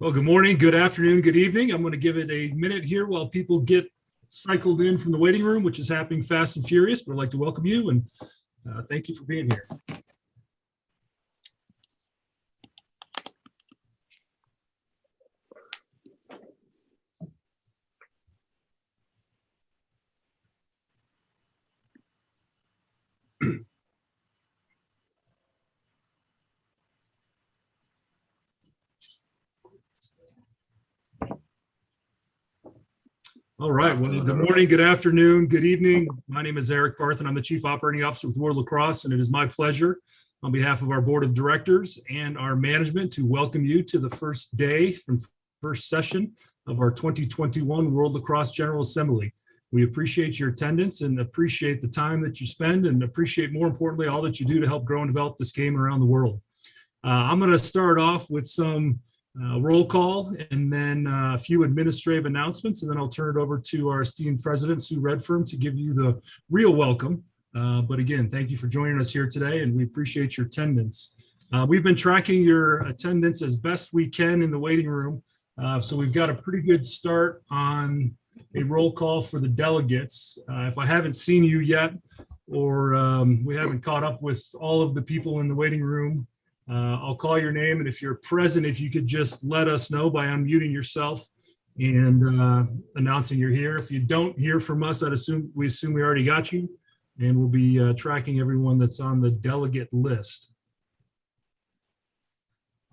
Well, good morning, good afternoon, good evening. I'm going to give it a minute here while people get cycled in from the waiting room, which is happening fast and furious, but I'd like to welcome you and thank you for being here. All right. Well, good morning, good afternoon, good evening. My name is Eric Barth, and I'm the Chief Operating Officer with World Lacrosse, and it is my pleasure on behalf of our Board of Directors and our management to welcome you to the first day from first session of our 2021 World Lacrosse General Assembly. We appreciate your attendance and appreciate the time that you spend and appreciate, more importantly, all that you do to help grow and develop this game around the world. I'm going to start off with some roll call and then a few administrative announcements, and then I'll turn it over to our esteemed president, Sue Redfern, to give you the real welcome. But again, thank you for joining us here today, and we appreciate your attendance. We've been tracking your attendance as best we can in the waiting room. So we've got a pretty good start on a roll call for the delegates. If I haven't seen you yet, or we haven't caught up with all of the people in the waiting room, I'll call your name, and if you're present, if you could just let us know by unmuting yourself and announcing you're here. If you don't hear from us, we assume we already got you, and we'll be tracking everyone that's on the delegate list.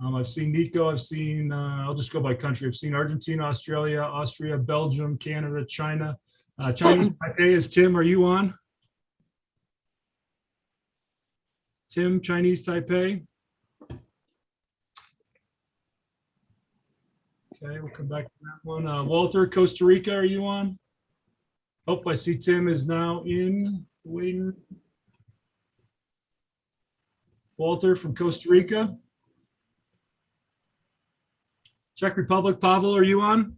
I've seen Nico, I've seen, I'll just go by country. I've seen Argentina, Australia, Austria, Belgium, Canada, China. Chinese Taipei is Tim, are you on? Tim, Chinese Taipei. Okay, we'll come back to that one. Walter, Costa Rica, are you on? Oh, I see Tim is now in the waiting room. Walter from Costa Rica. Czech Republic, Pavel, are you on?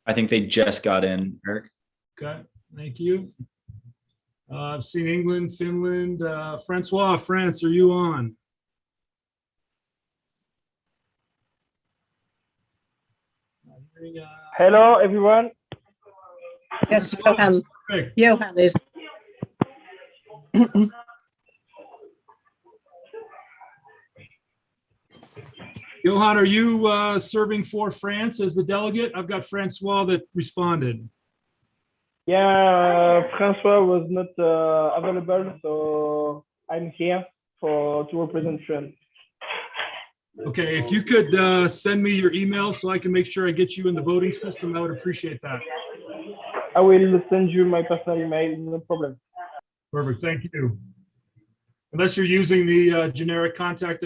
I think they just got in, Eric. Okay, thank you. I've seen England, Finland. Francois, France, are you on? Hello, everyone. Yes, Johan. Johan is. Johan, are you serving for France as the delegate? I've got Francois that responded. Yeah, Francois was not available, so I'm here to represent France. Okay, if you could send me your email so I can make sure I get you in the voting system, I would appreciate that. I will send you my personal email, no problem. Perfect, thank you. Unless you're using the generic contact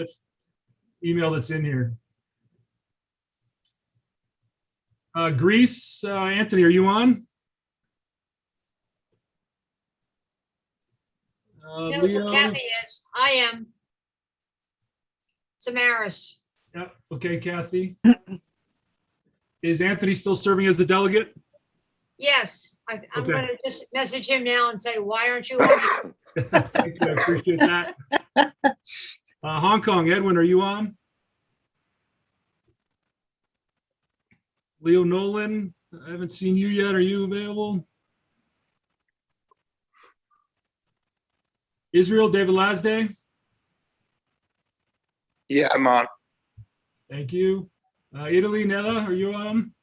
email that's in here. Greece, Anthony, are you on? No, Leo? Kathy is. I am. Samaris. Yeah, okay, Kathy. Is Anthony still serving as the delegate? Yes, I'm Okay. going to just message him now and say, why aren't you on? Thank you, I appreciate that. Hong Kong, Edwin, are you on? Leo Nolan, I haven't seen you yet. Are you available? Israel, David Lasday? Yeah, I'm on. Thank you. Italy, Nella, are you on?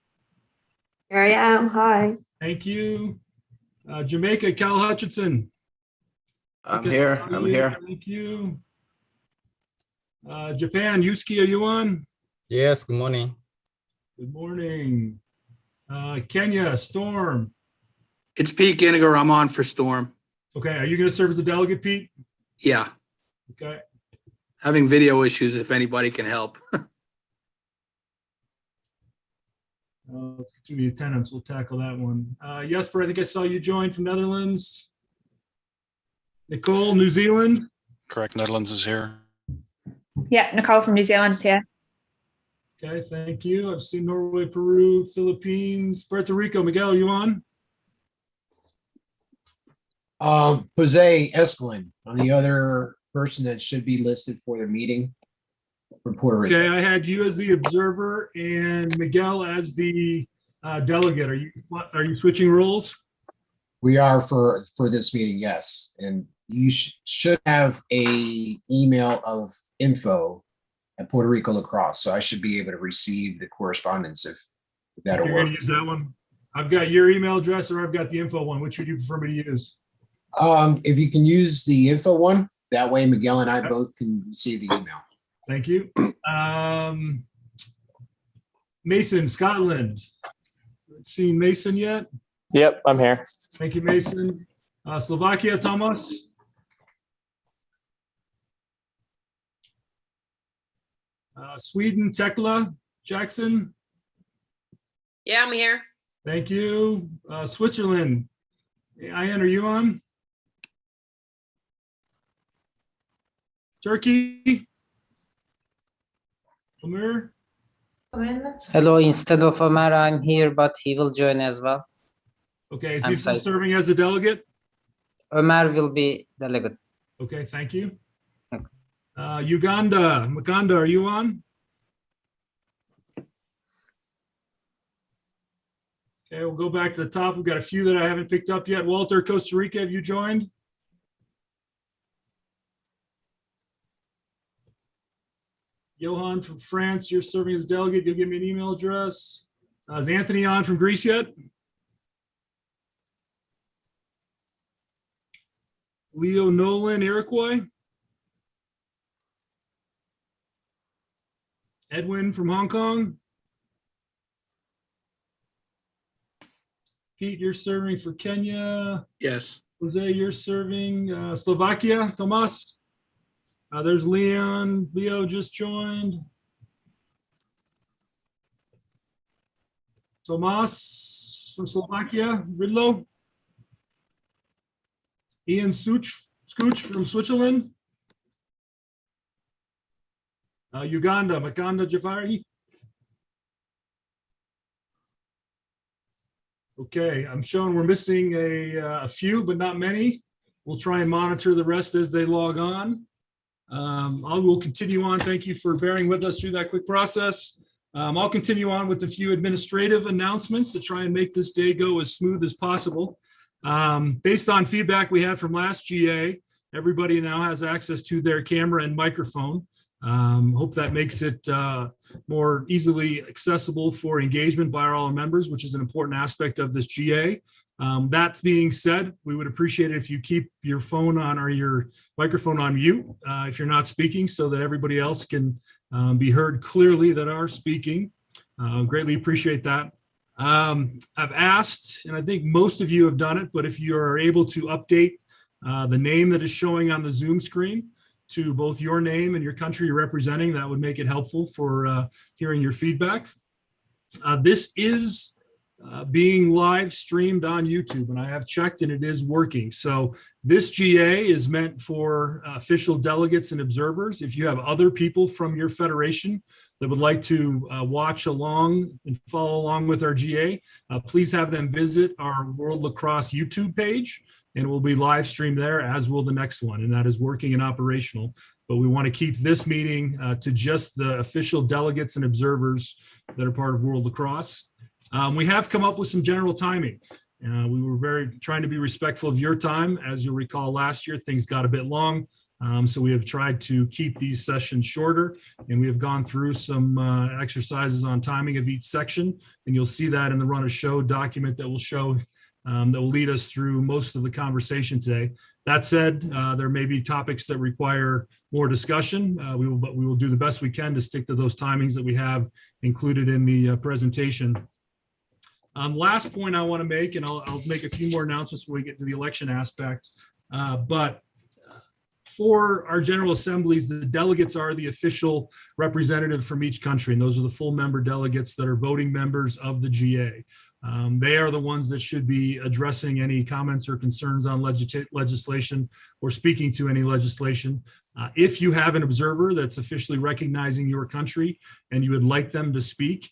Here I am. Hi. Thank you. Jamaica, Cal Hutchinson. I'm Okay, here. I'm here. Thank you. Japan, Yusuke, are you on? Yes, good morning. Good morning. Kenya, Storm. It's Pete Ginniger. I'm on for Storm. Okay, are you going to serve as a delegate, Pete? Yeah, Okay. having video issues if anybody can help. Let's get through the attendance. We'll tackle that one. Jesper, I think I saw you join from Netherlands. Nicole, New Zealand. Correct, Netherlands is here. Yeah, Nicole from New Zealand is here. Okay, thank you. I've seen Norway, Peru, Philippines, Puerto Rico. Miguel, you on? Jose Escalin, on the other person that should be listed for the meeting. from Puerto Rico. Okay, I had you as the observer and Miguel as the delegate. Are you switching roles? We are for this meeting, yes. And you should have a email of info at Puerto Rico Lacrosse. So I should be able to receive the correspondence if that'll You're work. going to use that one? I've got your email address or I've got the info one. Which would you prefer me to use? If you can use the info one, that way Miguel and I both can receive the email. Thank you. Mason, Scotland. Seen Mason yet? Yep, I'm here. Thank you, Mason. Slovakia, Thomas. Sweden, Tekla, Jackson. Yeah, I'm here. Thank you. Switzerland. Ian, are you on? Turkey. Amir. Hello, instead of Omar, I'm here, but he will join as well. Okay, is I'm he still sorry. serving as a delegate? Omar will be delegate. Okay, thank you. Uganda, Makanda, are you on? Okay, we'll go back to the top. We've got a few that I haven't picked up yet. Walter, Costa Rica, have you joined? Johan from France, you're serving as delegate. You'll give me an email address. Is Anthony on from Greece yet? Leo Nolan, Iroquois. Edwin from Hong Kong. Pete, you're serving for Kenya. Yes. Jose, you're serving Slovakia. Tomas. There's Leon. Leo just joined. Tomas from Slovakia. Ridlo. Ian Scooch from Switzerland. Uganda, Makanda Jafari. Okay, I'm showing we're missing a few, but not many. We'll try and monitor the rest as they log on. I will continue on. Thank you for bearing with us through that quick process. I'll continue on with a few administrative announcements to try and make this day go as smooth as possible. Based on feedback we had from last GA, everybody now has access to their camera and microphone. Hope that makes it more easily accessible for engagement by all our members, which is an important aspect of this GA. That being said, we would appreciate it if you keep your phone on or your microphone on mute if you're not speaking, so that everybody else can be heard clearly that are speaking. Greatly appreciate that. I've asked, and I think most of you have done it, but if you are able to update the name that is showing on the Zoom screen to both your name and your country you're representing, that would make it helpful for hearing your feedback. This is being live streamed on YouTube, and I have checked and it is working. So this GA is meant for official delegates and observers. If you have other people from your federation that would like to watch along and follow along with our GA, please have them visit our World Lacrosse YouTube page, and it will be live streamed there, as will the next one, and that is working and operational. But we want to keep this meeting to just the official delegates and observers that are part of World Lacrosse. We have come up with some general timing. We were trying to be respectful of your time. As you'll recall, last year, things got a bit long. So we have tried to keep these sessions shorter, and we have gone through some exercises on timing of each section. And you'll see that in the run of show document that will show that will lead us through most of the conversation today. That said, there may be topics that require more discussion. We will do the best we can to stick to those timings that we have included in the presentation. Last point I want to make, and I'll make a few more announcements when we get to the election aspect, but for our General Assemblies, the delegates are the official representative from each country, and those are the full member delegates that are voting members of the GA. They are the ones that should be addressing any comments or concerns on legislation or speaking to any legislation. If you have an observer that's officially recognizing your country and you would like them to speak,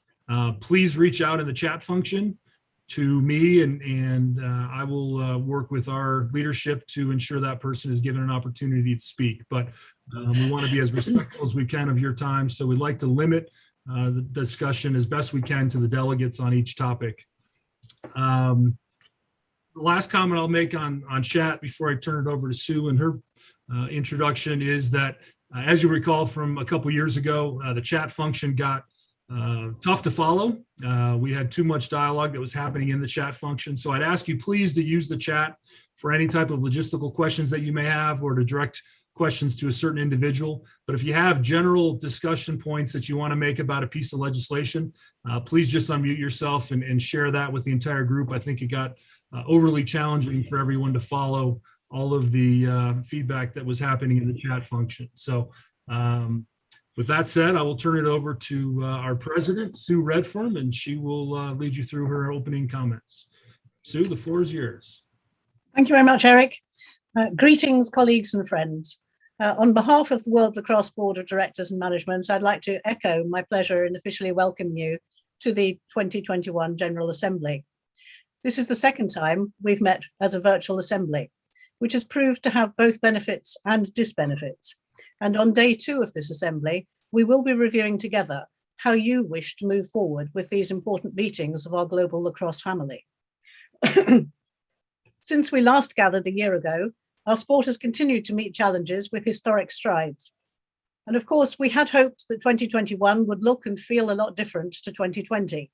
please reach out in the chat function to me, and I will work with our leadership to ensure that person is given an opportunity to speak. But we want to be as respectful as we can of your time, so we'd like to limit the discussion as best we can to the delegates on each topic. The last comment I'll make on chat before I turn it over to Sue and her introduction is that, as you recall from a couple years ago, the chat function got tough to follow. We had too much dialogue that was happening in the chat function. So I'd ask you please to use the chat for any type of logistical questions that you may have, or to direct questions to a certain individual. But if you have general discussion points that you want to make about a piece of legislation, please just unmute yourself and share that with the entire group. I think it got overly challenging for everyone to follow all of the feedback that was happening in the chat function. So with that said, I will turn it over to our president, Sue Redform, and she will lead you through her opening comments. Sue, the floor is yours. Thank you very much, Eric. Greetings, colleagues and friends. On behalf of the World Lacrosse Board of Directors and Management, I'd like to echo my pleasure in officially welcoming you to the 2021 General Assembly. This is the second time we've met as a virtual assembly, which has proved to have both benefits and disbenefits. And on day 2 of this assembly, we will be reviewing together how you wish to move forward with these important meetings of our global lacrosse family. Since we last gathered a year ago, our sport has continued to meet challenges with historic strides. And of course, we had hoped that 2021 would look and feel a lot different to 2020.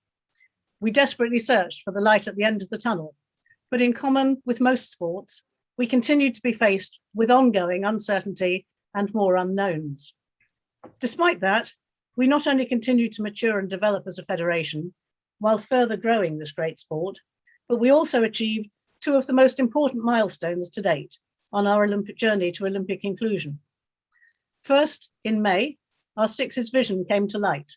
We desperately searched for the light at the end of the tunnel, but in common with most sports, we continued to be faced with ongoing uncertainty and more unknowns. Despite that, we not only continue to mature and develop as a federation while further growing this great sport, but we also achieved 2 of the most important milestones to date on our Olympic journey to Olympic inclusion. First, in May, our Sixes vision came to light.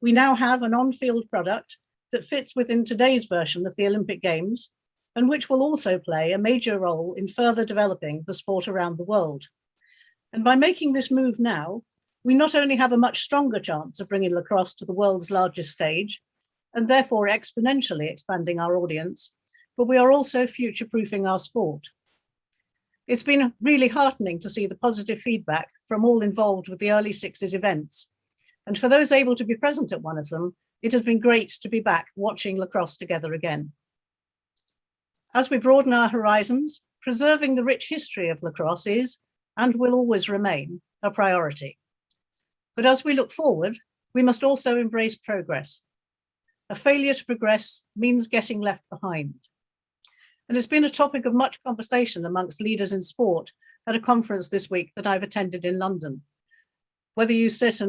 We now have an on-field product that fits within today's version of the Olympic Games, and which will also play a major role in further developing the sport around the world. And by making this move now, we not only have a much stronger chance of bringing lacrosse to the world's largest stage, and therefore exponentially expanding our audience, but we are also future-proofing our sport. It's been really heartening to see the positive feedback from all involved with the early Sixes events. And for those able to be present at one of them, it has been great to be back watching lacrosse together again. As we broaden our horizons, preserving the rich history of lacrosse is, and will always remain, a priority. But as we look forward, we must also embrace progress. A failure to progress means getting left behind. And it's been a topic of much conversation amongst leaders in sport at a conference this week that I've attended in London. Whether you sit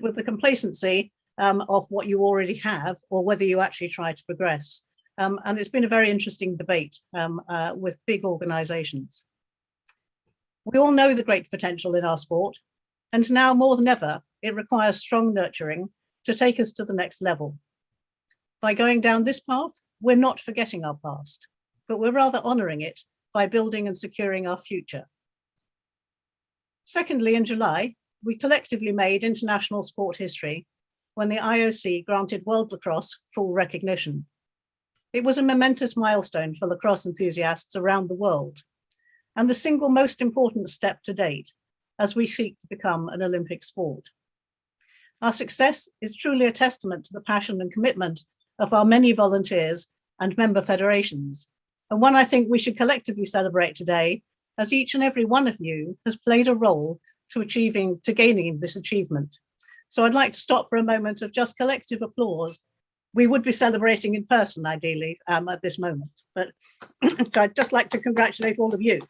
with the complacency of what you already have, or whether you actually try to progress. And it's been a very interesting debate with big organizations. We all know the great potential in our sport, and now more than ever, it requires strong nurturing to take us to the next level. By going down this path, we're not forgetting our past, but we're rather honoring it by building and securing our future. Secondly, in July, we collectively made international sport history when the IOC granted World Lacrosse full recognition. It was a momentous milestone for lacrosse enthusiasts around the world, and the single most important step to date as we seek to become an Olympic sport. Our success is truly a testament to the passion and commitment of our many volunteers and member federations, and one I think we should collectively celebrate today, as each and every one of you has played a role to gaining this achievement. So I'd like to stop for a moment of just collective applause. We would be celebrating in person, ideally, at this moment, but so I'd just like to congratulate all of you.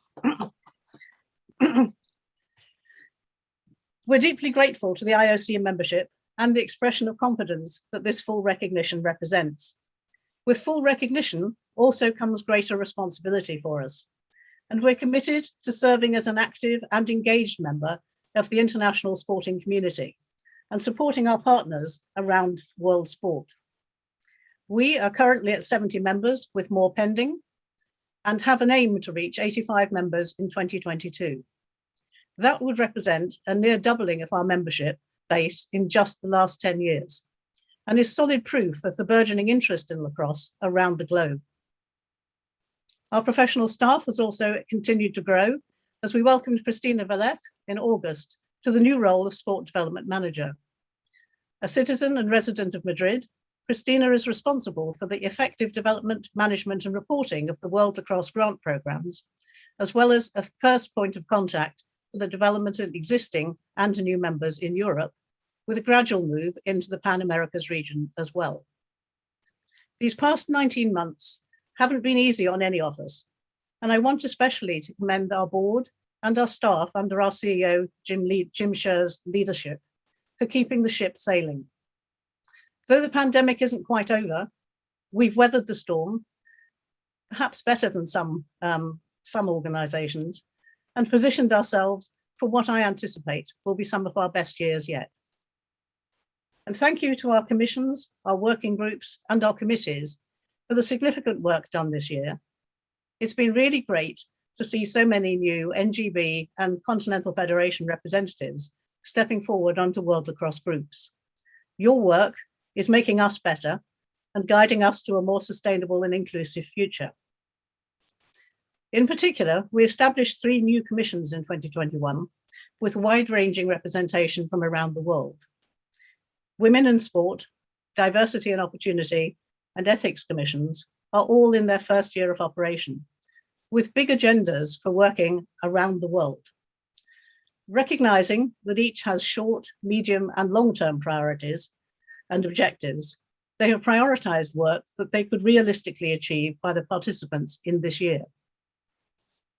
We're deeply grateful to the IOC membership and the expression of confidence that this full recognition represents. With full recognition also comes greater responsibility for us, and we're committed to serving as an active and engaged member of the international sporting community and supporting our partners around world sport. We are currently at 70 members, with more pending, and have an aim to reach 85 members in 2022. That would represent a near doubling of our membership base in just the last 10 years. and is solid proof of the burgeoning interest in lacrosse around the globe. Our professional staff has also continued to grow as we welcomed Christina Valeth in August to the new role of Sport Development Manager. A citizen and resident of Madrid, Christina is responsible for the effective development, management and reporting of the World Lacrosse grant programs, as well as a first point of contact for the development of existing and new members in Europe, with a gradual move into the Pan Americas region as well. These past 19 months haven't been easy on any of us, and I want especially to commend our board and our staff under our CEO, Jim Scher's leadership, for keeping the ship sailing. Though the pandemic isn't quite over, we've weathered the storm, perhaps better than some organizations, and positioned ourselves for what I anticipate will be some of our best years yet. And thank you to our commissions, our working groups, and our committees for the significant work done this year. It's been really great to see so many new NGB and Continental Federation representatives stepping forward onto World Lacrosse groups. Your work is making us better and guiding us to a more sustainable and inclusive future. In particular, we established 3 new commissions in 2021 with wide-ranging representation from around the world. Women in Sport, Diversity and Opportunity, and Ethics Commissions are all in their first year of operation, with big agendas for working around the world. Recognizing that each has short, medium, and long-term priorities and objectives, they have prioritized work that they could realistically achieve by the participants in this year.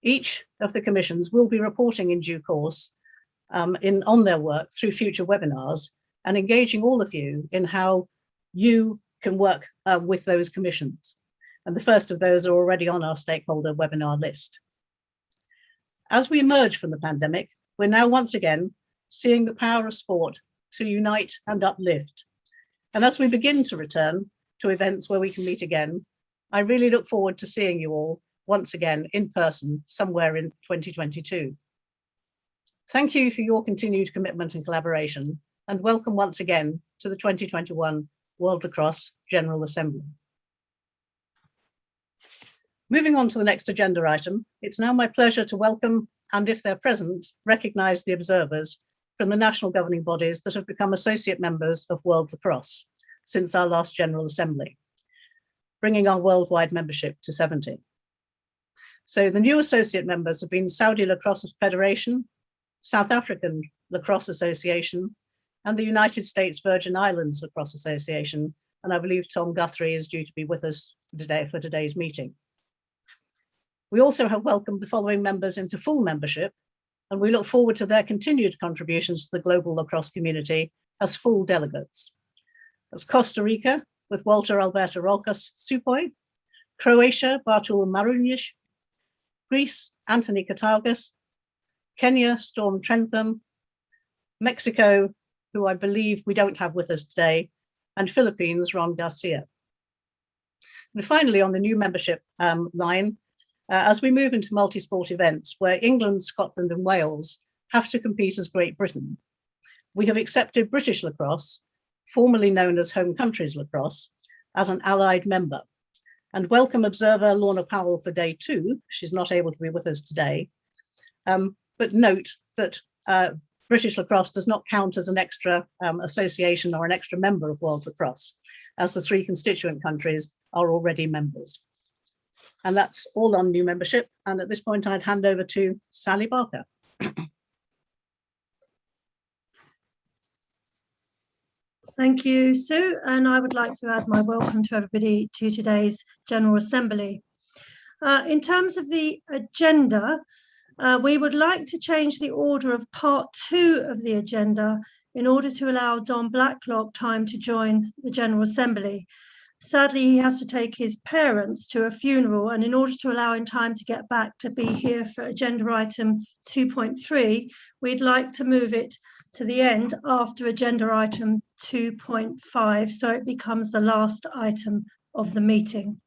Each of the commissions will be reporting in due course on their work through future webinars and engaging all of you in how you can work with those commissions. And the first of those are already on our stakeholder webinar list. As we emerge from the pandemic, we're now once again seeing the power of sport to unite and uplift. And as we begin to return to events where we can meet again, I really look forward to seeing you all once again in person somewhere in 2022. Thank you for your continued commitment and collaboration, and welcome once again to the 2021 World Lacrosse General Assembly. Moving on to the next agenda item, it's now my pleasure to welcome, and if they're present, recognise the observers from the national governing bodies that have become associate members of World Lacrosse since our last General Assembly, bringing our worldwide membership to 70. So the new associate members have been Saudi Lacrosse Federation, South African Lacrosse Association, and the United States Virgin Islands Lacrosse Association. And I believe Tom Guthrie is due to be with us today for today's meeting. We also have welcomed the following members into full membership, and we look forward to their continued contributions to the global lacrosse community as full delegates. That's Costa Rica with Walter Alberto Rolkas Supoi, Croatia, Bartul Marunic, Greece, Anthony Katargas, Kenya, Storm Trentham, Mexico, who I believe we don't have with us today, and Philippines, Ron Garcia. And finally, on the new membership line, as we move into multi-sport events where England, Scotland and Wales have to compete as Great Britain, we have accepted British lacrosse, formerly known as Home Countries Lacrosse, as an allied member, and welcome observer Lorna Powell for day 2. She's not able to be with us today, but note that British lacrosse does not count as an extra association or an extra member of World Lacrosse, as the 3 constituent countries are already members. And that's all on new membership. And at this point, I'd hand over to Sally Barker. Thank you, Sue. And I would like to add my welcome to everybody to today's General Assembly. In terms of the agenda, we would like to change the order of part 2 of the agenda in order to allow Don Blacklock time to join the General Assembly. Sadly, he has to take his parents to a funeral, and in order to allow him time to get back to be here for agenda item 2.3, we'd like to move it to the end after agenda item 2.5, so it becomes the last item of the meeting.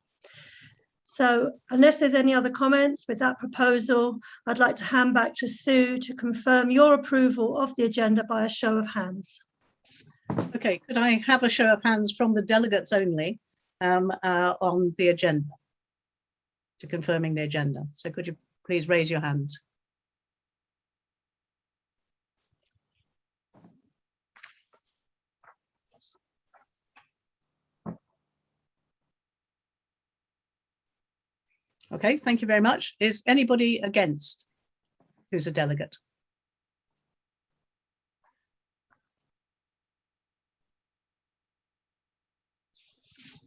So unless there's any other comments with that proposal, I'd like to hand back to Sue to confirm your approval of the agenda by a show of hands. Okay, could I have a show of hands from the delegates only on the agenda? To confirming the agenda. So could you please raise your hands? Okay, thank you very much. Is anybody against who's a delegate?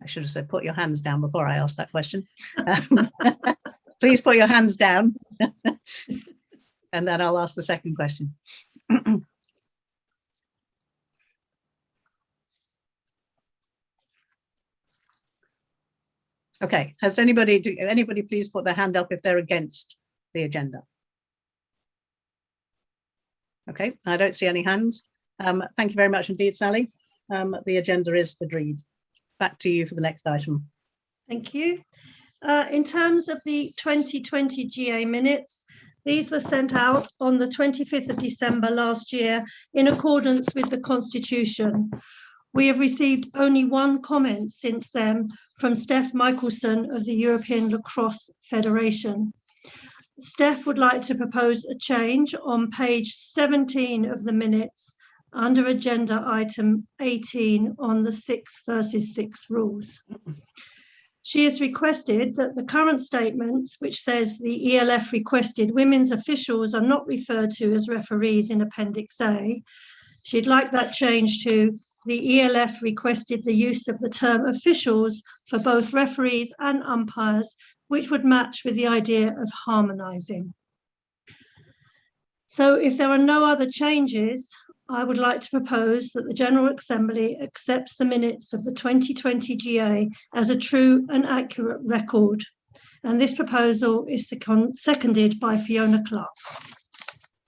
I should have said put your hands down before I asked that question. Please put your hands down and then I'll ask the second question. Okay, has anybody please put their hand up if they're against the agenda? Okay, I don't see any hands. Thank you very much indeed, Sally. The agenda is agreed. Back to you for the next item. Thank you. In terms of the 2020 GA minutes, these were sent out on the 25th of December last year in accordance with the Constitution. We have received only one comment since then from Steph Michelson of the European Lacrosse Federation. Steph would like to propose a change on page 17 of the minutes under agenda item 18 on the 6 versus 6 rules. She has requested that the current statement, which says the ELF requested women's officials are not referred to as referees in Appendix A, she'd like that changed to the ELF requested the use of the term officials for both referees and umpires, which would match with the idea of harmonising. So if there are no other changes, I would like to propose that the General Assembly accepts the minutes of the 2020 GA as a true and accurate record. And this proposal is seconded by Fiona Clark.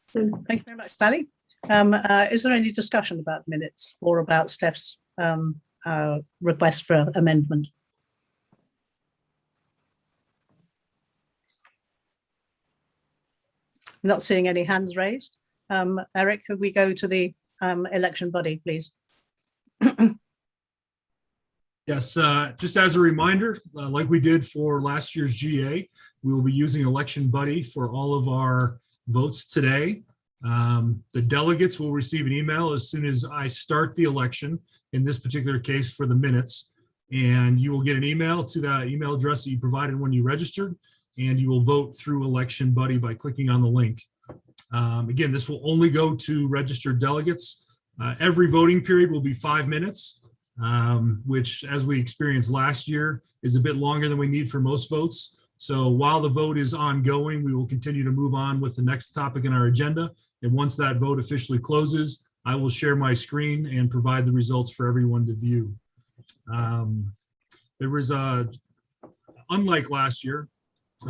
So, thank you very much, Sally. Is there any discussion about minutes or about Steph's request for amendment? Not seeing any hands raised. Eric, could we go to the election body, please? Yes, just as a reminder, like we did for last year's GA, we will be using Election Buddy for all of our votes today. The delegates will receive an email as soon as I start the election, in this particular case for the minutes, and you will get an email to that email address that you provided when you registered, and you will vote through Election Buddy by clicking on the link. Again, this will only go to registered delegates. Every voting period will be 5 minutes, which, as we experienced last year, is a bit longer than we need for most votes. So while the vote is ongoing, we will continue to move on with the next topic in our agenda. And once that vote officially closes, I will share my screen and provide the results for everyone to view. There was unlike last year,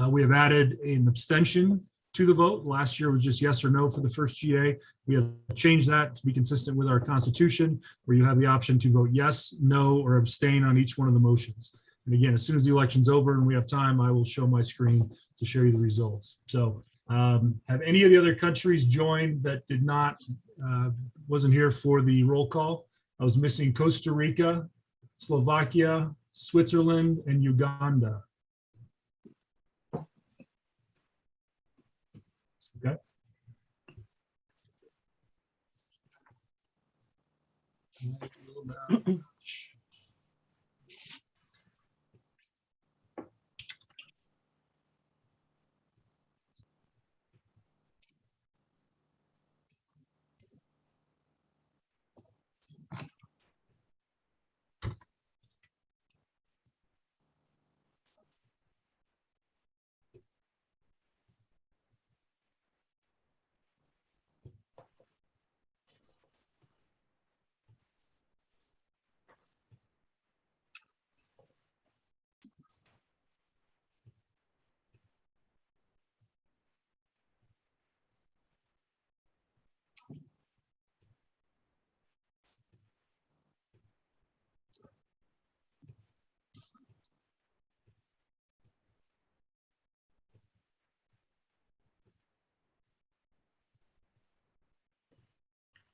we have added an abstention to the vote. Last year was just yes or no for the first GA. We have changed that to be consistent with our Constitution, where you have the option to vote yes, no, or abstain on each one of the motions. And again, as soon as the election's over and we have time, I will show my screen to show you the results. So have any of the other countries joined that did not, wasn't here for the roll call? I was missing Costa Rica, Slovakia, Switzerland, and Uganda. Okay.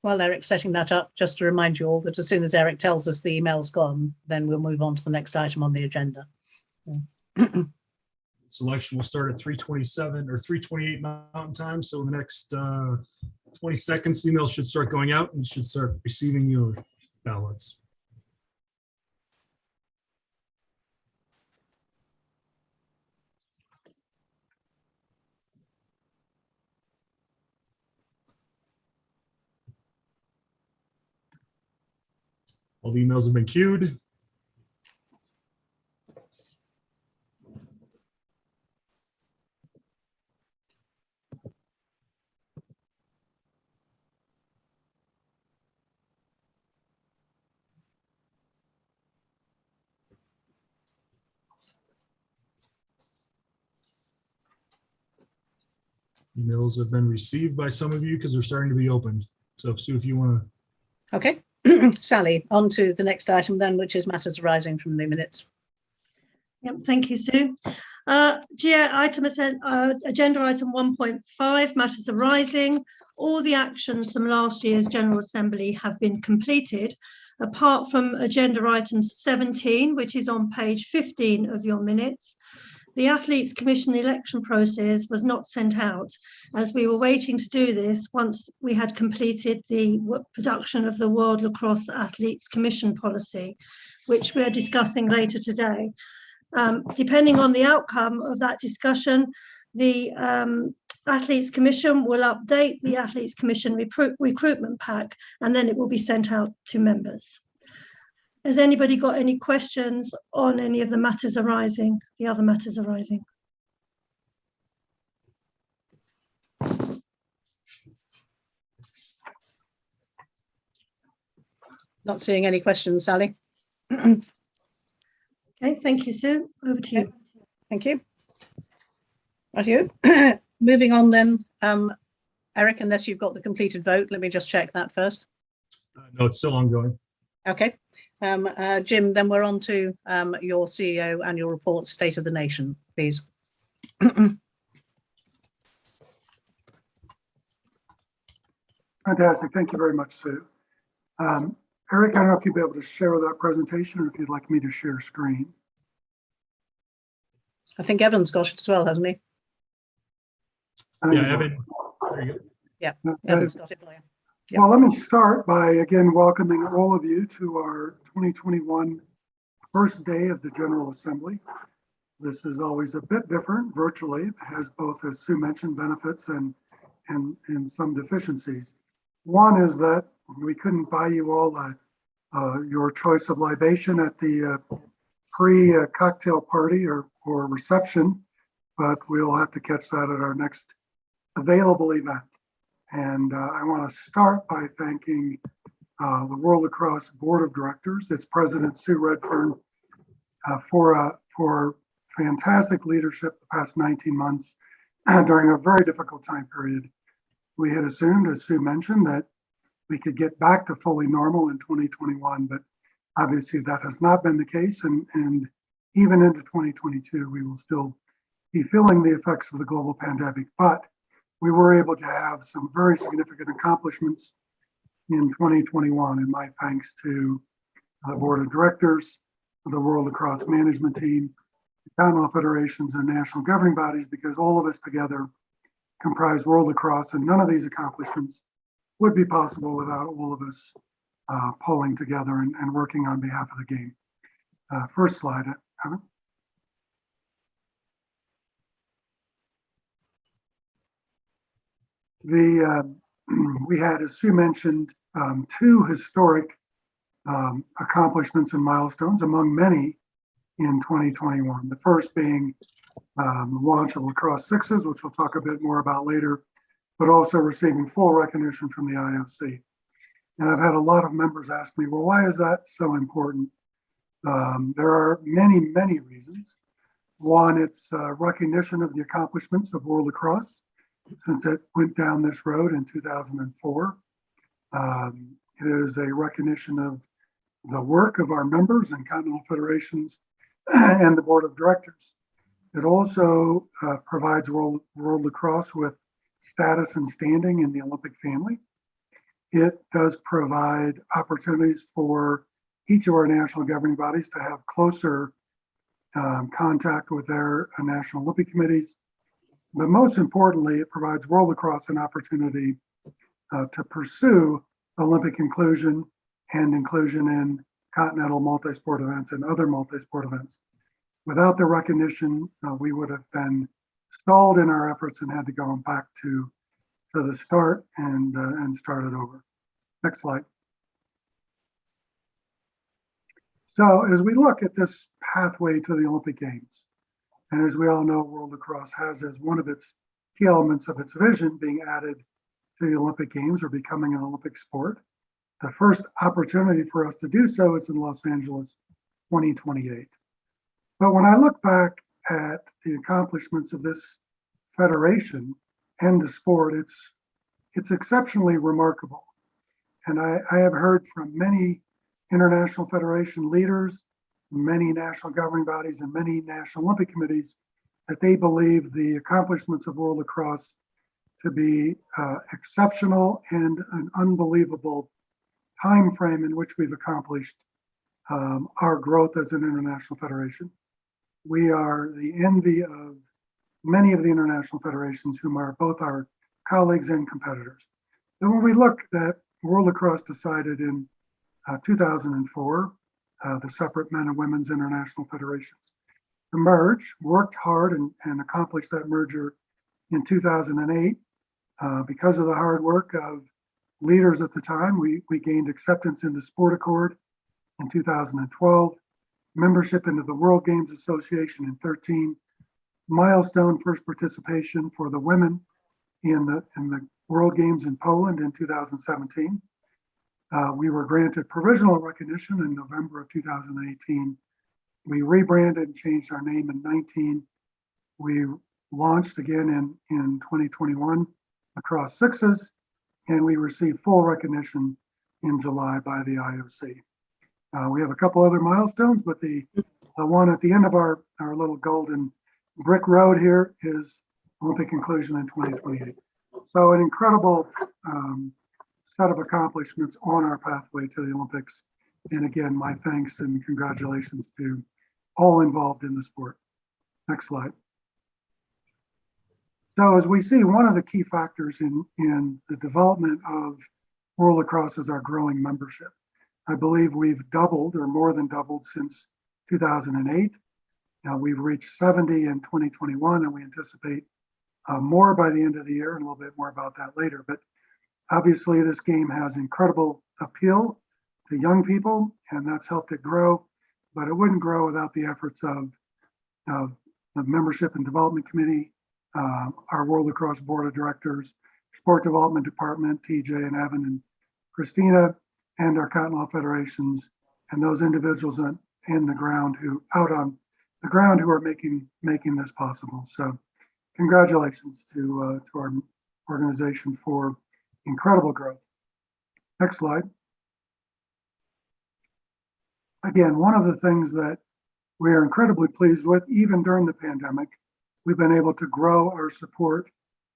while Eric's setting that up, just to remind you all that as soon as Eric tells us the email's gone, then we'll move on to the next item on the agenda. Selection will start at 3:27 or 3:28 Mountain Time. So in the next 20 seconds, emails should start going out and you should start receiving your ballots. All the emails have been queued. Emails have been received by some of you because they're starting to be opened. So Sue, if you want to. Okay, Sally, on to the next item then, which is matters arising from the minutes. Yep, thank you, Sue. Agenda item 1.5, matters arising. All the actions from last year's General Assembly have been completed, apart from agenda item 17, which is on page 15 of your minutes. The Athletes Commission election process was not sent out, as we were waiting to do this once we had completed the production of the World Lacrosse Athletes Commission policy, which we're discussing later today. Depending on the outcome of that discussion, the Athletes Commission will update the Athletes Commission recruitment pack, and then it will be sent out to members. Has anybody got any questions on any of the matters arising, the other matters arising? Not seeing any questions, Sally. Okay, thank you, Sue. Over to you. Thank you. Right, you. Moving on then, Eric, unless you've got the completed vote, let me just check that first. No, it's still ongoing. Okay. Jim, then we're on to your CEO annual report, State of the Nation, please. Fantastic. Thank you very much, Sue. Eric, I don't know if you'll be able to share that presentation or if you'd like me to share screen. I think Evan's got it as well, hasn't he? Yeah, Evan. There you go. Yeah, Okay. Evan's got it for you. Yeah. Well, let me start by again welcoming all of you to our 2021 first day of the General Assembly. This is always a bit different virtually. It has both, as Sue mentioned, benefits and some deficiencies. One is that we couldn't buy you all your choice of libation at the pre-cocktail party or reception, but we'll have to catch that at our next available event. And I want to start by thanking the World Lacrosse Board of Directors, its president, Sue Redfern, for fantastic leadership the past 19 months during a very difficult time period. We had assumed, as Sue mentioned, that we could get back to fully normal in 2021, but obviously that has not been the case. And even into 2022, we will still be feeling the effects of the global pandemic. But we were able to have some very significant accomplishments in 2021, and my thanks to the Board of Directors, the World Lacrosse Management Team, continental federations, and national governing bodies, because all of us together comprise World Lacrosse, and none of these accomplishments would be possible without all of us pulling together and working on behalf of the game. First slide, Evan. We had, as Sue mentioned, two historic accomplishments and milestones among many in 2021. The first being the launch of Lacrosse Sixes, which we'll talk a bit more about later, but also receiving full recognition from the IOC. And I've had a lot of members ask me, well, why is that so important? There are many, many reasons. One, it's recognition of the accomplishments of World Lacrosse since it went down this road in 2004. It is a recognition of the work of our members and continental federations and the Board of Directors. It also provides World Lacrosse with status and standing in the Olympic family. it does provide opportunities for each of our national governing bodies to have closer contact with their national Olympic committees. But most importantly, it provides World Lacrosse an opportunity to pursue Olympic inclusion and inclusion in continental multi-sport events and other multi-sport events. Without the recognition, we would have been stalled in our efforts and had to go back to the start and start it over. Next slide. So as we look at this pathway to the Olympic Games, and as we all know, World Lacrosse has as one of its key elements of its vision being added to the Olympic Games or becoming an Olympic sport. The first opportunity for us to do so is in Los Angeles 2028. But when I look back at the accomplishments of this federation and the sport, it's exceptionally remarkable. And I have heard from many international federation leaders, many national governing bodies, and many national Olympic committees that they believe the accomplishments of World Lacrosse to be exceptional and an unbelievable time frame in which we've accomplished our growth as an international federation. We are the envy of many of the international federations, whom are both our colleagues and competitors. And when we look at World Lacrosse decided in 2004, the separate men and women's international federations to merge, worked hard and accomplished that merger in 2008. Because of the hard work of leaders at the time, we gained acceptance in the Sport Accord in 2012, membership into the World Games Association in 2013, milestone first participation for the women in the World Games in Poland in 2017. We were granted provisional recognition in November of 2018. We rebranded and changed our name in 2019. We launched again in 2021 across sixes, and we received full recognition in July by the IOC. We have a couple other milestones, but the one at the end of our little golden brick road here is Olympic inclusion in 2028. So an incredible set of accomplishments on our pathway to the Olympics. And again, my thanks and congratulations to all involved in the sport. Next slide. So as we see, one of the key factors in the development of World Lacrosse is our growing membership. I believe we've doubled or more than doubled since 2008. Now we've reached 70 in 2021, and we anticipate more by the end of the year, and a little bit more about that later. But obviously this game has incredible appeal to young people, and that's helped it grow, but it wouldn't grow without the efforts of the Membership and Development Committee, our World Lacrosse Board of Directors, Sport Development Department, TJ and Evan and Christina, and our continental federations, and those individuals in the ground out on the ground who are making this possible. So congratulations to our organization for incredible growth. Next slide. Again, one of the things that we are incredibly pleased with, even during the pandemic, we've been able to grow our support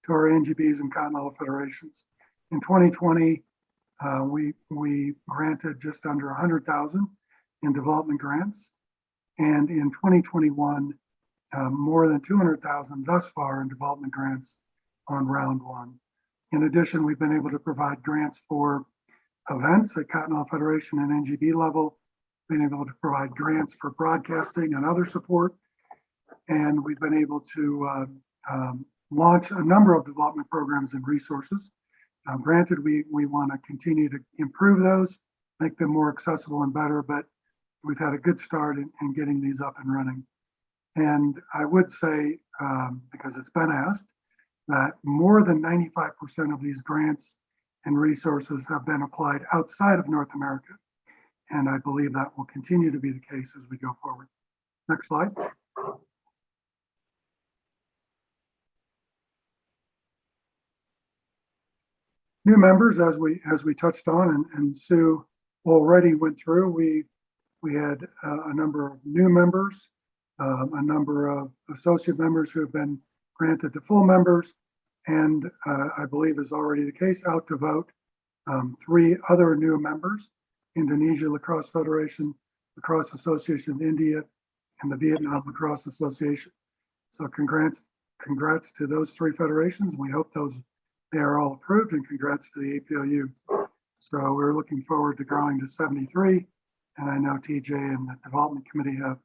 to our NGBs and continental federations. In 2020, we granted just under 100,000 in development grants, and in 2021, more than 200,000 thus far in development grants on round one. In addition, we've been able to provide grants for events at Continental Federation and NGB level, been able to provide grants for broadcasting and other support, and we've been able to launch a number of development programs and resources. Granted, we want to continue to improve those, make them more accessible and better, but we've had a good start in getting these up and running. And I would say, because it's been asked, that more than 95% of these grants and resources have been applied outside of North America. And I believe that will continue to be the case as we go forward. Next slide. New members, as we touched on, and Sue already went through, we had a number of new members, a number of associate members who have been granted to full members, and I believe is already the case, out to vote 3 other new members: Indonesia Lacrosse Federation, Lacrosse Association of India, and the Vietnam Lacrosse Association. So congrats to those 3 federations. We hope they are all approved, and congrats to the APLU. So we're looking forward to growing to 73. And I know TJ and the development committee have,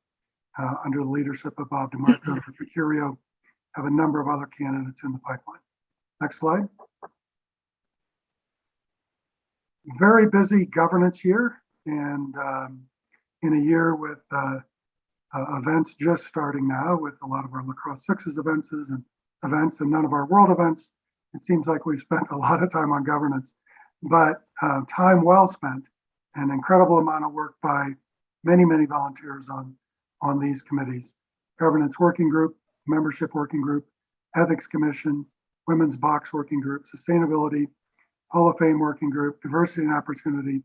under the leadership of Bob DeMarco and Mercurio, have a number of other candidates in the pipeline. Next slide. Very busy governance year, and in a year with events just starting now, with a lot of our Lacrosse Sixes events and none of our world events. It seems like we've spent a lot of time on governance, but time well spent, an incredible amount of work by many volunteers on these committees: Governance Working Group, Membership Working Group, Ethics Commission, Women's Box Working Group, Sustainability, Hall of Fame Working Group, Diversity and Opportunity,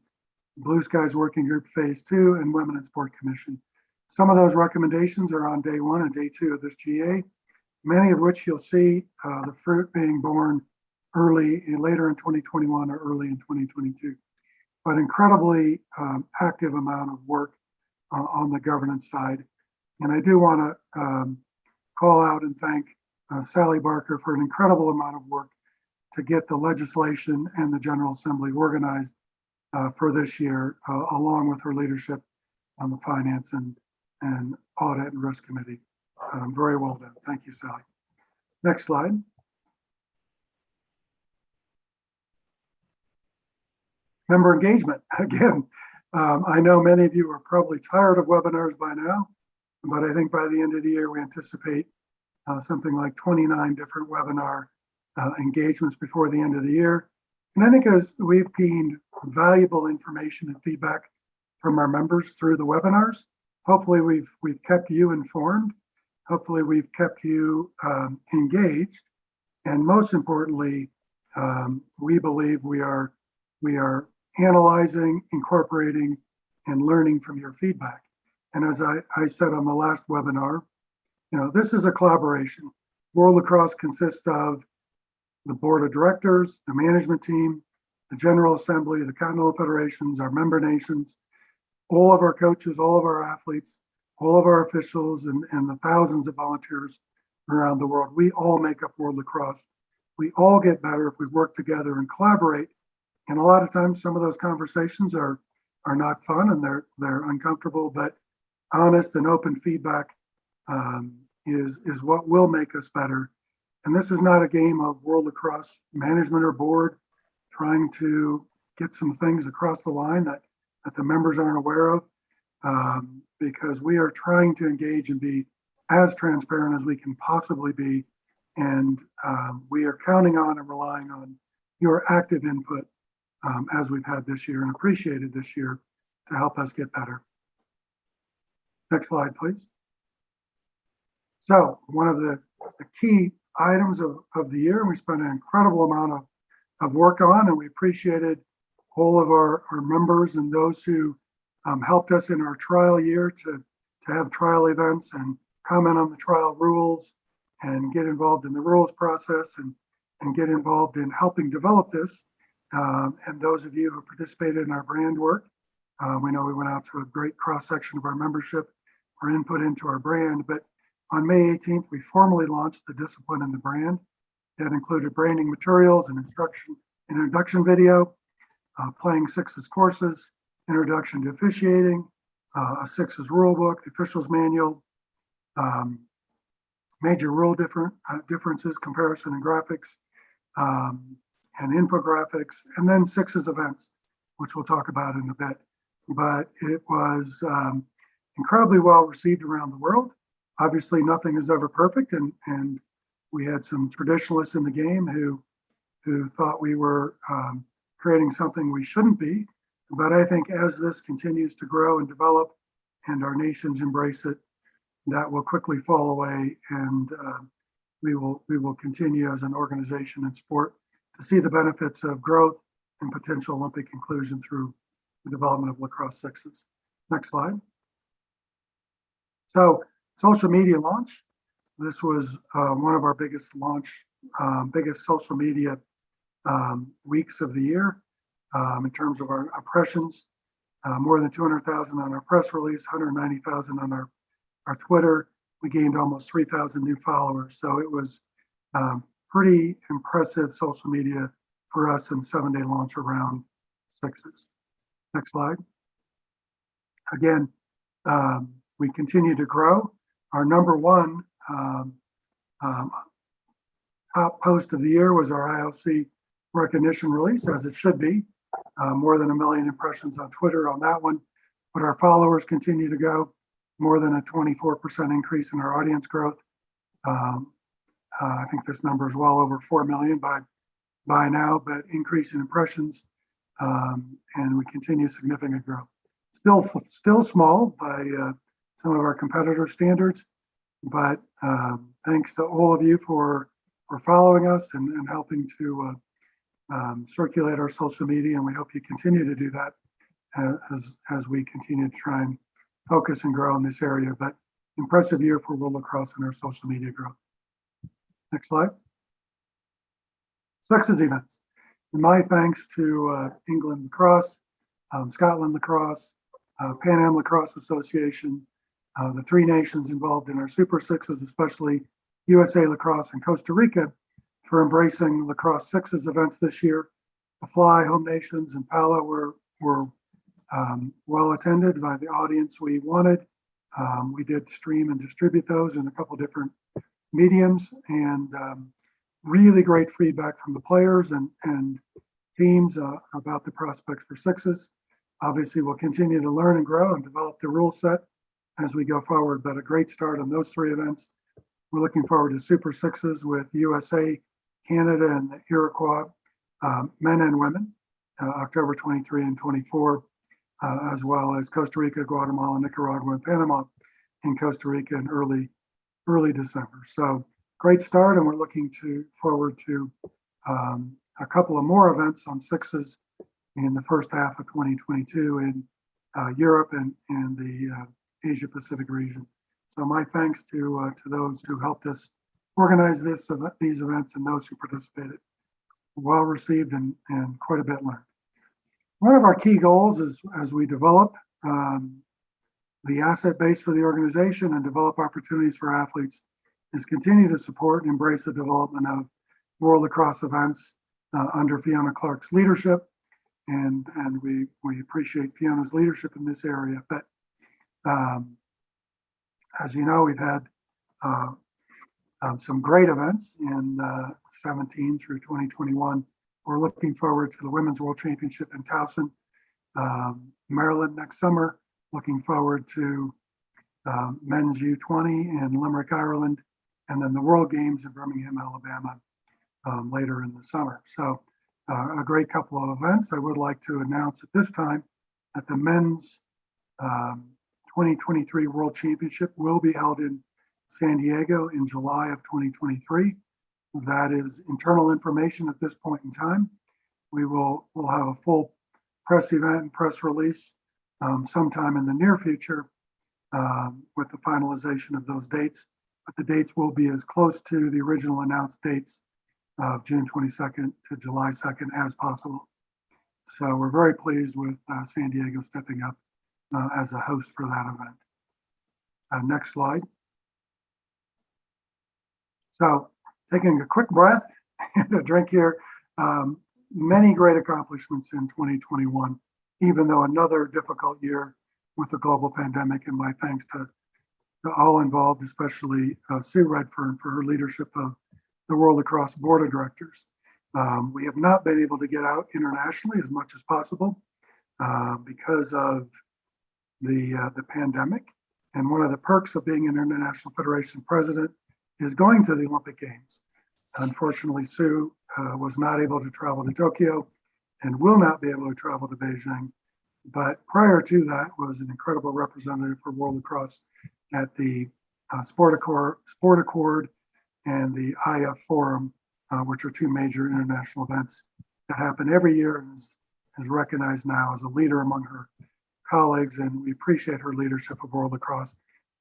Blue Skies Working Group Phase 2, and Women in Sport Commission. Some of those recommendations are on day 1 and day 2 of this GA, many of which you'll see the fruit being born later in 2021 or early in 2022. But incredibly active amount of work on the governance side. And I do want to call out and thank Sally Barker for an incredible amount of work to get the legislation and the General Assembly organized for this year, along with her leadership on the Finance and Audit and Risk Committee. Very well done. Thank you, Sally. Next slide. Member engagement. Again, I know many of you are probably tired of webinars by now, but I think by the end of the year, we anticipate something like 29 different webinar engagements before the end of the year. And I think as we've gained valuable information and feedback from our members through the webinars, hopefully we've kept you informed. Hopefully we've kept you engaged. And most importantly, we believe we are analyzing, incorporating, and learning from your feedback. And as I said on the last webinar, this is a collaboration. World Lacrosse consists of the board of directors, the management team, the General Assembly, the continental federations, our member nations, all of our coaches, all of our athletes, all of our officials, and the thousands of volunteers around the world. We all make up World Lacrosse. We all get better if we work together and collaborate. And a lot of times, some of those conversations are not fun and they're uncomfortable, but honest and open feedback is what will make us better. And this is not a game of World Lacrosse management or board trying to get some things across the line that the members aren't aware of, because we are trying to engage and be as transparent as we can possibly be. And we are counting on and relying on your active input as we've had this year and appreciated this year to help us get better. Next slide, please. So one of the key items of the year, we spent an incredible amount of work on, and we appreciated all of our members and those who helped us in our trial year to have trial events and comment on the trial rules and get involved in the rules process and get involved in helping develop this. And those of you who participated in our brand work, we know we went out to a great cross-section of our membership for input into our brand, but on May 18th, we formally launched the Discipline and the Brand. That included branding materials and introduction video, playing Sixes courses, introduction to officiating, a Sixes rule book, officials manual, major rule differences, comparison and graphics, and infographics, and then Sixes events, which we'll talk about in a bit. But it was incredibly well received around the world. Obviously, nothing is ever perfect, and we had some traditionalists in the game who thought we were creating something we shouldn't be. But I think as this continues to grow and develop and our nations embrace it, that will quickly fall away, and we will continue as an organization and sport to see the benefits of growth and potential Olympic inclusion through the development of lacrosse sixes. Next slide. So social media launch. This was one of our biggest social media weeks of the year. in terms of our impressions. More than 200,000 on our press release, 190,000 on our Twitter. We gained almost 3,000 new followers. So it was pretty impressive social media for us in 7-day launch around sixes. Next slide. Again, we continue to grow. Our number one top post of the year was our ILC recognition release, as it should be. More than 1 million impressions on Twitter on that one, but our followers continue to go. More than a 24% increase in our audience growth. I think this number is well over 4 million by now, but increase in impressions, and we continue significant growth. Still small by some of our competitor standards, but thanks to all of you for following us and helping to circulate our social media, and we hope you continue to do that as we continue to try and focus and grow in this area. But impressive year for World Lacrosse and our social media growth. Next slide. Sixes events. And my thanks to England Lacrosse, Scotland Lacrosse, Pan Am Lacrosse Association, the 3 nations involved in our Super Sixes, especially USA Lacrosse and Costa Rica, for embracing Lacrosse Sixes events this year. The Fly, Home Nations, and Pala were well attended by the audience we wanted. We did stream and distribute those in a couple different mediums, and really great feedback from the players and teams about the prospects for sixes. Obviously, we'll continue to learn and grow and develop the rule set as we go forward, but a great start on those 3 events. We're looking forward to Super Sixes with USA, Canada, and the Iroquois, men and women, October 23 and 24, as well as Costa Rica, Guatemala, Nicaragua, and Panama in Costa Rica in early December. So great start, and we're looking forward to a couple of more events on sixes in the first half of 2022 in Europe and the Asia Pacific region. So my thanks to those who helped us organize these events and those who participated. Well received and quite a bit learned. One of our key goals is, as we develop the asset base for the organization and develop opportunities for athletes, is continue to support and embrace the development of World Lacrosse events under Fiona Clark's leadership. And we appreciate Fiona's leadership in this area. But as you know, we've had some great events in 17 through 2021. We're looking forward to the Women's World Championship in Towson, Maryland next summer. Looking forward to Men's U20 in Limerick, Ireland, and then the World Games in Birmingham, Alabama later in the summer. So a great couple of events. I would like to announce at this time that the Men's 2023 World Championship will be held in San Diego in July of 2023. That is internal information at this point in time. We'll have a full press event and press release sometime in the near future with the finalization of those dates. But the dates will be as close to the original announced dates of June 22nd to July 2nd as possible. So we're very pleased with San Diego stepping up as a host for that event. Next slide. So taking a quick breath and a drink here. Many great accomplishments in 2021, even though another difficult year with the global pandemic, and my thanks to all involved, especially Sue Redfern for her leadership of the World Lacrosse Board of Directors. We have not been able to get out internationally as much as possible because of the pandemic. And one of the perks of being an International Federation president is going to the Olympic Games. Unfortunately, Sue was not able to travel to Tokyo and will not be able to travel to Beijing. But prior to that was an incredible representative for World Lacrosse at the Sport Accord and the IF Forum, which are 2 major international events that happen every year, and is recognized now as a leader among her colleagues. And we appreciate her leadership of World Lacrosse,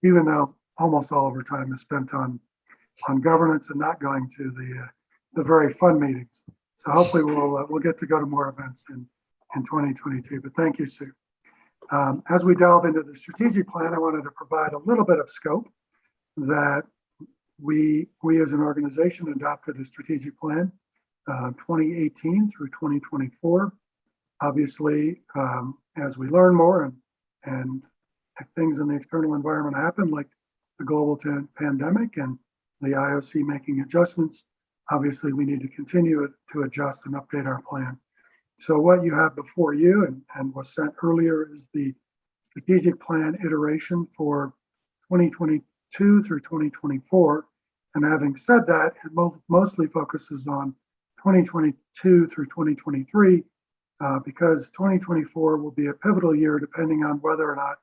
even though almost all of her time is spent on governance and not going to the very fun meetings. So hopefully we'll get to go to more events in 2022. But thank you, Sue. As we delve into the strategic plan, I wanted to provide a little bit of scope that we as an organization adopted a strategic plan 2018 through 2024. Obviously, as we learn more and things in the external environment happen, like the global pandemic and the IOC making adjustments, obviously we need to continue to adjust and update our plan. So what you have before you and was sent earlier is the strategic plan iteration for 2022 through 2024. And having said that, it mostly focuses on 2022 through 2023 because 2024 will be a pivotal year depending on whether or not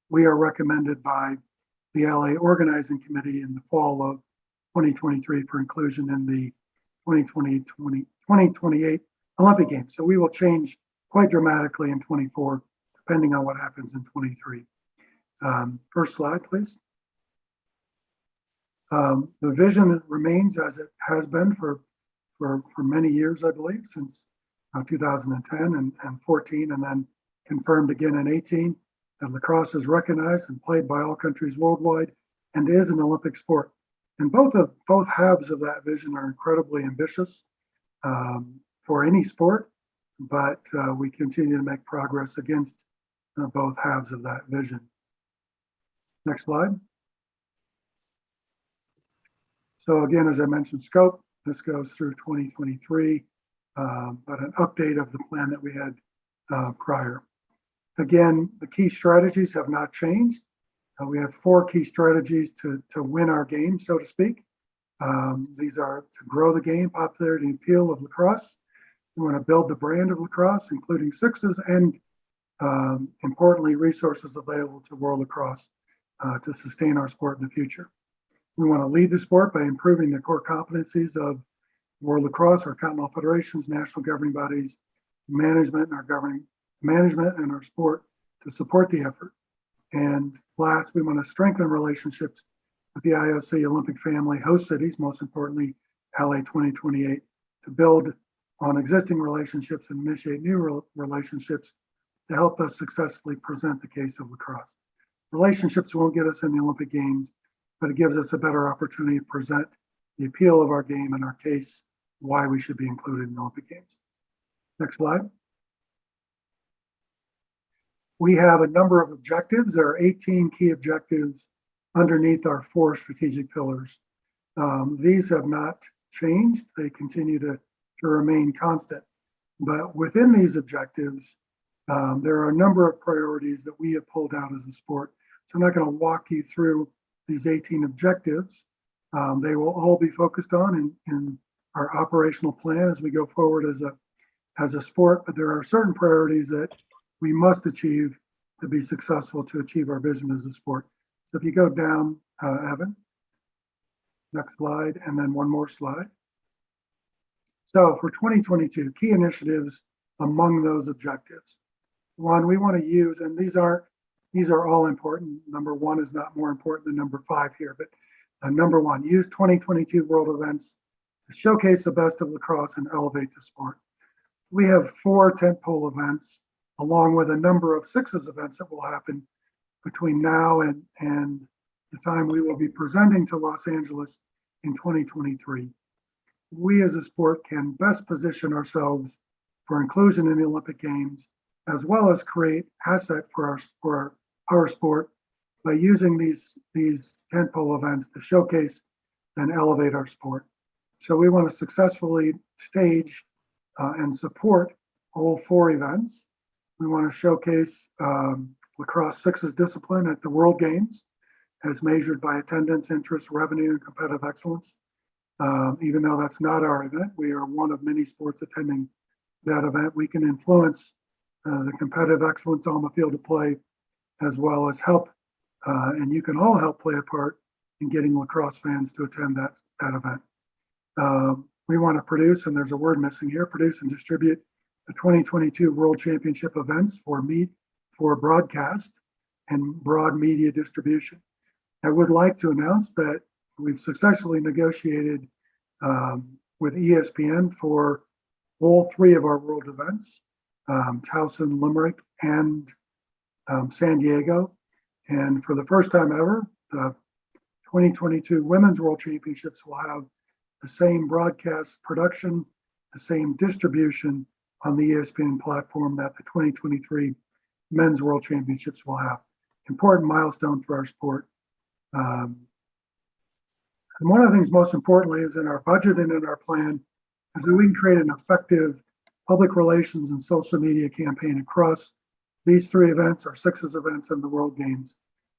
we are recommended by the LA Organizing Committee in the fall of 2023 for inclusion in the 2028 Olympic Games. So we will change quite dramatically in 24, depending on what happens in 23. First slide, please. The vision remains as it has been for many years, I believe, since 2010 and 14, and then confirmed again in 18, that lacrosse is recognized and played by all countries worldwide and is an Olympic sport. And both halves of that vision are incredibly ambitious for any sport, but we continue to make progress against both halves of that vision. Next slide. So again, as I mentioned, scope, this goes through 2023, but an update of the plan that we had prior. Again, the key strategies have not changed. We have 4 key strategies to win our game, so to speak. These are to grow the game, popularity, and appeal of lacrosse. We want to build the brand of lacrosse, including sixes and importantly, resources available to World Lacrosse to sustain our sport in the future. We want to lead the sport by improving the core competencies of World Lacrosse, our continental federations, national governing bodies, management, and our sport to support the effort. And last, we want to strengthen relationships with the IOC Olympic family, host cities, most importantly, LA 2028, to build on existing relationships and initiate new relationships to help us successfully present the case of lacrosse. Relationships won't get us in the Olympic Games, but it gives us a better opportunity to present the appeal of our game and our case, why we should be included in the Olympic Games. Next slide. We have a number of objectives. There are 18 key objectives underneath our 4 strategic pillars. These have not changed. They continue to remain constant. But within these objectives, there are a number of priorities that we have pulled out as a sport. So I'm not going to walk you through these 18 objectives. They will all be focused on in our operational plan as we go forward as a sport. But there are certain priorities that we must achieve to be successful to achieve our vision as a sport. So if you go down, Evan, next slide, and then one more slide. So for 2022, key initiatives among those objectives. One, we want to use, and these are all important. Number 1 is not more important than number 5 here, but number 1, use 2022 world events to showcase the best of lacrosse and elevate the sport. We have 4 tentpole events, along with a number of sixes events that will happen between now and the time we will be presenting to Los Angeles in 2023. We as a sport can best position ourselves for inclusion in the Olympic Games, as well as create asset for our sport by using these tentpole events to showcase and elevate our sport. So we want to successfully stage and support all 4 events. We want to showcase lacrosse sixes discipline at the World Games as measured by attendance, interest, revenue, and competitive excellence. Even though that's not our event, we are one of many sports attending that event. We can influence the competitive excellence on the field of play, as well as help, and you can all help play a part in getting lacrosse fans to attend that event. We want to produce, and there's a word missing here, produce and distribute the 2022 World Championship events for broadcast and broad media distribution. I would like to announce that we've successfully negotiated with ESPN for all 3 of our world events. Towson, Limerick, and San Diego. And for the first time ever, the 2022 Women's World Championships will have the same broadcast production, the same distribution on the ESPN platform that the 2023 Men's World Championships will have. Important milestone for our sport. And one of the things most importantly is in our budget and in our plan is that we can create an effective public relations and social media campaign across these 3 events, our Sixes events and the World Games,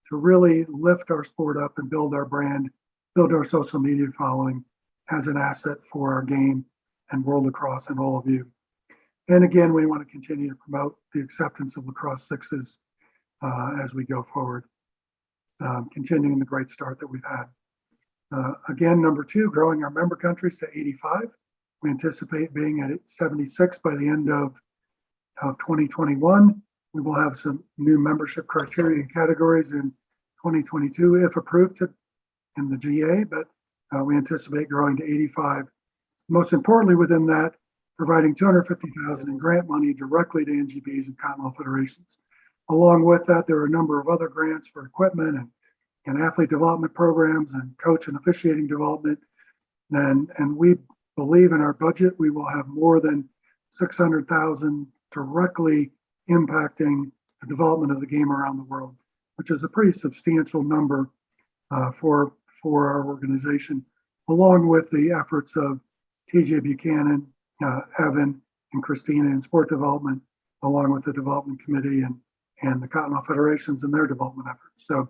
to really lift our sport up and build our brand, build our social media following as an asset for our game and World Lacrosse and all of you. And again, we want to continue to promote the acceptance of lacrosse sixes as we go forward, continuing the great start that we've had. Again, number 2, growing our member countries to 85. We anticipate being at 76 by the end of 2021. We will have some new membership criteria and categories in 2022 if approved in the GA, but we anticipate growing to 85. Most importantly within that, providing $250,000 in grant money directly to NGBs and Continental Federations. Along with that, there are a number of other grants for equipment and athlete development programs and coach and officiating development. And we believe in our budget, we will have more than $600,000 directly impacting the development of the game around the world, which is a pretty substantial number for our organization, along with the efforts of TJ Buchanan, Evan, and Christina in sport development, along with the development committee and the Continental Federations and their development efforts. So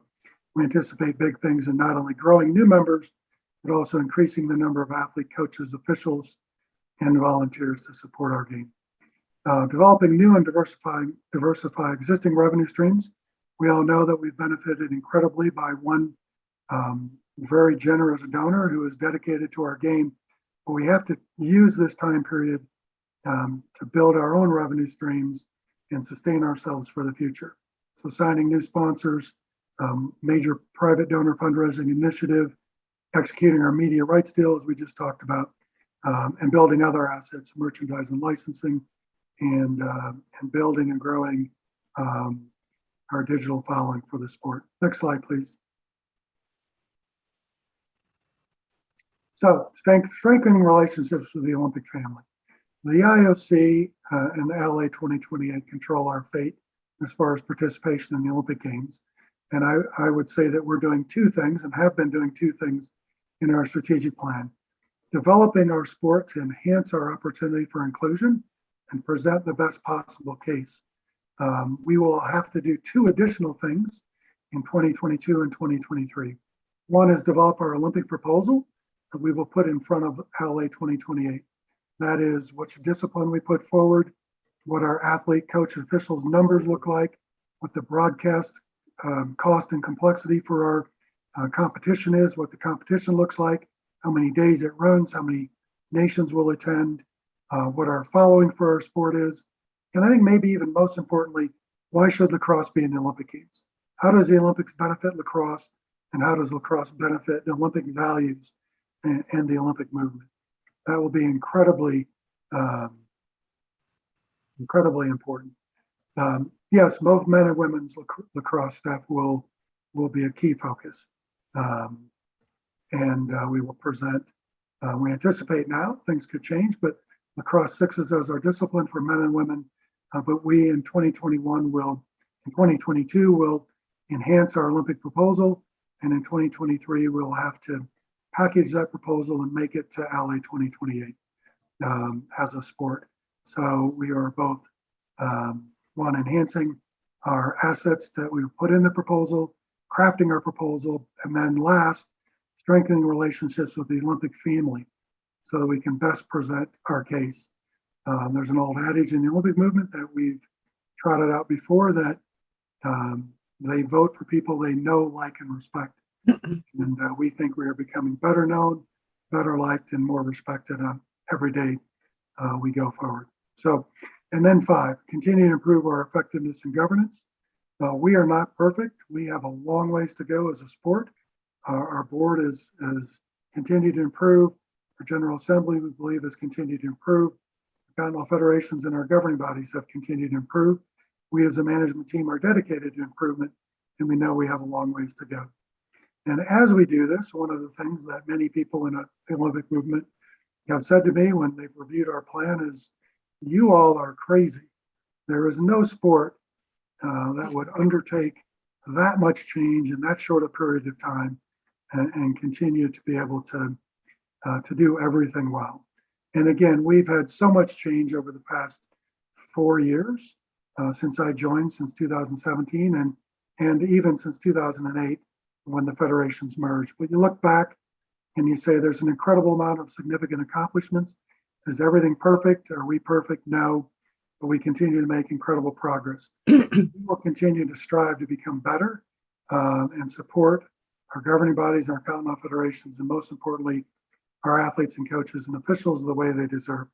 we anticipate big things in not only growing new members, but also increasing the number of athlete coaches, officials, and volunteers to support our game. Developing new and diversify existing revenue streams. We all know that we've benefited incredibly by one very generous donor who is dedicated to our game, but we have to use this time period to build our own revenue streams and sustain ourselves for the future. So signing new sponsors, major private donor fundraising initiative, executing our media rights deal, as we just talked about, and building other assets, merchandise and licensing, and building and growing our digital following for the sport. Next slide, please. So strengthening relationships with the Olympic family. The IOC and the LA 2028 control our fate as far as participation in the Olympic Games. And I would say that we're doing 2 things and have been doing 2 things in our strategic plan. Developing our sport to enhance our opportunity for inclusion and present the best possible case. We will have to do 2 additional things in 2022 and 2023. One is develop our Olympic proposal that we will put in front of LA 2028. That is which discipline we put forward, what our athlete, coach, officials numbers look like, what the broadcast cost and complexity for our competition is, what the competition looks like, how many days it runs, how many nations will attend, what our following for our sport is. And I think maybe even most importantly, why should lacrosse be in the Olympic Games? How does the Olympics benefit lacrosse? And how does lacrosse benefit the Olympic values and the Olympic movement? That will be incredibly important. Yes, both men and women's lacrosse staff will be a key focus. And we will present, we anticipate now, things could change, but lacrosse sixes as our discipline for men and women. But we in 2022 will enhance our Olympic proposal. And in 2023, we'll have to package that proposal and make it to LA 2028 as a sport. So we are both one, enhancing our assets that we put in the proposal, crafting our proposal, and then last, strengthening relationships with the Olympic family so that we can best present our case. There's an old adage in the Olympic movement that we've trotted out before that they vote for people they know, like, and respect. And we think we are becoming better known, better liked, and more respected every day we go forward. So, and then 5, continue to improve our effectiveness and governance. We are not perfect. We have a long ways to go as a sport. Our board has continued to improve. Our General Assembly, we believe, has continued to improve. The continental federations and our governing bodies have continued to improve. We as a management team are dedicated to improvement, and we know we have a long ways to go. And as we do this, one of the things that many people in the Olympic movement have said to me when they've reviewed our plan is, you all are crazy. There is no sport that would undertake that much change in that short a period of time and continue to be able to do everything well. And again, we've had so much change over the past 4 years since I joined, since 2017, and even since 2008 when the federations merged. But you look back and you say there's an incredible amount of significant accomplishments. Is everything perfect? Are we perfect? No, but we continue to make incredible progress. We will continue to strive to become better and support our governing bodies, our continental federations, and most importantly, our athletes and coaches and officials the way they deserve.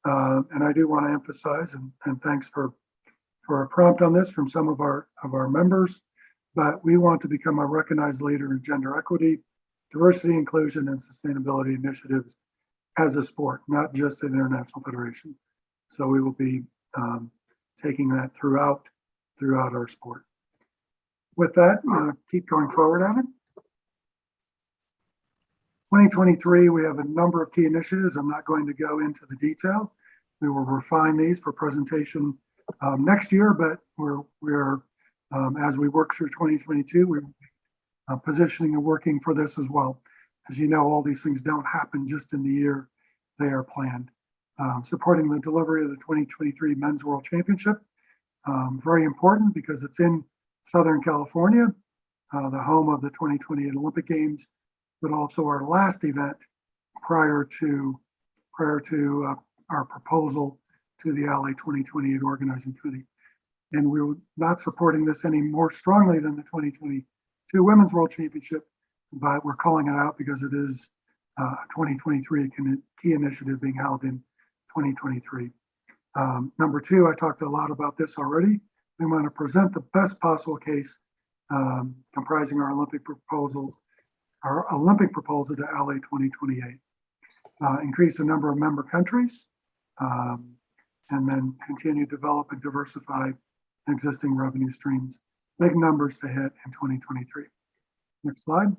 And I do want to emphasize, and thanks for a prompt on this from some of our members, but we want to become a recognized leader in gender equity, diversity, inclusion, and sustainability initiatives as a sport, not just an international federation. So we will be taking that throughout our sport. With that, keep going forward, Evan. 2023, we have a number of key initiatives. I'm not going to go into the detail. We will refine these for presentation next year, but we're as we work through 2022, we're positioning and working for this as well. As you know, all these things don't happen just in the year they are planned. Supporting the delivery of the 2023 Men's World Championship, very important because it's in Southern California, the home of the 2028 Olympic Games, but also our last event prior to our proposal to the LA 2028 Organizing Committee. And we're not supporting this any more strongly than the 2022 Women's World Championship, but we're calling it out because it is a 2023 key initiative being held in 2023. Number two, I talked a lot about this already. We want to present the best possible case comprising our Olympic proposal to LA 2028. Increase the number of member countries, and then continue to develop and diversify existing revenue streams. Big numbers to hit in 2023. Next slide.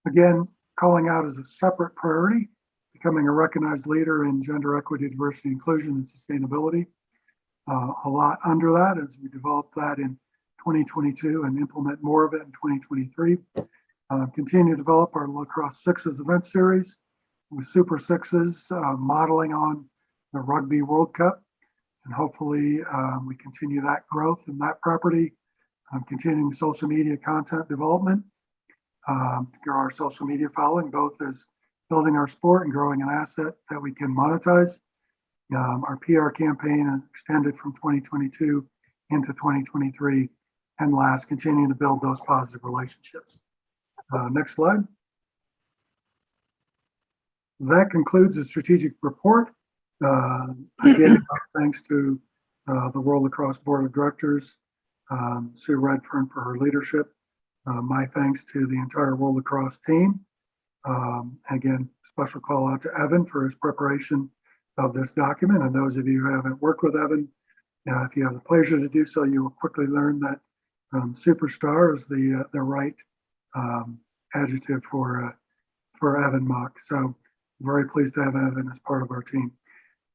Again, calling out as a separate priority, becoming a recognized leader in gender equity, diversity, inclusion, and sustainability. A lot under that as we develop that in 2022 and implement more of it in 2023. Continue to develop our Lacrosse Sixes event series with Super Sixes modeling on the Rugby World Cup. And hopefully we continue that growth in that property, continuing social media content development, grow our social media following, both as building our sport and growing an asset that we can monetize. Our PR campaign extended from 2022 into 2023. And last, continuing to build those positive relationships. Next slide. That concludes the strategic report. Again, thanks to the World Lacrosse Board of Directors, Sue Redfern for her leadership. My thanks to the entire World Lacrosse team. Again, special call out to Evan for his preparation of this document. And those of you who haven't worked with Evan, if you have the pleasure to do so, you will quickly learn that superstar is the right adjective for Evan Mock. So very pleased to have Evan as part of our team.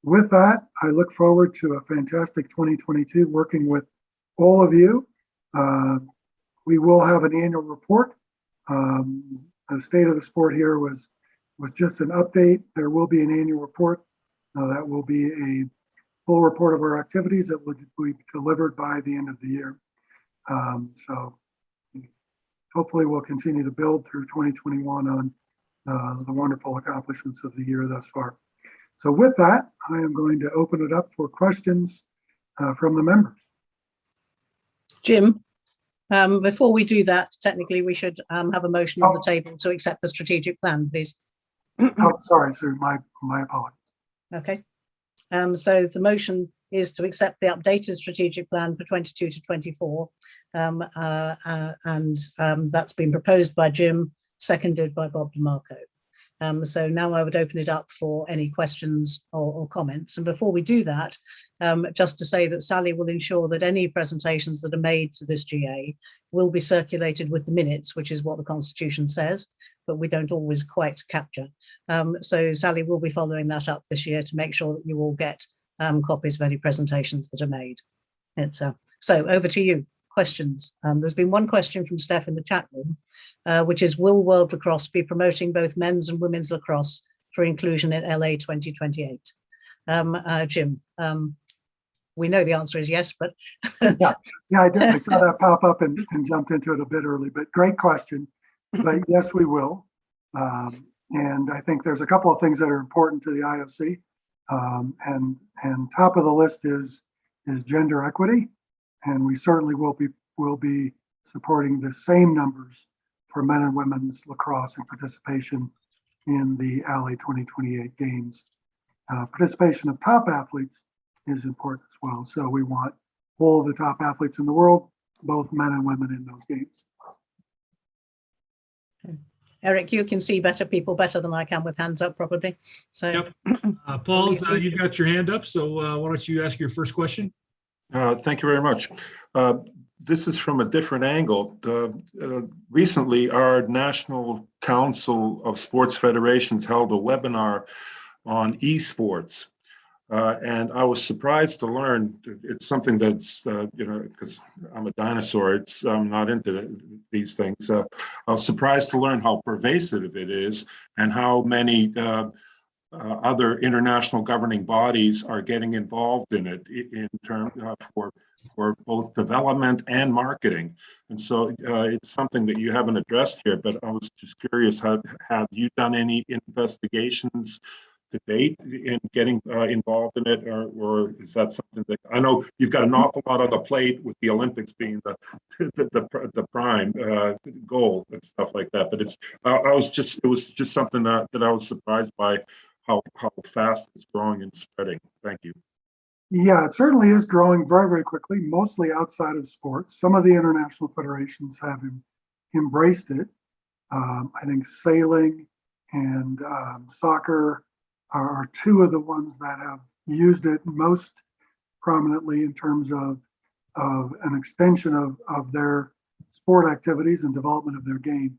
With that, I look forward to a fantastic 2022 working with all of you. We will have an annual report. The state of the sport here was just an update. There will be an annual report that will be a full report of our activities that will be delivered by the end of the year. So hopefully we'll continue to build through 2021 on the wonderful accomplishments of the year thus far. So with that, I am going to open it up for questions from the members. Jim, before we do that, technically we should have a motion on the table to accept the strategic plan, please. Oh, sorry, sir, my apologies. Okay. So the motion is to accept the updated strategic plan for 22 to 24. And that's been proposed by Jim, seconded by Bob DeMarco. So now I would open it up for any questions or comments. And before we do that, just to say that Sally will ensure that any presentations that are made to this GA will be circulated with the minutes, which is what the Constitution says, but we don't always quite capture. So Sally will be following that up this year to make sure that you all get copies of any presentations that are made. So over to you. Questions. There's been one question from Steph in the chat room, which is, will World Lacrosse be promoting both men's and women's lacrosse for inclusion in LA 2028? Jim, we know the answer is yes, but yeah, I did. I saw that pop up and jumped into it a bit early, but great question. But yes, we will. And I think there's a couple of things that are important to the IOC. And top of the list is gender equity. And we certainly will be supporting the same numbers for men and women's lacrosse and participation in the LA 2028 games. Participation of top athletes is important as well. So we want all of the top athletes in the world, both men and women, in those games. Eric, you can see people better than I can with hands up, probably. So, yep. Paul, you've got your hand up. So why don't you ask your first question? Thank you very much. This is from a different angle. Recently, our National Council of Sports Federations held a webinar on esports. And I was surprised to learn it's something that's, because I'm a dinosaur, I'm not into these things. I was surprised to learn how pervasive it is and how many other international governing bodies are getting involved in it in terms for both development and marketing. And so it's something that you haven't addressed here, but I was just curious, have you done any investigations to date in getting involved in it, or is that something that, I know you've got an awful lot on the plate with the Olympics being the prime goal and stuff like that, but it was just something that I was surprised by how fast it's growing and spreading. Thank you. Yeah, it certainly is growing very, very quickly, mostly outside of sports. Some of the international federations have embraced it. I think sailing and soccer are two of the ones that have used it most prominently in terms of an extension of their sport activities and development of their game.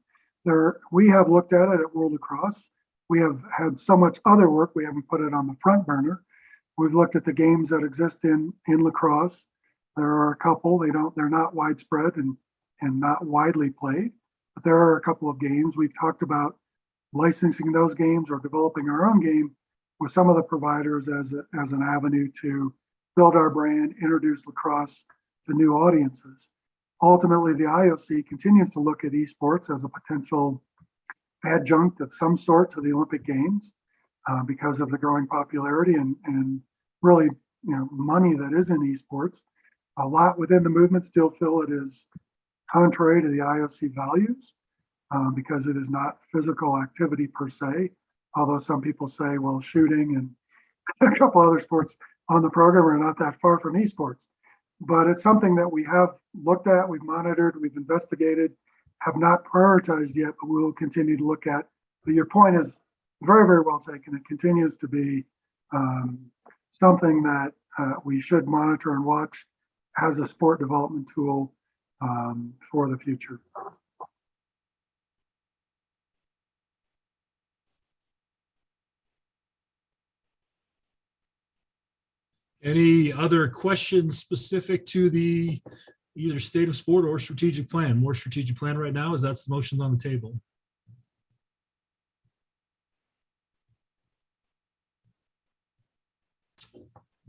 We have looked at it at World Lacrosse. We have had so much other work, we haven't put it on the front burner. We've looked at the games that exist in lacrosse. There are a couple, they're not widespread and not widely played, but there are a couple of games. We've talked about licensing those games or developing our own game with some of the providers as an avenue to build our brand, introduce lacrosse to new audiences. Ultimately, the IOC continues to look at esports as a potential adjunct of some sort to the Olympic Games because of the growing popularity and really, money that is in esports. A lot within the movement still feel it is contrary to the IOC values because it is not physical activity per se. Although some people say, well, shooting and a couple other sports on the program are not that far from esports. But it's something that we have looked at, we've monitored, we've investigated, have not prioritized yet, but we will continue to look at. But your point is very, very well taken. It continues to be something that we should monitor and watch as a sport development tool for the future. Any other questions specific to the either state of sport or strategic plan? More strategic plan right now, as that's the motion on the table.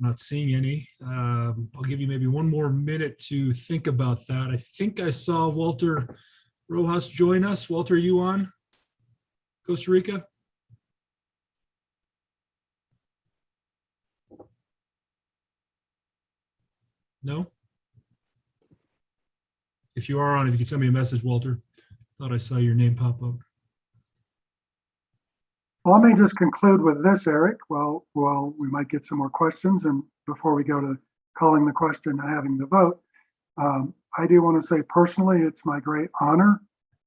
Not seeing any. I'll give you maybe one more minute to think about that. I think I saw Walter Rojas join us. Walter, are you on Costa Rica? No? If you are on, if you could send me a message, Walter. Thought I saw your name pop up. Well, let me just conclude with this, Eric. Well, we might get some more questions, and before we go to calling the question and having the vote, I do want to say personally, it's my great honor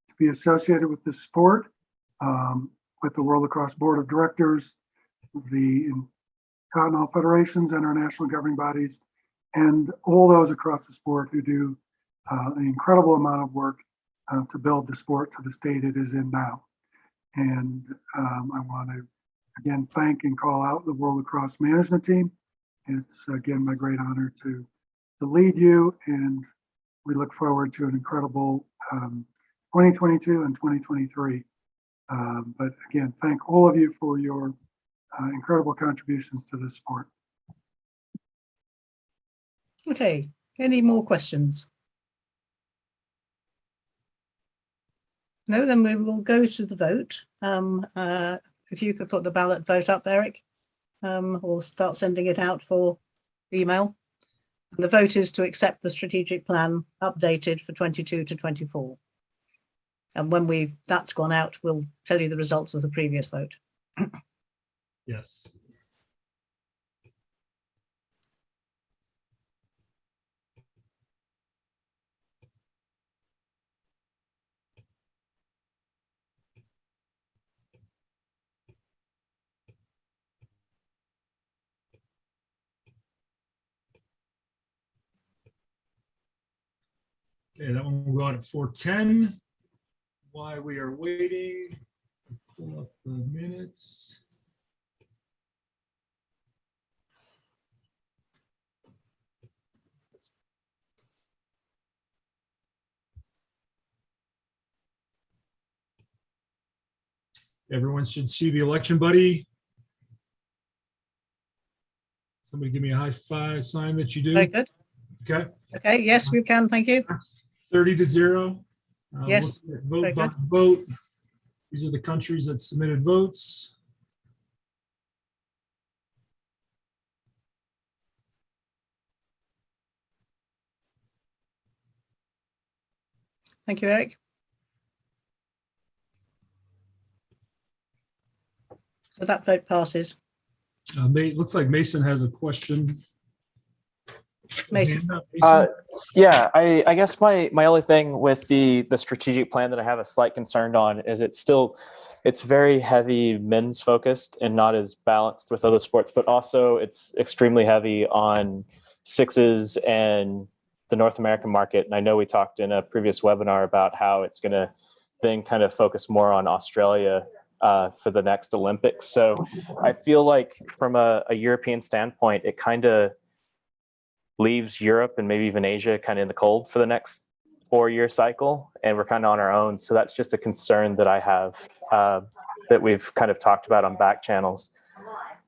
to be associated with this sport. with the World Lacrosse Board of Directors, the continental federations and our national governing bodies, and all those across the sport who do an incredible amount of work to build the sport to the state it is in now. And I want to again thank and call out the World Lacrosse management team. It's again my great honor to lead you, and we look forward to an incredible 2022 and 2023. But again, thank all of you for your incredible contributions to this sport. Okay, any more questions? No, then we will go to the vote. If you could put the ballot vote up, Eric, or start sending it out for email. And the vote is to accept the strategic plan updated for 22 to 24. And when that's gone out, we'll tell you the results of the previous vote. Yes. Okay, that one will go out at 4:10. While we are waiting, pull up the minutes. Everyone should see the election buddy. Somebody give me a high five sign that you do. Very good. Okay. Okay, yes, we can, thank you. 30-0. Yes, Vote very by good. vote. These are the countries that submitted votes. Thank you, Eric. So that vote passes. Looks like Mason has a question. Mason. Yeah, I guess my only thing with the strategic plan that I have a slight concern on is it's very heavy men's focused and not as balanced with other sports, but also it's extremely heavy on sixes and the North American market. And I know we talked in a previous webinar about how it's going to then kind of focus more on Australia for the next Olympics. So I feel like from a European standpoint, it kind of leaves Europe and maybe even Asia kind of in the cold for the next 4-year cycle, and we're kind of on our own. So that's just a concern that I have that we've kind of talked about on back channels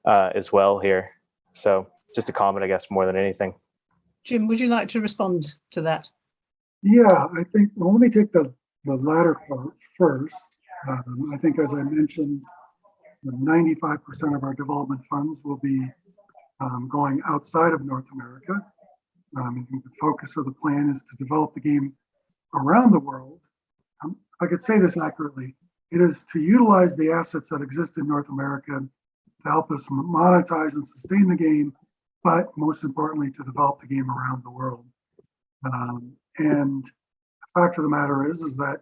as well here. So just a comment, I guess, more than anything. Jim, would you like to respond to that? Yeah, I think, well, let me take the latter part first. I think, as I mentioned, 95% of our development funds will be going outside of North America. I think the focus of the plan is to develop the game around the world. If I could say this accurately, it is to utilize the assets that exist in North America to help us monetize and sustain the game, but most importantly, to develop the game around the world. And the fact of the matter is that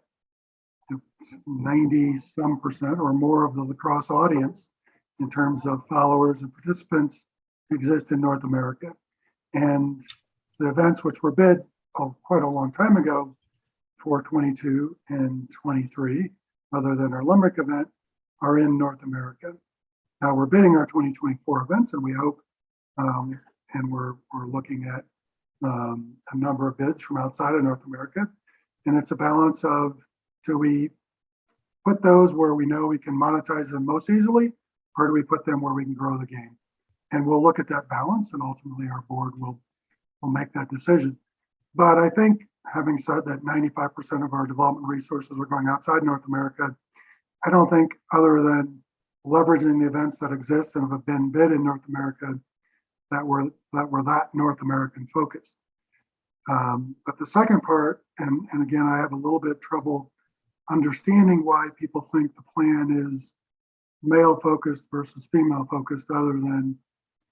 90-some% or more of the lacrosse audience in terms of followers and participants exist in North America. And the events which were bid quite a long time ago for 22 and 23, other than our Limerick event, are in North America. Now we're bidding our 2024 events, and we hope, and we're looking at a number of bids from outside of North America. And it's a balance of, do we put those where we know we can monetize them most easily, or do we put them where we can grow the game? And we'll look at that balance, and ultimately our board will make that decision. But I think, having said that 95% of our development resources are going outside North America, I don't think, other than leveraging the events that exist and have been bid in North America, that were that North American focused. But the second part, and again, I have a little bit of trouble understanding why people think the plan is male focused versus female focused, other than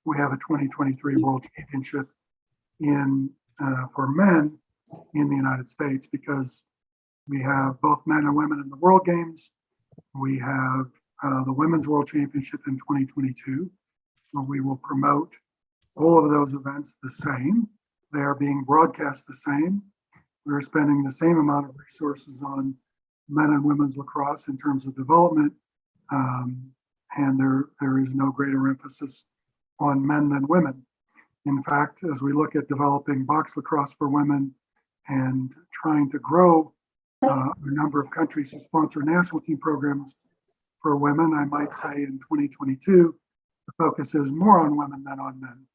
we have a 2023 World Championship for men in the United States, because we have both men and women in the World Games. We have the Women's World Championship in 2022, where we will promote all of those events the same. They are being broadcast the same. We're spending the same amount of resources on men and women's lacrosse in terms of development. And there is no greater emphasis on men than women. In fact, as we look at developing box lacrosse for women and trying to grow a number of countries who sponsor national team programs for women, I might say in 2022, the focus is more on women than on men.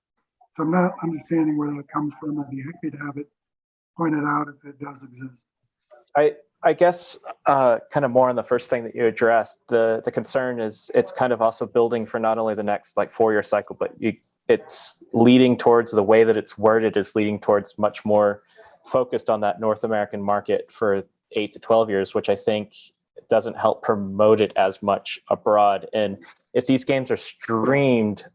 So I'm not understanding where that comes from. I'd be happy to have it pointed out if it does exist. I guess kind of more on the first thing that you addressed, the concern is it's kind of also building for not only the next like 4-year cycle, but it's leading towards the way that it's worded is leading towards much more focused on that North American market for 8 to 12 years, which I think doesn't help promote it as much abroad. And if these games are streamed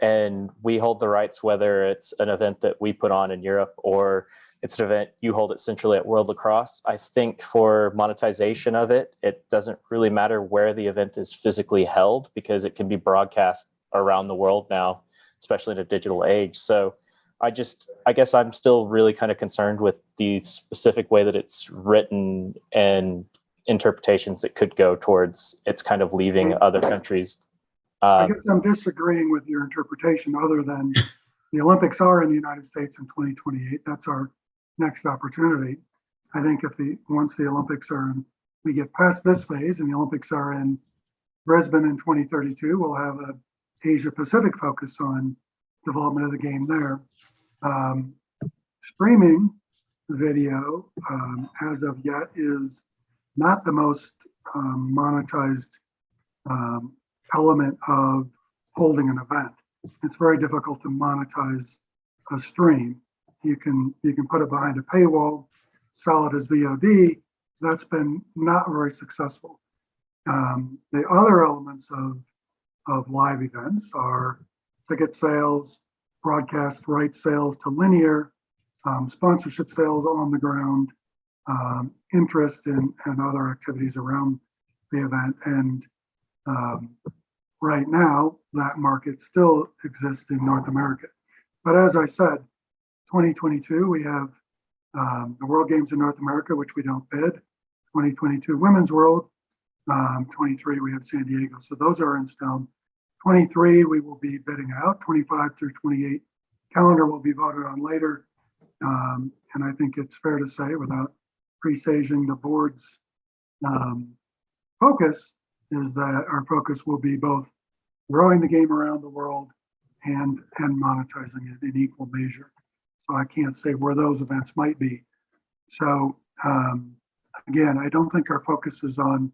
and we hold the rights, whether it's an event that we put on in Europe or it's an event you hold it centrally at World Lacrosse, I think for monetization of it, it doesn't really matter where the event is physically held because it can be broadcast around the world now, especially in a digital age. So I guess I'm still really kind of concerned with the specific way that it's written and interpretations that could go towards it's kind of leaving other countries. I guess I'm disagreeing with your interpretation other than the Olympics are in the United States in 2028. That's our next opportunity. I think once the Olympics are in, we get past this phase and the Olympics are in Brisbane in 2032, we'll have a Asia Pacific focus on development of the game there. Streaming video as of yet is not the most monetized element of holding an event. It's very difficult to monetize a stream. You can put it behind a paywall, sell it as VOD. That's been not very successful. The other elements of live events are ticket sales, broadcast rights sales to linear, sponsorship sales on the ground, interest in other activities around the event. And right now, that market still exists in North America. But as I said, 2022, we have the World Games in North America, which we don't bid. 2022 Women's World. 23, we have San Diego. So those are in stone. 23, we will be bidding out. 25 through 28 calendar will be voted on later. And I think it's fair to say, without presaging the board's focus, is that our focus will be both growing the game around the world and monetizing it in equal measure. So I can't say where those events might be. So again, I don't think our focus is on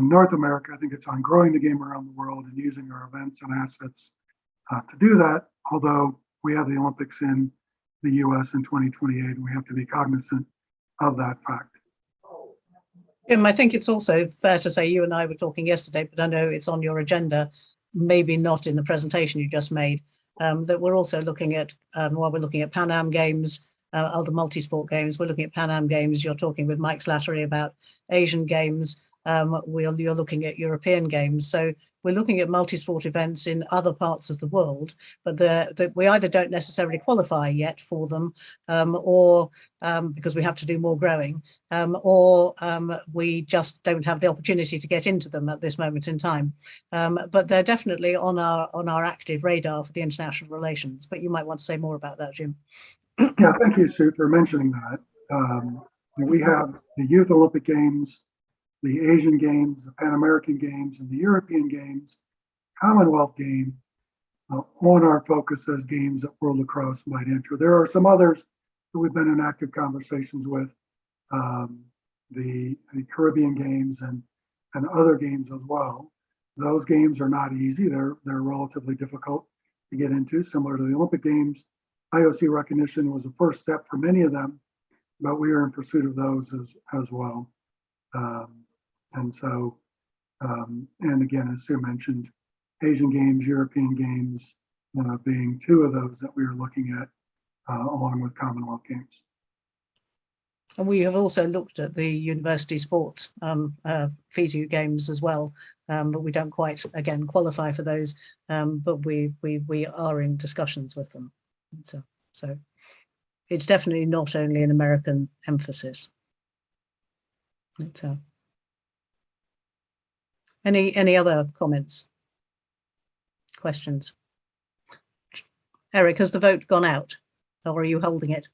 North America. I think it's on growing the game around the world and using our events and assets to do that. Although we have the Olympics in the US in 2028, and we have to be cognizant of that fact. Jim, I think it's also fair to say you and I were talking yesterday, but I know it's on your agenda, maybe not in the presentation you just made, that we're also looking at, while we're looking at Pan Am Games, other multi-sport games, we're looking at Pan Am Games, you're talking with Mike Slattery about Asian Games, you're looking at European Games. So we're looking at multi-sport events in other parts of the world, but we either don't necessarily qualify yet for them, or because we have to do more growing, or we just don't have the opportunity to get into them at this moment in time. But they're definitely on our active radar for the international relations. But you might want to say more about that, Jim. Yeah, thank you, Sue, for mentioning that. We have the Youth Olympic Games, the Asian Games, the Pan American Games, and the European Games, Commonwealth Game, on our focus as games that World Lacrosse might enter. There are some others that we've been in active conversations with, the Caribbean Games and other games as well. Those games are not easy. They're relatively difficult to get into, similar to the Olympic Games. IOC recognition was the first step for many of them, but we are in pursuit of those as well. And so, and again, as Sue mentioned, Asian Games, European Games being two of those that we are looking at, along with Commonwealth Games. And we have also looked at the university sports FISU games as well, but we don't quite, again, qualify for those, but we are in discussions with them. So it's definitely not only an American emphasis. Any other comments? Questions? Eric, has the vote gone out, or are you holding it?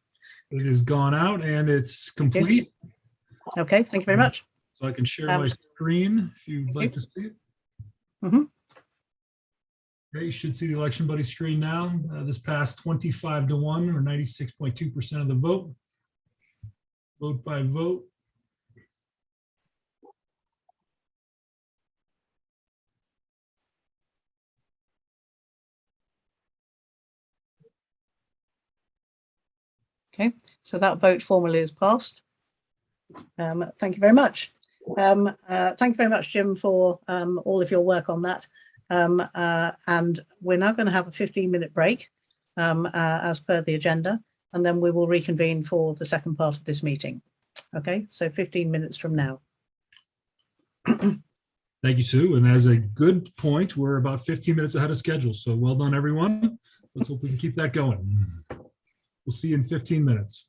It has gone out and it's complete. Okay, thank you very much. So I can share my screen if you'd like to see it. Mhm. Okay, you should see the Election Buddy screen now. This passed 25-1 or 96.2% of the vote. Vote by vote. Okay, so that vote formally is passed. Thank you very much. Thank you very much, Jim, for all of your work on that. And we're now going to have a 15-minute break as per the agenda, and then we will reconvene for the second part of this meeting. Okay, so 15 minutes from now. Thank you, Sue. And as a good point, we're about 15 minutes ahead of schedule. So well done, everyone. Let's hope we can keep that going. We'll see you in 15 minutes.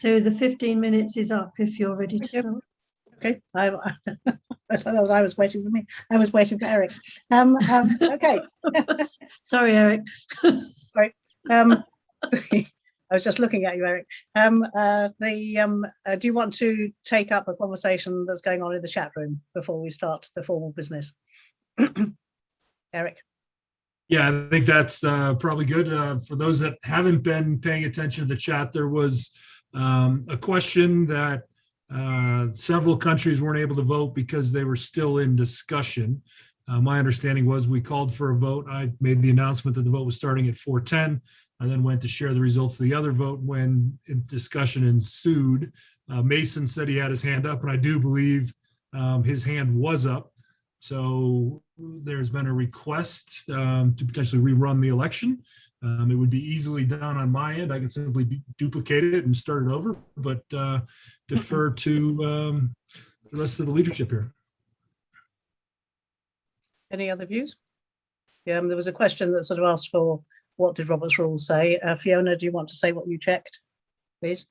So the 15 minutes is up if you're ready to Yep. start. Okay, I was waiting for me. I was waiting for Eric. Okay. Sorry, Eric. Sorry. I was just looking at you, Eric. Do you want to take up a conversation that's going on in the chat room before we start the formal business? Eric. Yeah, I think that's probably good. For those that haven't been paying attention to the chat, there was a question that several countries weren't able to vote because they were still in discussion. My understanding was we called for a vote. I made the announcement that the vote was starting at 4:10. I then went to share the results of the other vote when discussion ensued. Mason said he had his hand up, and I do believe his hand was up. So there's been a request to potentially rerun the election. It would be easily done on my end. I can simply duplicate it and start it over, but defer to the rest of the leadership here. Any other views? Yeah, there was a question that sort of asked for what did Robert's rules say. Fiona, do you want to say what you checked, please?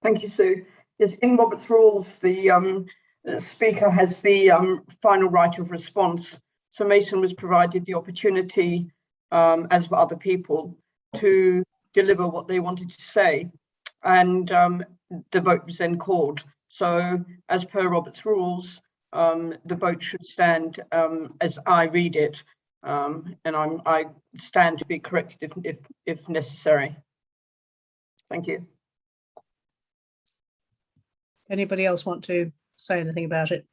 Thank you, Sue. Yes, in Robert's rules, the speaker has the final right of response. So Mason was provided the opportunity, as were other people, to deliver what they wanted to say. And the vote was then called. So as per Robert's rules, the vote should stand as I read it. And I stand to be corrected if necessary. Thank you. Anybody else want to say anything about it?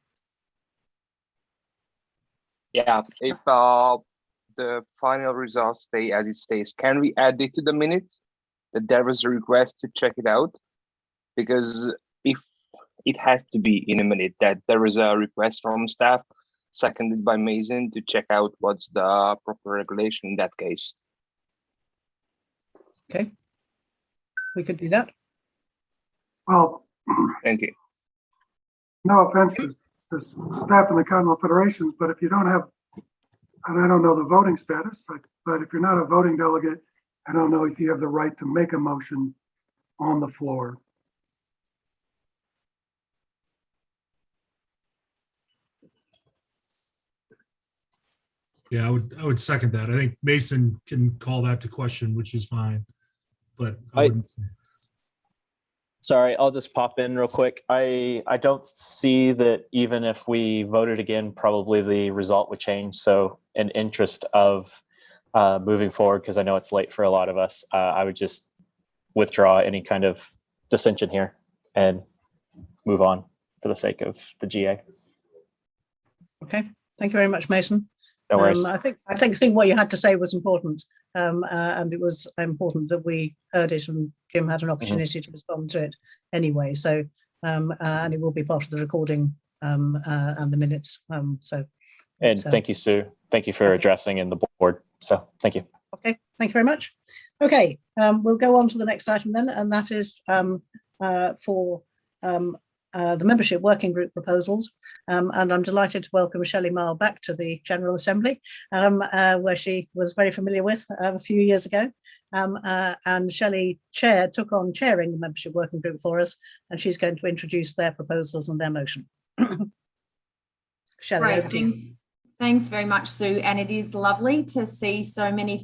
Yeah, if the final results stay as it stays, can we add it to the minutes that there was a request to check it out? Because if it had to be in a minute that there was a request from staff, seconded by Mason, to check out what's the proper regulation in that case. Okay, we could do that. Well, thank you. No offense to staff in the Continental Federations, but if you don't have, and I don't know the voting status, but if you're not a voting delegate, I don't know if you have the right to make a motion on the floor. Yeah, I would second that. I think Mason can call that to question, which is fine. But Sorry, I'll just pop in real quick. I don't see that even if we voted again, probably the result would change. So in interest of moving forward, because I know it's late for a lot of us, I would just withdraw any kind of dissension here and move on for the sake of the GA. Okay, thank you very much, Mason. No worries. I think what you had to say was important, and it was important that we heard it, and Jim had an opportunity to respond to it anyway. So, and it will be part of the recording and the minutes. And thank you, Sue. Thank you for addressing in the board. So, thank you. Okay, thank you very much. Okay, we'll go on to the next item then, and that is for the membership working group proposals, and I'm delighted to welcome Shelley Marr back to the General Assembly, where she was very familiar with a few years ago. And Shelley took on chairing the membership working group for us, and she's going to introduce their proposals and their motion. Shelley, over to you. Thanks very much, Sue. And it is lovely to see so many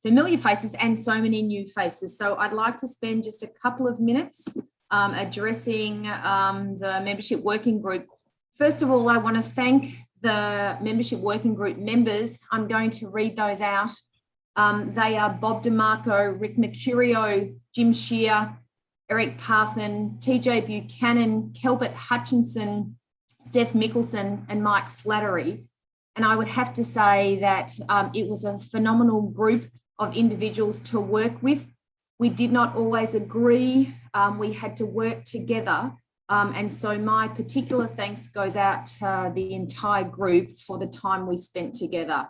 familiar faces and so many new faces. So I'd like to spend just a couple of minutes addressing the membership working group. First of all, I want to thank the membership working group members. I'm going to read those out. They are Bob DeMarco, Rick Mercurio, Jim Shear, Eric Parthen, TJ Buchanan, Kelbert Hutchinson, Steph Mickelson, and Mike Slattery. And I would have to say that it was a phenomenal group of individuals to work with. We did not always agree. We had to work together. And so my particular thanks goes out to the entire group for the time we spent together.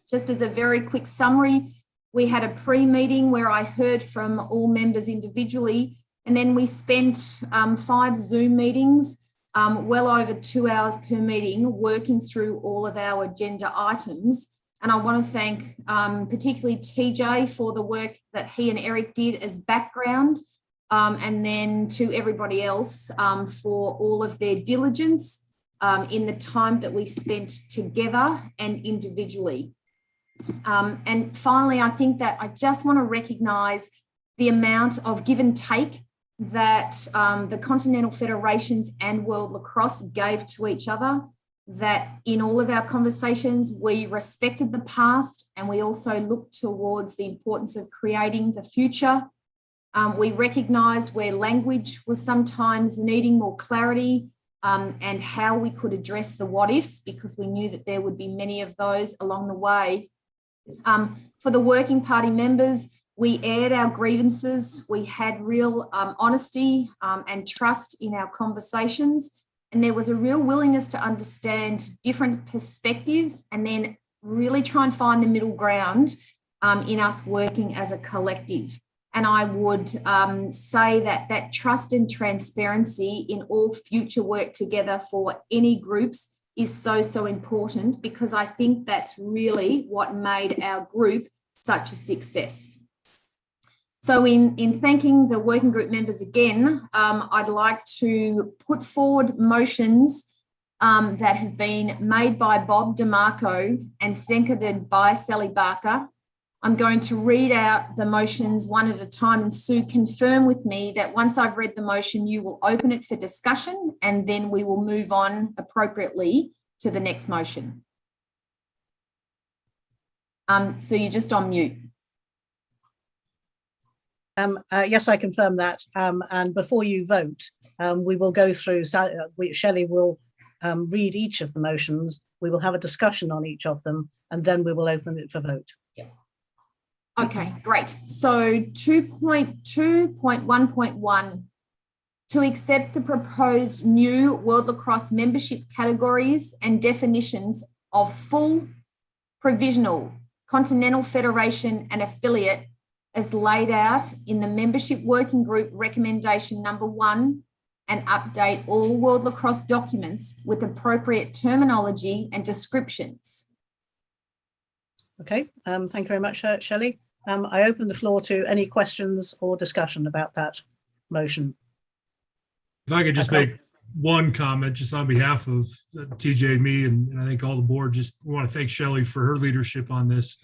Just as a very quick summary, we had a pre-meeting where I heard from all members individually, and then we spent 5 Zoom meetings, well over 2 hours per meeting, working through all of our agenda items. And I want to thank particularly TJ for the work that he and Eric did as background, and then to everybody else for all of their diligence in the time that we spent together and individually. And finally, I think that I just want to recognise the amount of give and take that the Continental Federations and World Lacrosse gave to each other, that in all of our conversations, we respected the past and we also looked towards the importance of creating the future. We recognised where language was sometimes needing more clarity and how we could address the what ifs, because we knew that there would be many of those along the way. For the working party members, we aired our grievances. We had real honesty and trust in our conversations. And there was a real willingness to understand different perspectives and then really try and find the middle ground in us working as a collective. And I would say that that trust and transparency in all future work together for any groups is so, so important, because I think that's really what made our group such a success. So in thanking the working group members again, I'd like to put forward motions that have been made by Bob DeMarco and seconded by Sally Barker. I'm going to read out the motions one at a time, and Sue, confirm with me that once I've read the motion, you will open it for discussion, and then we will move on appropriately to the next motion. So you're just on mute. Yes, I confirm that. And before you vote, we will go through, Shelley will read each of the motions. We will have a discussion on each of them, and then we will open it for vote. Okay, great. So 2.2.1.1, to accept the proposed new World Lacrosse membership categories and definitions of full, provisional, Continental Federation and affiliate as laid out in the membership working group recommendation number 1, and update all World Lacrosse documents with appropriate terminology and descriptions. Okay, thank you very much, Shelley. I open the floor to any questions or discussion about that motion. If I could just make one comment, just on behalf of TJ, me, and I think all the board, just want to thank Shelley for her leadership on this.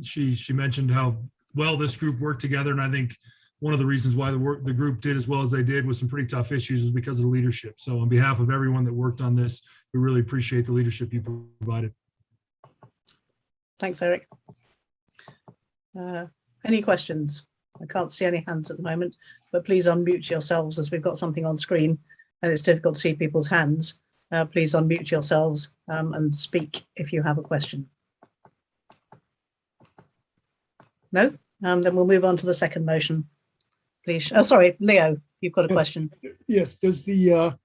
She mentioned how well this group worked together, and I think one of the reasons why the group did as well as they did with some pretty tough issues is because of the leadership. So on behalf of everyone that worked on this, we really appreciate the leadership you provided. Thanks, Eric. Any questions? I can't see any hands at the moment, but please unmute yourselves as we've got something on screen and it's difficult to see people's hands. Please unmute yourselves and speak if you have a question. No? Then we'll move on to the second motion, please. Oh, sorry, Leo, you've got a question. Yes, does the, are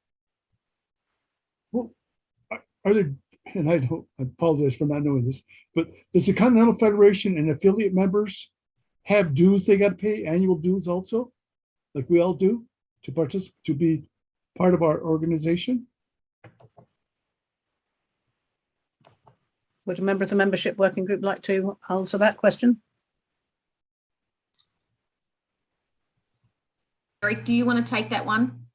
there, and I apologize for not knowing this, but does the Continental Federation and affiliate members have dues they got to pay, annual dues also, like we all do, to participate, to be part of our organization? Would a member of the membership working group like to answer that question? Eric, do you want to take that one?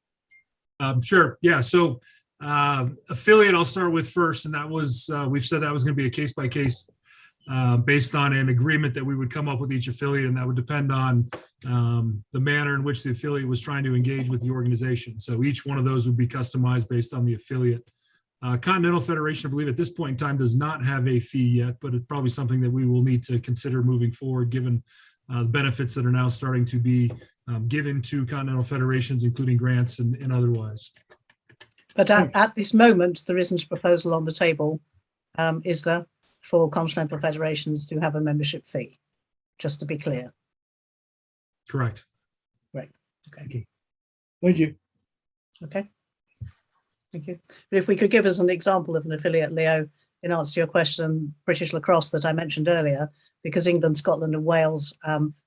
Sure. Yeah. So affiliate, I'll start with first, and that was we've said that was going to be a case by case based on an agreement that we would come up with each affiliate, and that would depend on the manner in which the affiliate was trying to engage with the organization. So each one of those would be customized based on the affiliate. Continental Federation, I believe at this point in time, does not have a fee yet, but it's probably something that we will need to consider moving forward, given the benefits that are now starting to be given to Continental Federations, including grants and otherwise. But at this moment, there isn't a proposal on the table, is there, for Continental Federations to have a membership fee, just to be clear? Correct. Right. Okay. Thank you. Okay. Thank you. But if we could give us an example of an affiliate, Leo, in answer to your question, British lacrosse that I mentioned earlier, because England, Scotland and Wales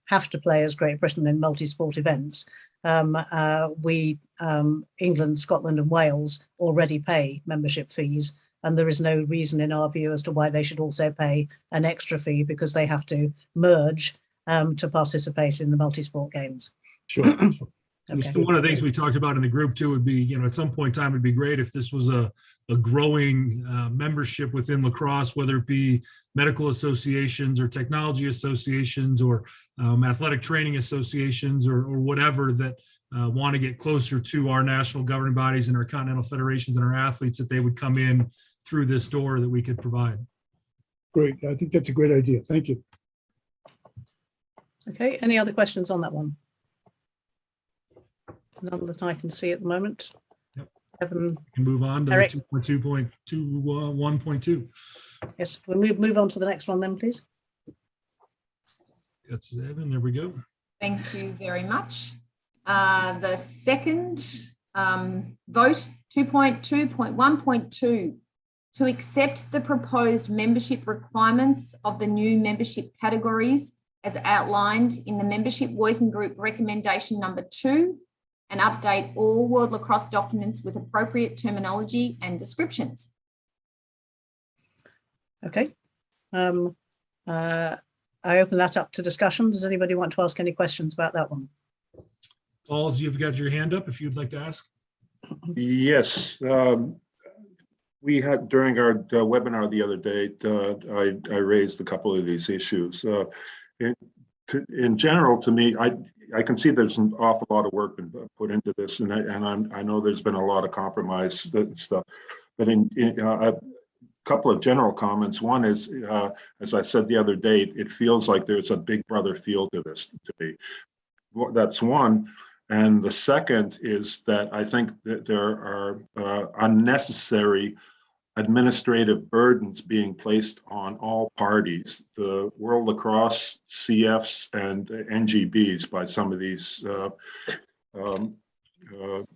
have to play as Great Britain in multi-sport events. England, Scotland and Wales already pay membership fees And there is no reason in our view as to why they should also pay an extra fee because they have to merge to participate in the multi-sport games. Sure. Okay. One of the things we talked about in the group too would be, at some point in time, it'd be great if this was a growing membership within lacrosse, whether it be medical associations or technology associations or athletic training associations or whatever that want to get closer to our national governing bodies and our continental federations and our athletes, that they would come in through this door that we could provide. Great. I think that's a great idea. Thank you. Okay, any other questions on that one? None that I can see at the moment. Yep. Kevin, We can move on to Eric. 2.2.1.2. yes, we'll move on to the next one then, please. That's Evan. There we go. Thank you very much. The second vote, 2.2.1.2, to accept the proposed membership requirements of the new membership categories as outlined in the membership working group recommendation number 2, and update all World Lacrosse documents with appropriate terminology and descriptions. Okay. I open that up to discussion. Does anybody want to ask any questions about that one? Paul, you've got your hand up if you'd like to ask. Yes, we had during our webinar the other day, I raised a couple of these issues. In general, to me, I can see there's an awful lot of work been put into this, and I know there's been a lot of compromise and stuff. But in a couple of general comments. One is, as I said the other day, it feels like there's a Big Brother feel to this to me. That's one. And the second is that I think that there are unnecessary administrative burdens being placed on all parties, the World Lacrosse, CFs, and NGBs by some of these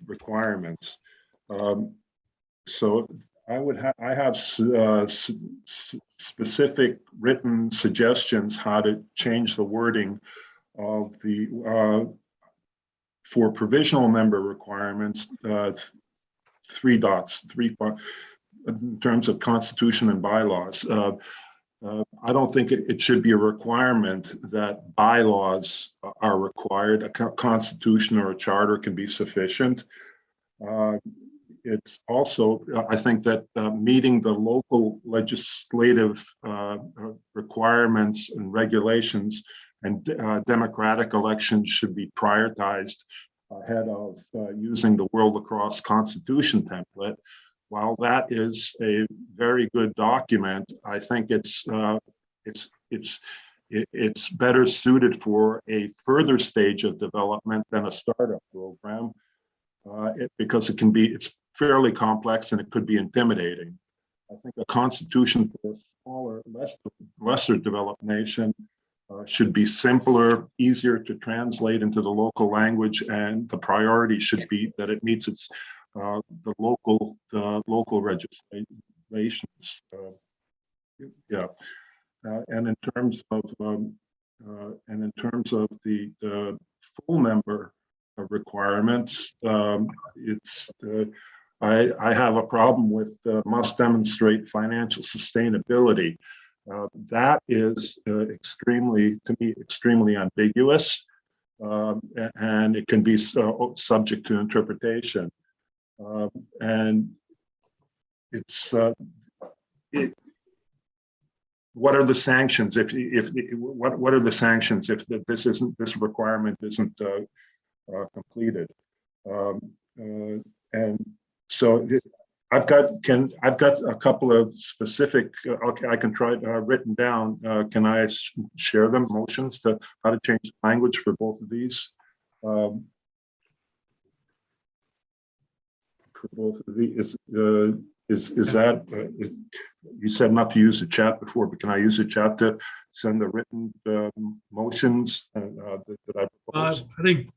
requirements. So I have specific written suggestions how to change the wording of the for provisional member requirements, 3 dots, in terms of constitution and bylaws. I don't think it should be a requirement that bylaws are required. A constitution or a charter can be sufficient. It's also, I think that meeting the local legislative requirements and regulations and democratic elections should be prioritized ahead of using the World Lacrosse Constitution template. While that is a very good document, I think it's better suited for a further stage of development than a startup program, because it's fairly complex and it could be intimidating. I think a constitution for a smaller, lesser developed nation should be simpler, easier to translate into the local language, and the priority should be that it meets its the local regulations. And in terms of the full member requirements, I have a problem with must demonstrate financial sustainability. That is extremely ambiguous, and it can be subject to interpretation. And it's what are the sanctions what are the sanctions if this requirement isn't completed? And so I've got a couple of specific. Okay, I can try written down. Can I share them? Motions to how to change the language for both of these. For both of these, is that you said not to use the chat before, but can I use the chat to send the written motions that I propose? I think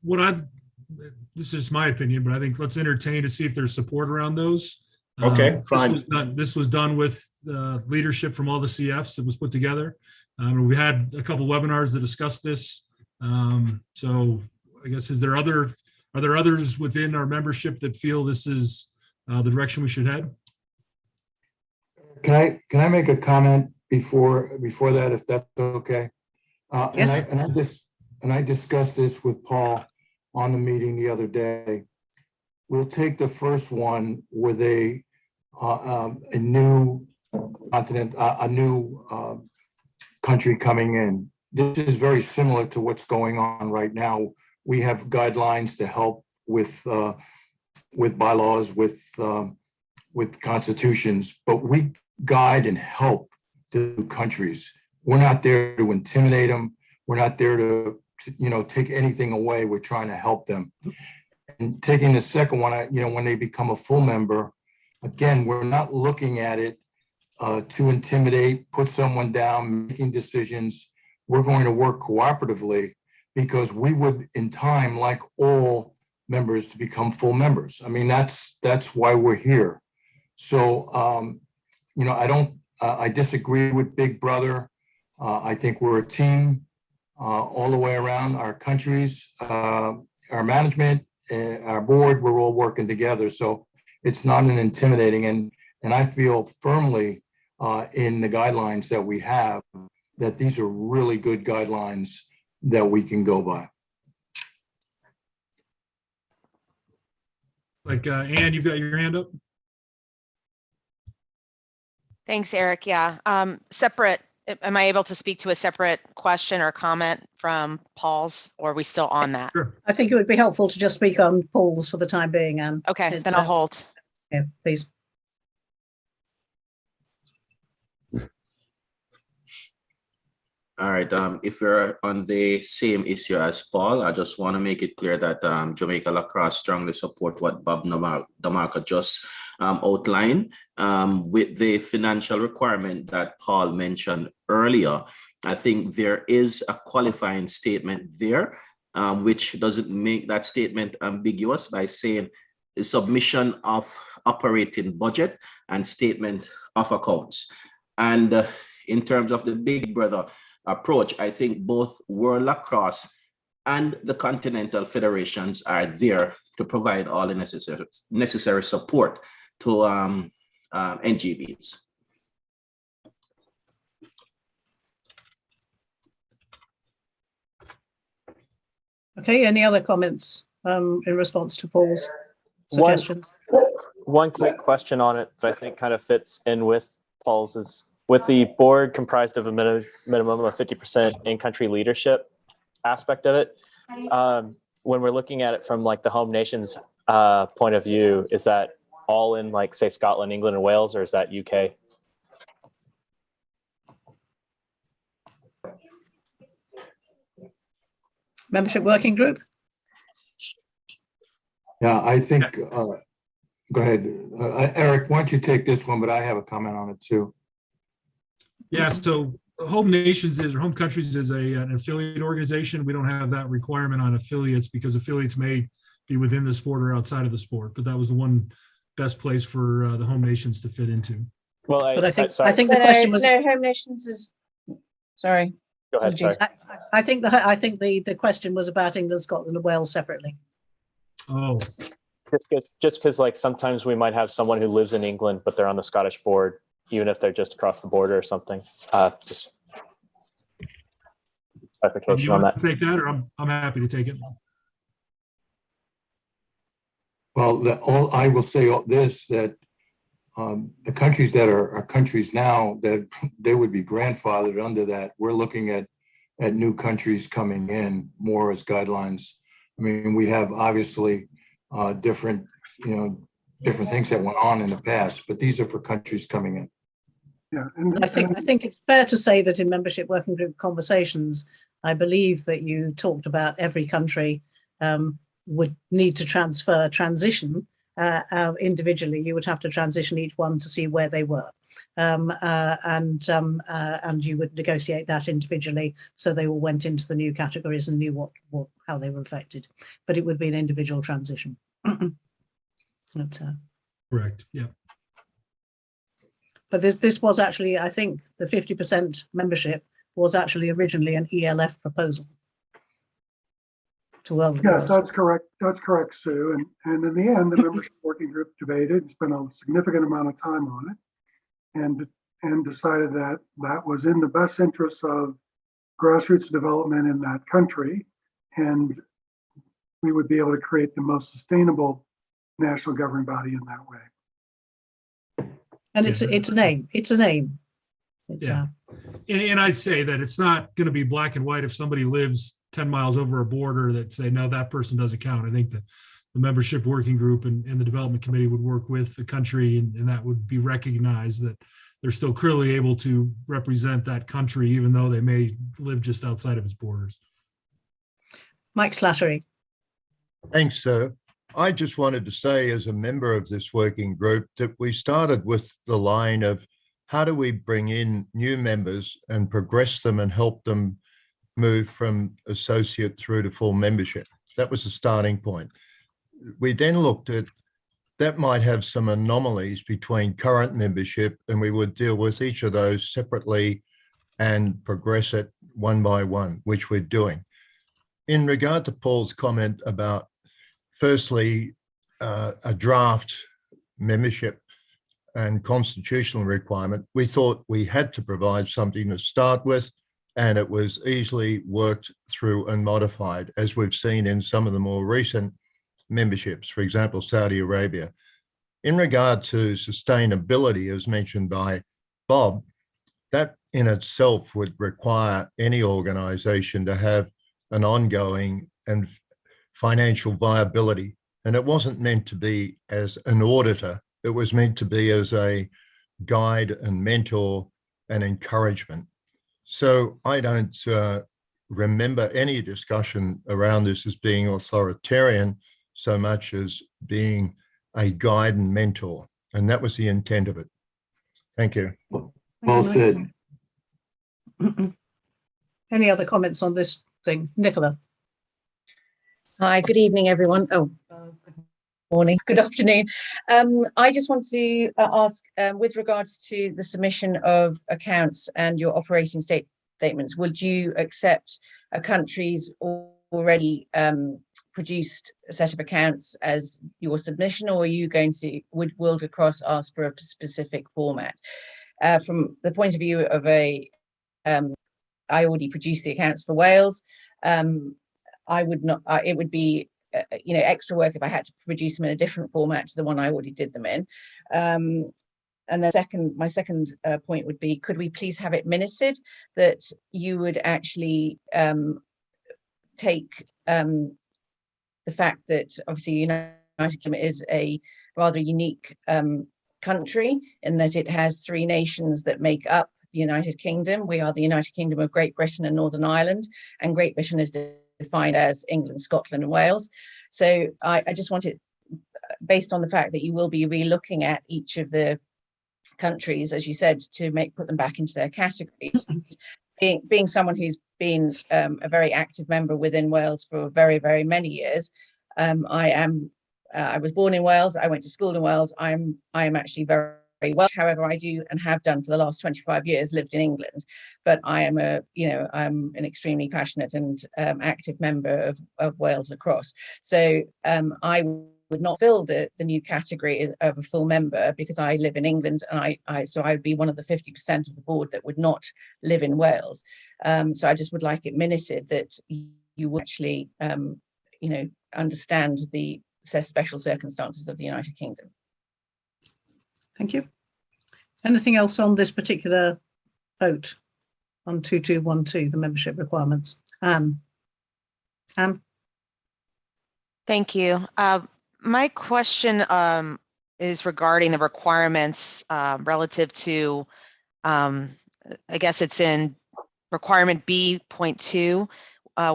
this is my opinion, but I think let's entertain to see if there's support around those. Okay, fine. This was done with leadership from all the CFs. It was put together. We had a couple webinars that discussed this. So I guess are there others within our membership that feel this is the direction we should head? Can I make a comment before that, if that's okay? Yes. And I discussed this with Paul on the meeting the other day. We'll take the first one with a new continent, a new country coming in. This is very similar to what's going on right now. We have guidelines to help with bylaws, with constitutions, but we guide and help the countries. We're not there to intimidate them. We're not there to take anything away. We're trying to help them. And taking the second one, when they become a full member, again, we're not looking at it to intimidate, put someone down, making decisions. We're going to work cooperatively because we would, in time, like all members, to become full members. I mean, that's why we're here. So, I disagree with Big Brother. I think we're a team all the way around. Our countries, our management, our board, we're all working together. So it's not an intimidating, and I feel firmly in the guidelines that we have, that these are really good guidelines that we can go by. Ann, you've got your hand up. Thanks, Eric. Yeah. Separate. Am I able to speak to a separate question or comment from Paul's, or are we still on that? Sure. I think it would be helpful to just speak on Paul's for the time being, Anne. Okay, then I'll hold. Yeah, please. All right, if we're on the same issue as Paul, I just want to make it clear that Jamaica Lacrosse strongly support what Bob DeMarco just outlined. With the financial requirement that Paul mentioned earlier, I think there is a qualifying statement there, which doesn't make that statement ambiguous by saying the submission of operating budget and statement of accounts. And in terms of the Big Brother approach, I think both World Lacrosse and the continental federations are there to provide all the necessary support to NGBs. Okay, any other comments in response to Paul's suggestions? One quick question on it that I think kind of fits in with Paul's is, with the board comprised of a minimum of 50% in-country leadership aspect of it, when we're looking at it from like the home nation's point of view, is that all in like, say, Scotland, England, and Wales, or is that UK? Membership working group? Yeah, I think, go ahead. Eric, why don't you take this one, but I have a comment on it too. Yeah, so Home Nations or Home Countries is an affiliate organization. We don't have that requirement on affiliates because affiliates may be within the sport or outside of the sport, but that was the one best place for the Home Nations to fit into. Well, I think the question was no. Home Nations is sorry. Go ahead. Sorry. I think the question was about England, Scotland, and Wales separately. Oh, just because like sometimes we might have someone who lives in England, but they're on the Scottish board, even if they're just across the border or something. Just clarification you on want that. to take that, or I'm happy to take it. Well, I will say this, that the countries that are countries now, that they would be grandfathered under that. We're looking at new countries coming in more as guidelines. I mean, we have obviously different things that went on in the past, but these are for countries coming in. Yeah, and I think it's fair to say that in membership working group conversations, I believe that you talked about every country would need to transition individually. You would have to transition each one to see where they were, and you would negotiate that individually, so they all went into the new categories and knew how they were affected. But it would be an individual transition. Correct. Yeah. But this was actually, I think, the 50% membership was actually originally an ELF proposal to World Yes, Lacrosse. that's correct. That's correct, Sue. And in the end, the membership working group debated, spent a significant amount of time on it. and decided that that was in the best interest of grassroots development in that country, and we would be able to create the most sustainable national governing body in that way. And it's a name. It's a name. It's Yeah. And I'd say that it's not going to be black and white if somebody lives 10 miles over a border that say, no, that person doesn't count. I think that the membership working group and the development committee would work with the country, and that would be recognized that they're still clearly able to represent that country, even though they may live just outside of its borders. Mike Slattery. Thanks, sir. I just wanted to say, as a member of this working group, that we started with the line of how do we bring in new members and progress them and help them move from associate through to full membership. That was the starting point. We then looked at that might have some anomalies between current membership, and we would deal with each of those separately and progress it one by one, which we're doing. In regard to Paul's comment about, firstly, a draft membership and constitutional requirement, we thought we had to provide something to start with, and it was easily worked through and modified, as we've seen in some of the more recent memberships, for example, Saudi Arabia. In regard to sustainability, as mentioned by Bob, that in itself would require any organization to have an ongoing and financial viability. And it wasn't meant to be as an auditor, it was meant to be as a guide and mentor and encouragement. So I don't remember any discussion around this as being authoritarian so much as being a guide and mentor. And that was the intent of it. Thank you. Well said. Any other comments on this thing? Nicola. Hi, good evening, everyone. Oh, good morning, good afternoon. I just want to ask, with regards to the submission of accounts and your operating statements, would you accept a country's already produced a set of accounts as your submission, or are you going to, would World Lacrosse ask for a specific format? From the point of view of I already produced the accounts for Wales. I would not, it would be, extra work if I had to produce them in a different format to the one I already did them in. And then my second point would be, could we please have it minuted that you would actually take the fact that obviously United Kingdom is a rather unique country in that it has three nations that make up the United Kingdom. We are the United Kingdom of Great Britain and Northern Ireland, and Great Britain is defined as England, Scotland, and Wales. So I just wanted, based on the fact that you will be re-looking at each of the countries, as you said, to put them back into their categories. Being someone who's been a very active member within Wales for very, very many years, I was born in Wales. I went to school in Wales. I am actually very Welsh. However, I do and have done for the last 25 years lived in England. But I am I'm an extremely passionate and active member of Wales Lacrosse. So I would not fill the new category of a full member because I live in England, and so I would be one of the 50% of the board that would not live in Wales. So I just would like it minuted that you would actually understand the special circumstances of the United Kingdom. Thank you. Anything else on this particular vote on 2212, the membership requirements? Anne. Thank you. My question is regarding the requirements relative to, I guess it's in requirement B.2,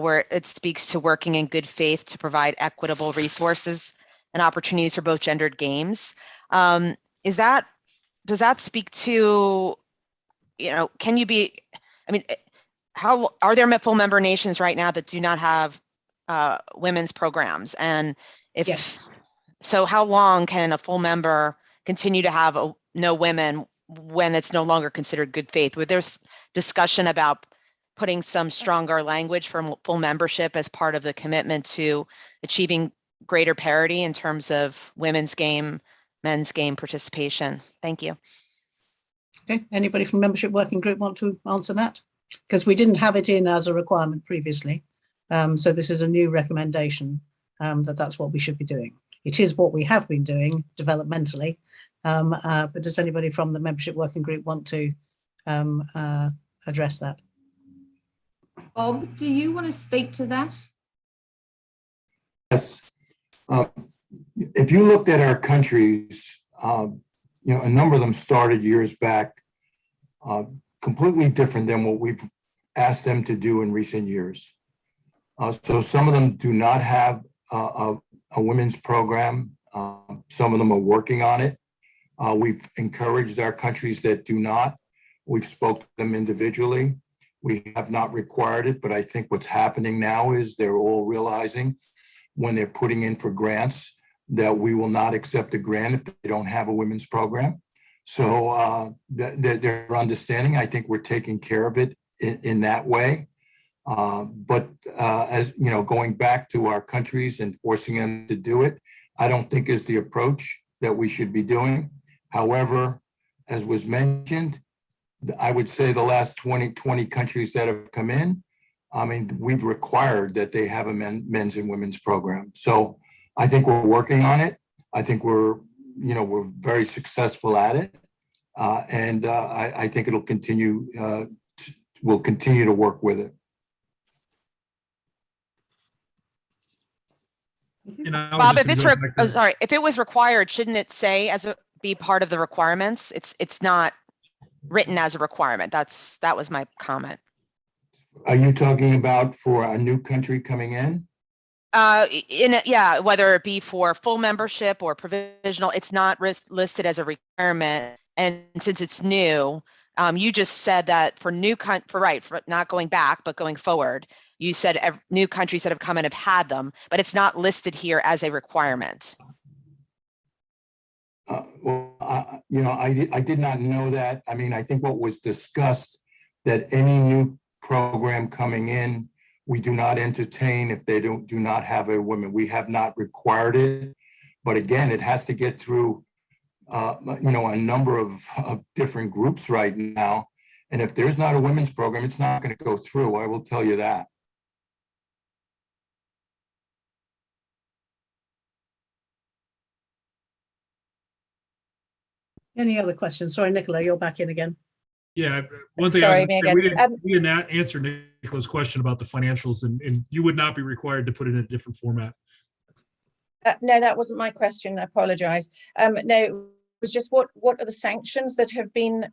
where it speaks to working in good faith to provide equitable resources and opportunities for both gendered games. Does that speak to, can you be, how are there full member nations right now that do not have women's programs? And if yes. So how long can a full member continue to have no women when it's no longer considered good faith? Would there's discussion about putting some stronger language for full membership as part of the commitment to achieving greater parity in terms of women's game, men's game participation? Thank you. Okay, anybody from membership working group want to answer that? Because we didn't have it in as a requirement previously. So this is a new recommendation that's what we should be doing. It is what we have been doing developmentally. But does anybody from the membership working group want to address that? Bob, do you want to speak to that? Yes. If you looked at our countries, a number of them started years back, completely different than what we've asked them to do in recent years. So some of them do not have a women's program. Some of them are working on it. We've encouraged our countries that do not. We've spoken to them individually. We have not required it, but I think what's happening now is they're all realizing when they're putting in for grants that we will not accept a grant if they don't have a women's program. So they're understanding. I think we're taking care of it in that way. But as you know, going back to our countries and forcing them to do it, I don't think is the approach that we should be doing. However, as was mentioned, I would say the last 20 countries that have come in, I mean, we've required that they have a men's and women's program. So I think we're working on it. I think we're very successful at it. And I think it'll continue, we'll continue to work with it. Bob, if it's if it was required, shouldn't it say be part of the requirements? It's not written as a requirement. That was my comment. Are you talking about for a new country coming in? Yeah, whether it be for full membership or provisional, it's not listed as a requirement. And since it's new, you just said that for for not going back, but going forward, you said new countries that have come in have had them, but it's not listed here as a requirement. I did not know that. I mean, I think what was discussed that any new program coming in, we do not entertain if they do not have a woman. We have not required it, but again, it has to get through a number of different groups right now. And if there's not a women's program, it's not going to go through. I will tell you that. Any other questions? Sorry, Nicola, you're back in again. Yeah, one thing Sorry, we didn't answer Nicola's question about the financials, and you would not be required to put it in a different format. No, that wasn't my question. I apologize. No, it was just what are the sanctions that have been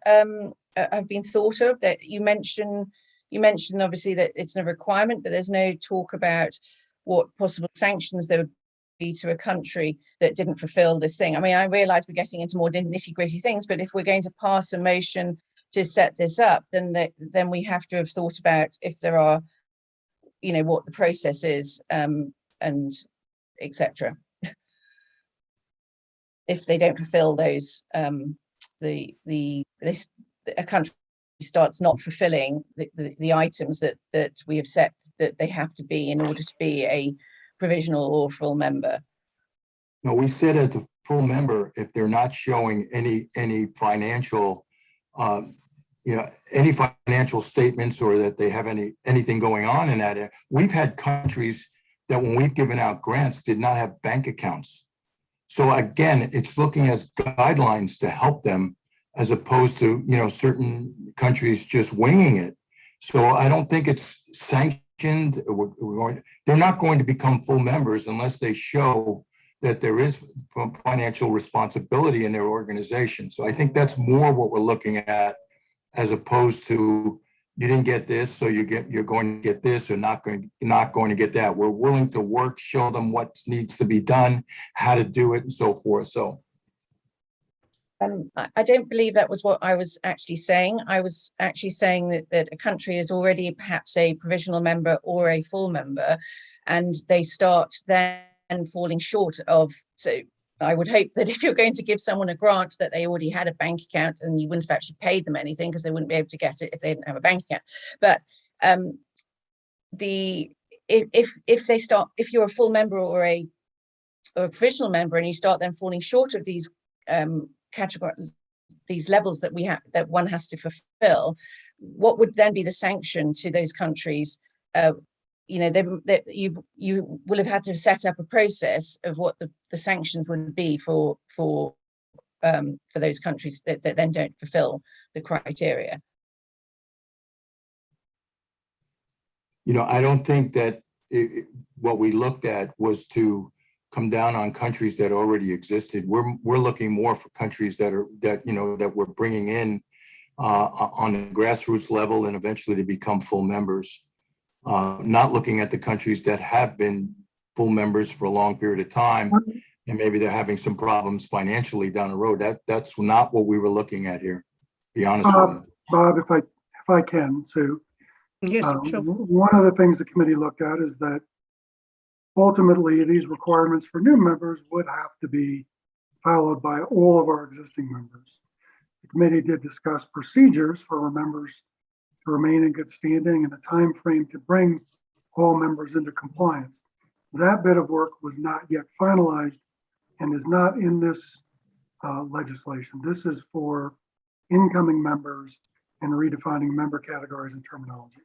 thought of? That you mentioned obviously that it's a requirement, but there's no talk about what possible sanctions there would be to a country that didn't fulfill this thing. I mean, I realize we're getting into more nitty-gritty things, but if we're going to pass a motion to set this up, then we have to have thought about if there are, what the process is, and etc. If they don't fulfill those, a country starts not fulfilling the items that we have set that they have to be in order to be a provisional or full member. No, we said as a full member, if they're not showing any financial, any financial statements or that they have anything going on in that area. We've had countries that when we've given out grants did not have bank accounts. So again, it's looking as guidelines to help them as opposed to, certain countries just winging it. So I don't think it's sanctioned. They're not going to become full members unless they show that there is financial responsibility in their organization. So I think that's more what we're looking at, as opposed to you didn't get this, so you're going to get this, or not going to get that. We're willing to work, show them what needs to be done, how to do it, and so forth. So. I don't believe that was what I was actually saying. I was actually saying that a country is already perhaps a provisional member or a full member, and they start then falling short of. So I would hope that if you're going to give someone a grant, that they already had a bank account, and you wouldn't have actually paid them anything because they wouldn't be able to get it if they didn't have a bank account. But if you're a full member or a provisional member, and you start then falling short of these these levels that we have, that one has to fulfill, what would then be the sanction to those countries? You know, you will have had to set up a process of what the sanctions would be for those countries that then don't fulfill the criteria. You know, I don't think that what we looked at was to come down on countries that already existed. We're looking more for countries that we're bringing in on a grassroots level and eventually to become full members. Not looking at the countries that have been full members for a long period of time, and maybe they're having some problems financially down the road. That's not what we were looking at here, to be honest with you. Bob, if I can, Sue. Yes, sure. One of the things the committee looked at is that ultimately these requirements for new members would have to be followed by all of our existing members. The committee did discuss procedures for our members to remain in good standing and a time frame to bring all members into compliance. That bit of work was not yet finalized and is not in this legislation. This is for incoming members and redefining member categories and terminology.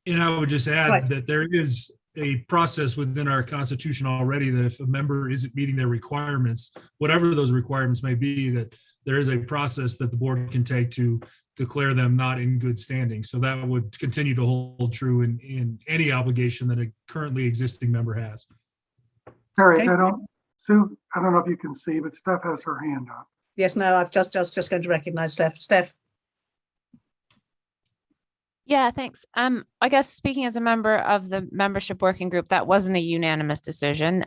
And I would just add Right. that there is a process within our constitution already that if a member isn't meeting their requirements, whatever those requirements may be, that there is a process that the board can take to declare them not in good standing. So that would continue to hold true in any obligation that a currently existing member has. Eric, Okay. Sue, I don't know if you can see, but Steph has her hand up. Yes, no, I've just going to recognize Steph. Steph, Yeah, thanks. I guess speaking as a member of the membership working group, that wasn't a unanimous decision,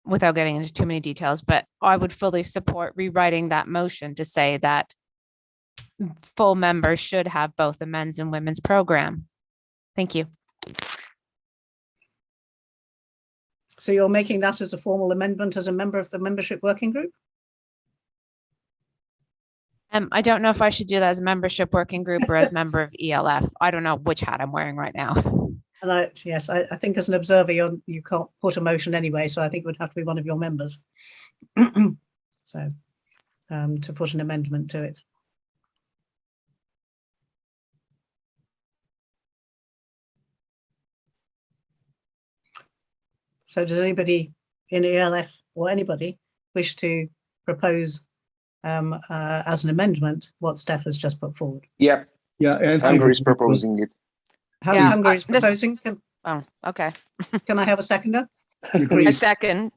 without getting into too many details, but I would fully support rewriting that motion to say that full members should have both the men's and women's program. Thank you. so you're making that as a formal amendment as a member of the membership working group? I don't know if I should do that as a membership working group or as member of ELF. I don't know which hat I'm wearing right now. And I think as an observer, you can't put a motion anyway, so I think it would have to be one of your members. So to put an amendment to it. So does anybody in ELF or anybody wish to propose as an amendment what Steph has just put forward? Yep. Yeah, and Hungary is proposing it. Hungary is this- proposing. Oh, okay. Can I have a seconder? A second.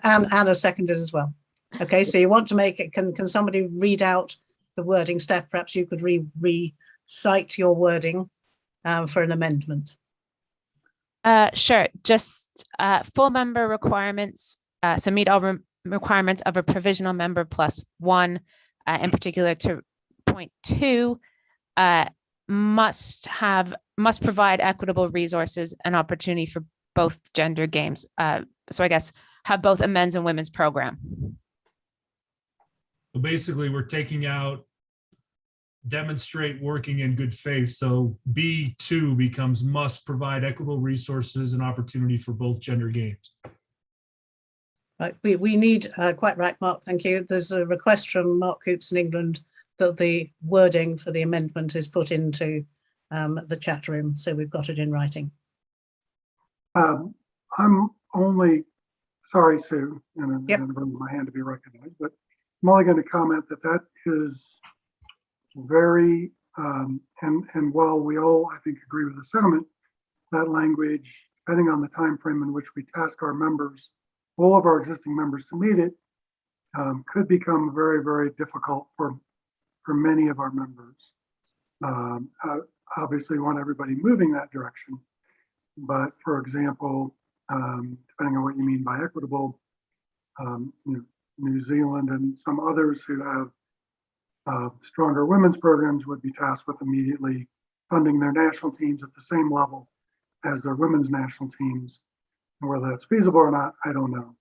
And a seconded as well. Okay, so you want to make it, can somebody read out the wording? Steph, perhaps you could recite your wording for an amendment. Sure. Just full member requirements. So meet all requirements of a provisional member plus one, in particular to point 2, must provide equitable resources and opportunity for both gender games. So I guess have both a men's and women's program. So basically, we're taking out demonstrate working in good faith. So B2 becomes must provide equitable resources and opportunity for both gender games. Right, we need, quite right, Mark, thank you. There's a request from Mark Coops in England that the wording for the amendment is put into the chat room, so we've got it in writing. I'm only, sorry, Sue, and Yep. I'm raising my hand to be recognized, but I'm only going to comment that is very, and while we all, I think, agree with the sentiment, that language, depending on the time frame in which we task our members, all of our existing members to meet it, could become very, very difficult for many of our members. Obviously, we want everybody moving that direction, but for example, depending on what you mean by equitable, New Zealand and some others who have stronger women's programs would be tasked with immediately funding their national teams at the same level as their women's national teams. And whether that's feasible or not, I don't know.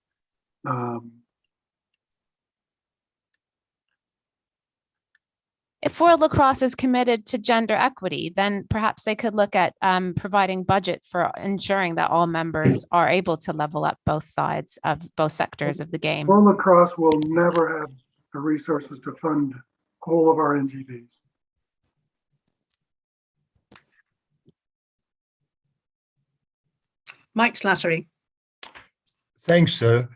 if World Lacrosse is committed to gender equity, then perhaps they could look at providing budget for ensuring that all members are able to level up both sides of both sectors of the game. World Lacrosse will never have the resources to fund all of our NGBs. Mike Slattery. Thanks, sir.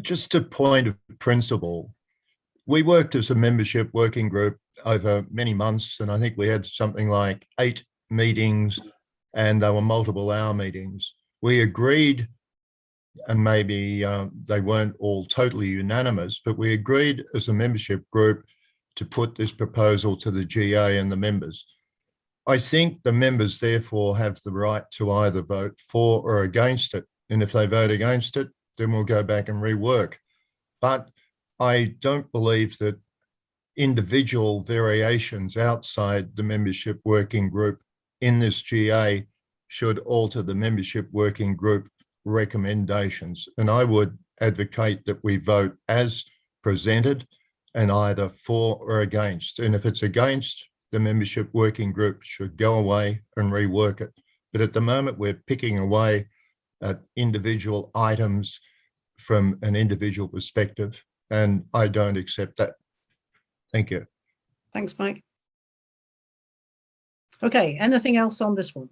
Just a point of principle. We worked as a membership working group over many months, and I think we had something like 8 meetings, and they were multiple hour meetings. We agreed, and maybe they weren't all totally unanimous, but we agreed as a membership group to put this proposal to the GA and the members. I think the members therefore have the right to either vote for or against it. And if they vote against it, then we'll go back and rework. But I don't believe that individual variations outside the membership working group in this GA should alter the membership working group recommendations. And I would advocate that we vote as presented and either for or against. And if it's against, the membership working group should go away and rework it. But at the moment, we're picking away at individual items from an individual perspective, and I don't accept that. Thank you. Thanks, Mike. Okay, anything else on this one?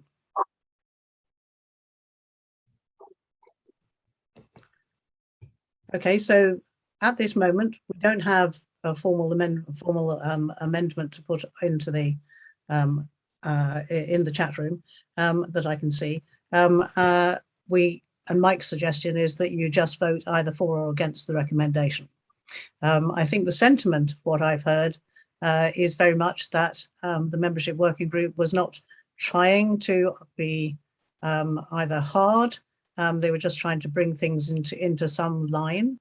Okay, so at this moment, we don't have a formal amendment to put into the in the chat room that I can see. And Mike's suggestion is that you just vote either for or against the recommendation. I think the sentiment of what I've heard is very much that the membership working group was not trying to be either hard. They were just trying to bring things into some line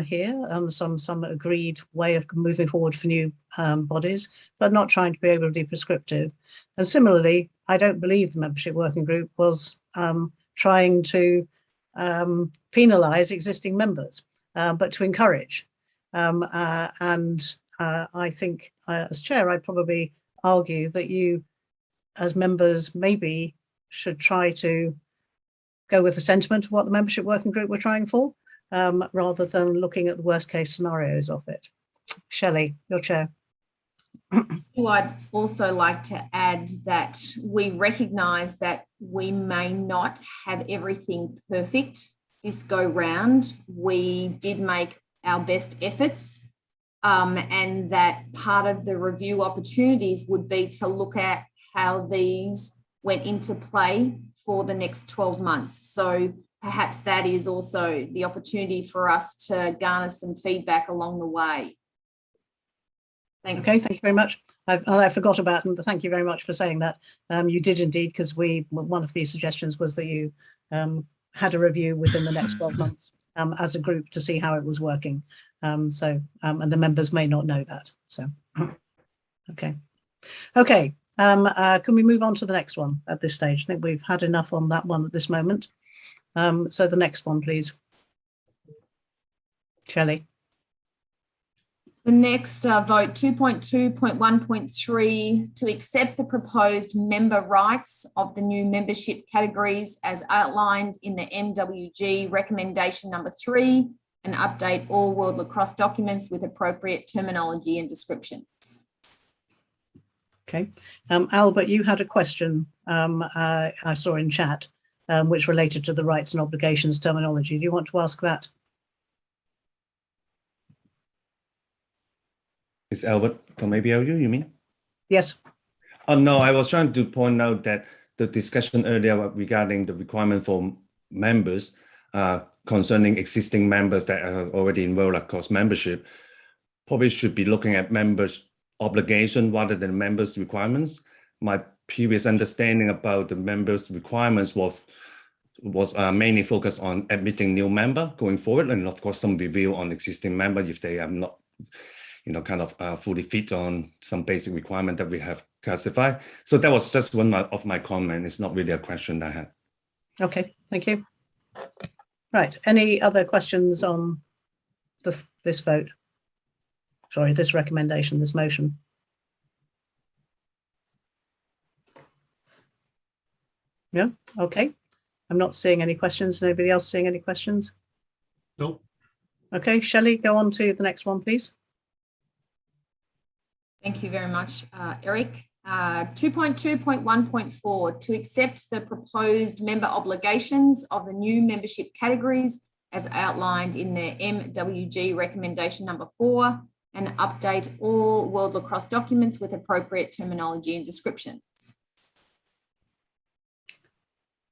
here, some agreed way of moving forward for new bodies, but not trying to be overly prescriptive. And similarly, I don't believe the membership working group was trying to penalise existing members, but to encourage. I think as chair, I'd probably argue that you as members maybe should try to go with the sentiment of what the membership working group were trying for, rather than looking at the worst case scenarios of it. Shelley, your chair. So I'd also like to add that we recognise that we may not have everything perfect this go round. We did make our best efforts, and that part of the review opportunities would be to look at how these went into play for the next 12 months. So perhaps that is also the opportunity for us to garner some feedback along the way. Thanks. Okay, thank you very much. I forgot about them, but thank you very much for saying that. You did indeed, because one of the suggestions was that you had a review within the next 12 months as a group to see how it was working. And the members may not know that. So, okay. Okay, can we move on to the next one at this stage? I think we've had enough on that one at this moment. So the next one, please. Shelley. The next vote 2.2.1.3 to accept the proposed member rights of the new membership categories as outlined in the MWG recommendation number 3 and update all World Lacrosse documents with appropriate terminology and descriptions. Okay, Albert, you had a question I saw in chat which related to the rights and obligations terminology. Do you want to ask that? It's Albert from ABLU, you mean? Yes. Oh, no, I was trying to point out that the discussion earlier regarding the requirement for members concerning existing members that are already in World Lacrosse membership probably should be looking at members' obligation rather than members' requirements. My previous understanding about the members' requirements was mainly focused on admitting new member going forward, and of course some review on existing member if they are not kind of fully fit on some basic requirement that we have classified. So that was just one of my comment. It's not really a question I had. Okay, thank you. Right, any other questions on this vote? Sorry, this recommendation, this motion? Yeah, okay. I'm not seeing any questions. Nobody else seeing any questions? Nope. Okay, Shelley, go on to the next one, please. Thank you very much, Eric. 2.2.1.4, to accept the proposed member obligations of the new membership categories as outlined in the MWG recommendation number 4 and update all World Lacrosse documents with appropriate terminology and descriptions.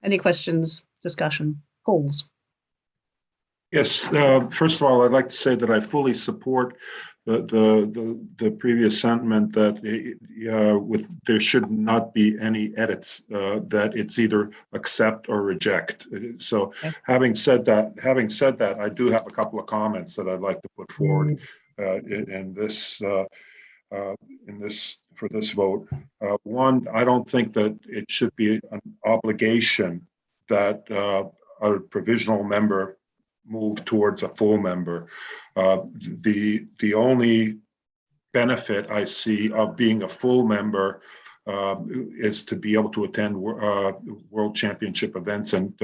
Any questions, discussion, calls? Yes, first of all, I'd like to say that I fully support the previous sentiment that there should not be any edits, that it's either accept or reject. So having said that, I do have a couple of comments that I'd like to put forward in this for this vote. One, I don't think that it should be an obligation that a provisional member move towards a full member. The only benefit I see of being a full member is to be able to attend World Championship events, and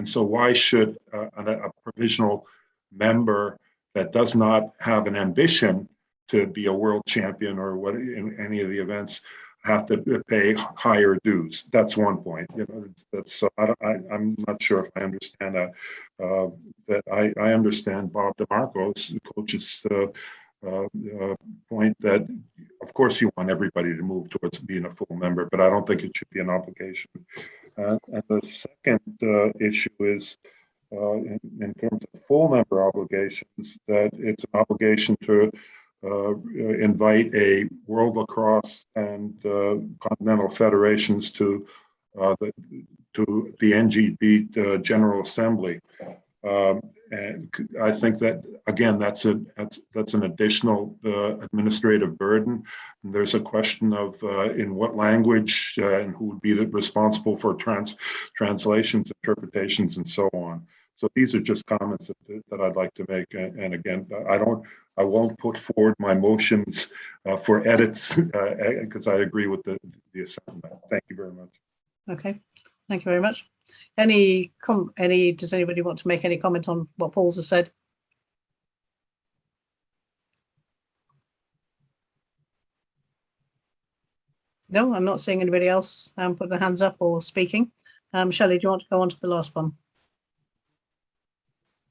so why should a provisional member that does not have an ambition to be a world champion or what in any of the events have to pay higher dues? That's one point. You know, that's so I'm not sure if I understand that. That I understand Bob DeMarco's, the coach's point that, of course, you want everybody to move towards being a full member, but I don't think it should be an obligation. And the second issue is, in terms of full member obligations, that it's an obligation to invite a World Lacrosse and Continental Federations to the NGB General Assembly. And I think that, again, that's an additional administrative burden. And there's a question of in what language and who would be responsible for translations, interpretations, and so on. So these are just comments that I'd like to make. And again, I won't put forward my motions for edits because I agree with the assessment. Thank you very much. Okay, thank you very much. Does anybody want to make any comment on what Paul's has said? No, I'm not seeing anybody else put their hands up or speaking. Shelley, do you want to go on to the last one?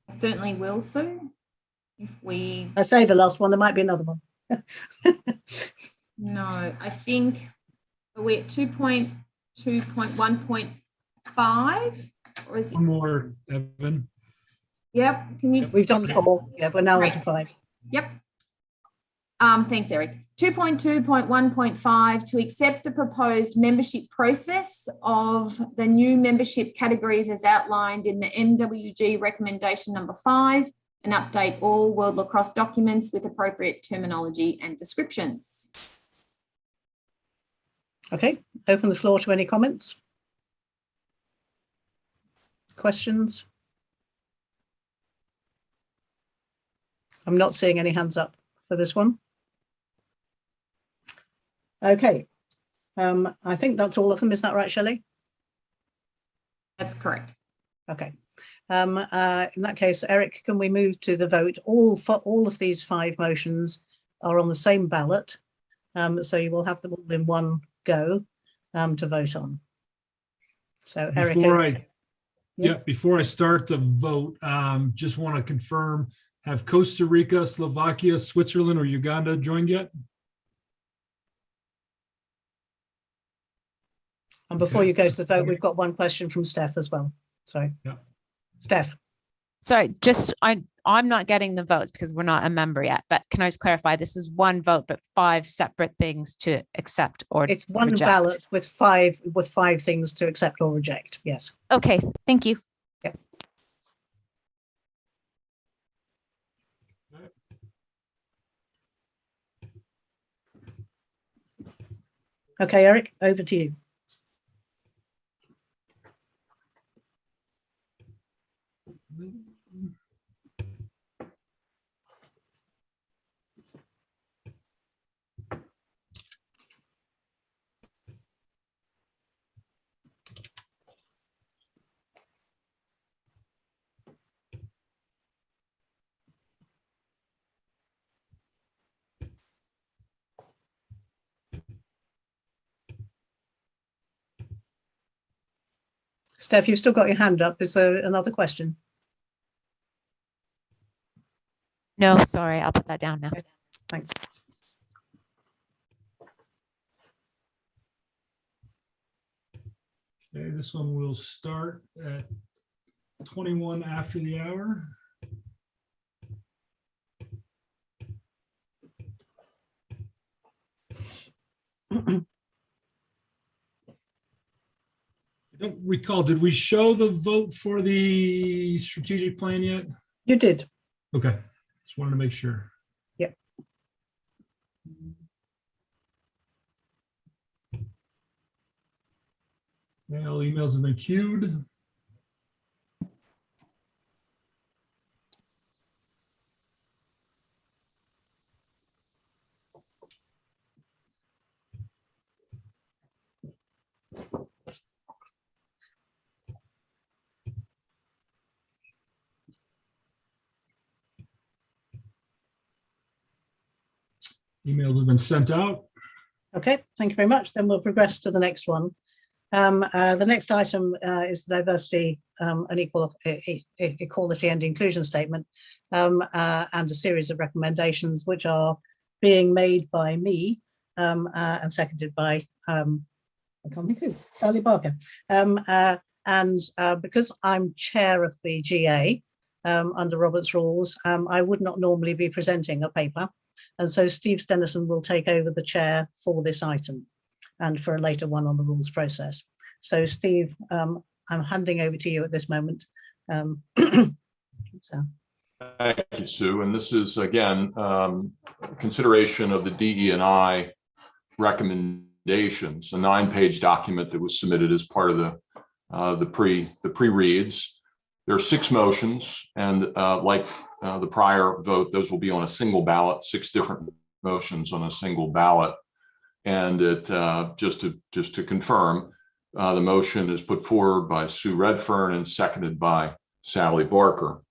I certainly will, Sue. I say the last one, there might be another one. No, I think we're at 2.2.1.5, or is it? One more, Evan. Yep. Can you? We've done 4. Yeah, we're now on to 5. Yep. Thanks, Eric. 2.2.1.5, to accept the proposed membership process of the new membership categories as outlined in the MWG recommendation number 5 and update all World Lacrosse documents with appropriate terminology and descriptions. Okay, open the floor to any comments, questions. I'm not seeing any hands up for this one. Okay, I think that's all of them. Is that right, Shelley? That's correct. Okay. In that case, Eric, can we move to the vote? All of these 5 motions are on the same ballot, so you will have them all in one go to vote on. So, Eric. Before I start the vote, just want to confirm: have Costa Rica, Slovakia, Switzerland, or Uganda joined yet? And before you go to the vote, we've got one question from Steph as well. Sorry. Yeah. Steph. Sorry, I'm not getting the votes because we're not a member yet, but can I just clarify, this is one vote, but 5 separate things to accept or it's one reject. Ballot with five things to accept or reject. Yes. Okay, thank you. Yeah. Okay, Eric, over to you. Steph, you've still got your hand up. Is there another question? No, sorry, I'll put that down now. Thanks. Okay, this one will start at 21 after the hour. I don't recall, did we show the vote for the strategic plan yet? You did. Okay, just wanted to make sure. Yep. Okay, all emails have been queued. Emails have been sent out. Okay, thank you very much. Then we'll progress to the next one. The next item is the diversity and equality and inclusion statement, and a series of recommendations which are being made by me and seconded by I can't think who, Sally Barker. Because I'm chair of the GA under Robert's rules, I would not normally be presenting a paper. And so Steve Stenison will take over the chair for this item and for a later one on the rules process. So Steve, I'm handing over to you at this moment. Thank you, Sue. And this is, again, consideration of the DE&I recommendations, a 9-page document that was submitted as part of the pre-reads. There are 6 motions, and like the prior vote, those will be on a single ballot, 6 different motions on a single ballot. And it just to confirm, the motion is put forward by Sue Redfern and seconded by Sally Barker.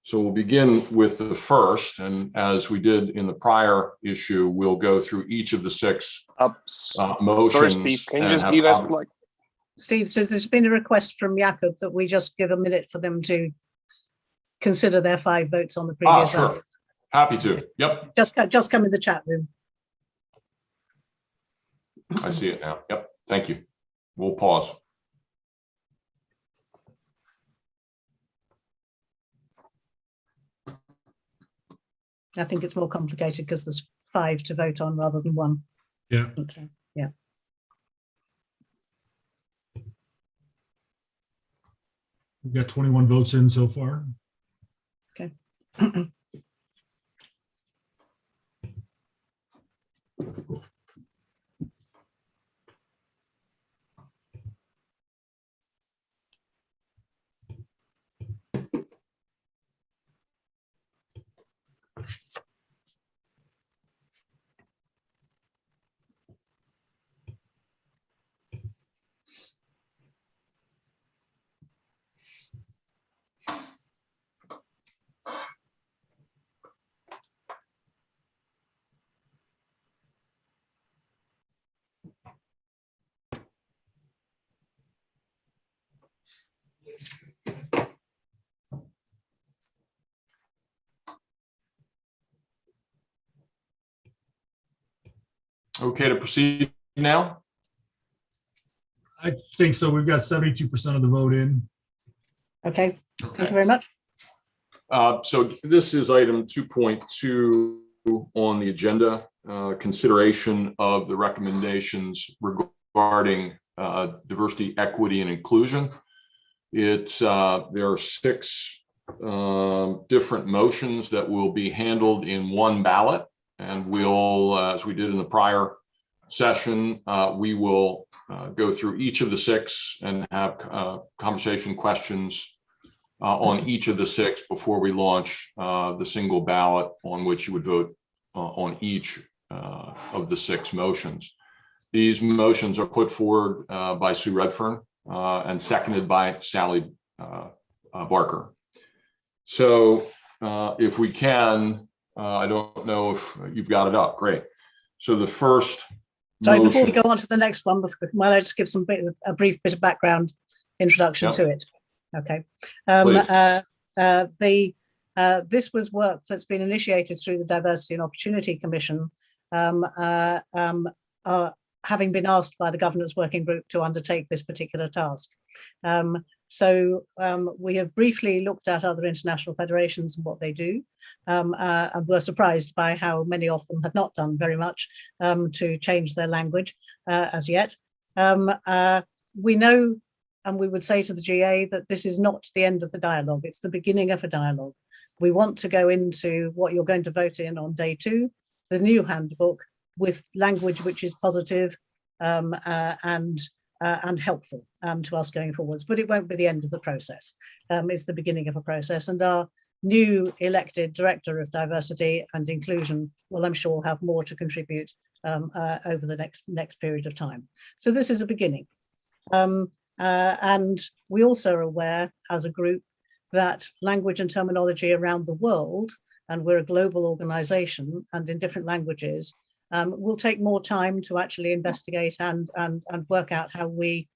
So we'll begin with the first, and as we did in the prior issue, we'll go through each of the 6 motions. Sorry, Steve, can you just give us like... Steve, so there's been a request from Jakob that we just give a minute for them to consider their 5 votes on the previous sure. vote. Happy to. Yep. Just come in the chat room. I see it now. Yep. Thank you. We'll pause. I think it's more complicated because there's 5 to vote on rather than 1. Yeah. Yeah. We've got 21 votes in so far. Okay. Okay to proceed now? I think so. We've got 72% of the vote in. Okay. Thank you very much. So this is item 2.2 on the agenda, consideration of the recommendations regarding diversity, equity, and inclusion. There are 6 different motions that will be handled in one ballot, and we'll, as we did in the prior session, we will go through each of the 6 and have conversation questions on each of the 6 before we launch the single ballot on which you would vote on each of the 6 motions. These motions are put forward by Sue Redfern and seconded by Sally Barker. So if we can, I don't know if you've got it up. Great. So the first Sorry, motion, before we go on to the next one, might I just give a brief bit of background? introduction Yep. to it. Okay. Please. This was work that's been initiated through the Diversity and Opportunity Commission, having been asked by the Governance Working Group to undertake this particular task. We have briefly looked at other international federations and what they do, and were surprised by how many of them have not done very much to change their language as yet. We know, and we would say to the GA, that this is not the end of the dialogue, it's the beginning of a dialogue. We want to go into what you're going to vote in on day 2, the new handbook, with language which is positive and helpful to us going forwards, but it won't be the end of the process. It's the beginning of a process, and our new elected Director of Diversity and Inclusion will, I'm sure, have more to contribute over the next period of time. So this is a beginning. And we also are aware as a group that language and terminology around the world, and we're a global organization and in different languages, will take more time to actually investigate and work out how we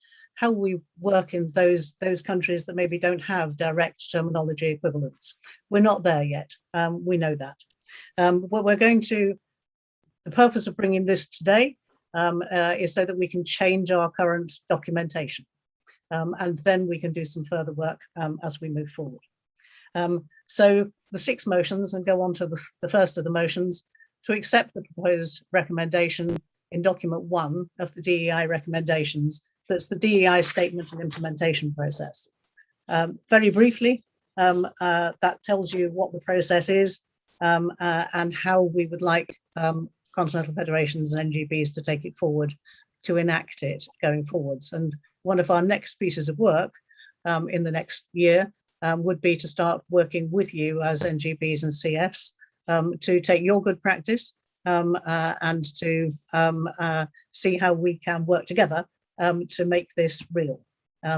work in those countries that maybe don't have direct terminology equivalents. We're not there yet. We know that. What we're going to, the purpose of bringing this today is so that we can change our current documentation. And then we can do some further work as we move forward. So the 6 motions, and go on to the first of the motions, to accept the proposed recommendation in document 1 of the DEI recommendations. That's the DEI statement and implementation process. Very briefly, that tells you what the process is and how we would like continental federations and NGBs to take it forward, to enact it going forwards. And one of our next pieces of work in the next year would be to start working with you as NGBs and CFs to take your good practice and to see how we can work together to make this real.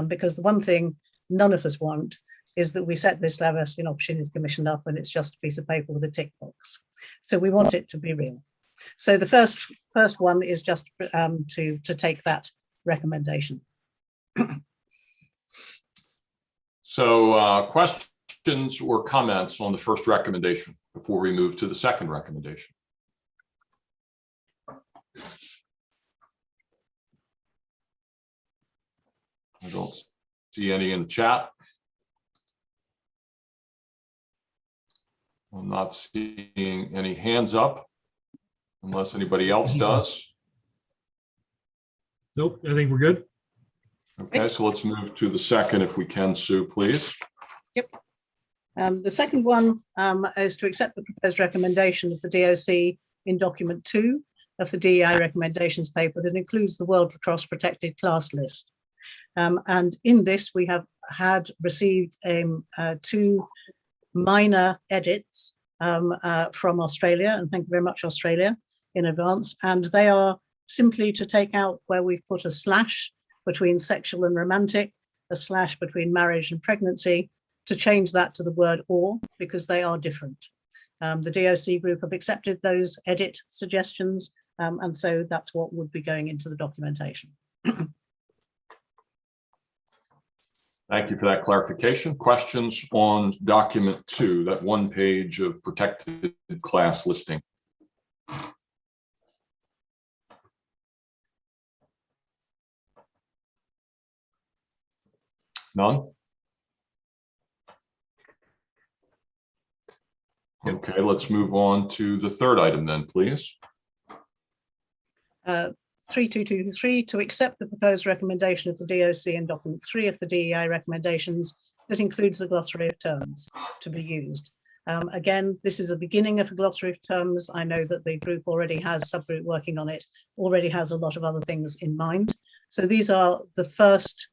Because the one thing none of us want is that we set this Diversity and Opportunity Commission up and it's just a piece of paper with a tick box. So we want it to be real. So the first one is just to take that recommendation. So questions or comments on the first recommendation before we move to the second recommendation? I don't see any in the chat. I'm not seeing any hands up unless anybody else does. Nope, I think we're good. Okay, so let's move to the second if we can, Sue, please. Yep. The second one is to accept the proposed recommendation of the DOC in document 2 of the DEI recommendations paper that includes the World Lacrosse Protected Class list. And in this, we have received 2 minor edits from Australia, and thank you very much, Australia, in advance. And they are simply to take out where we've put a slash between sexual and romantic, a slash between marriage and pregnancy, to change that to the word or, because they are different. The DOC group have accepted those edit suggestions, and so that's what would be going into the documentation. Thank you for that clarification. Questions on document 2, that 1 page of protected class listing? None? Okay, let's move on to the third item then, please. 3223, to accept the proposed recommendation of the DOC in document 3 of the DEI recommendations that includes the glossary of terms to be used. Again, this is a beginning of a glossary of terms. I know that the group already has subgroup working on it, already has a lot of other things in mind. So these are the first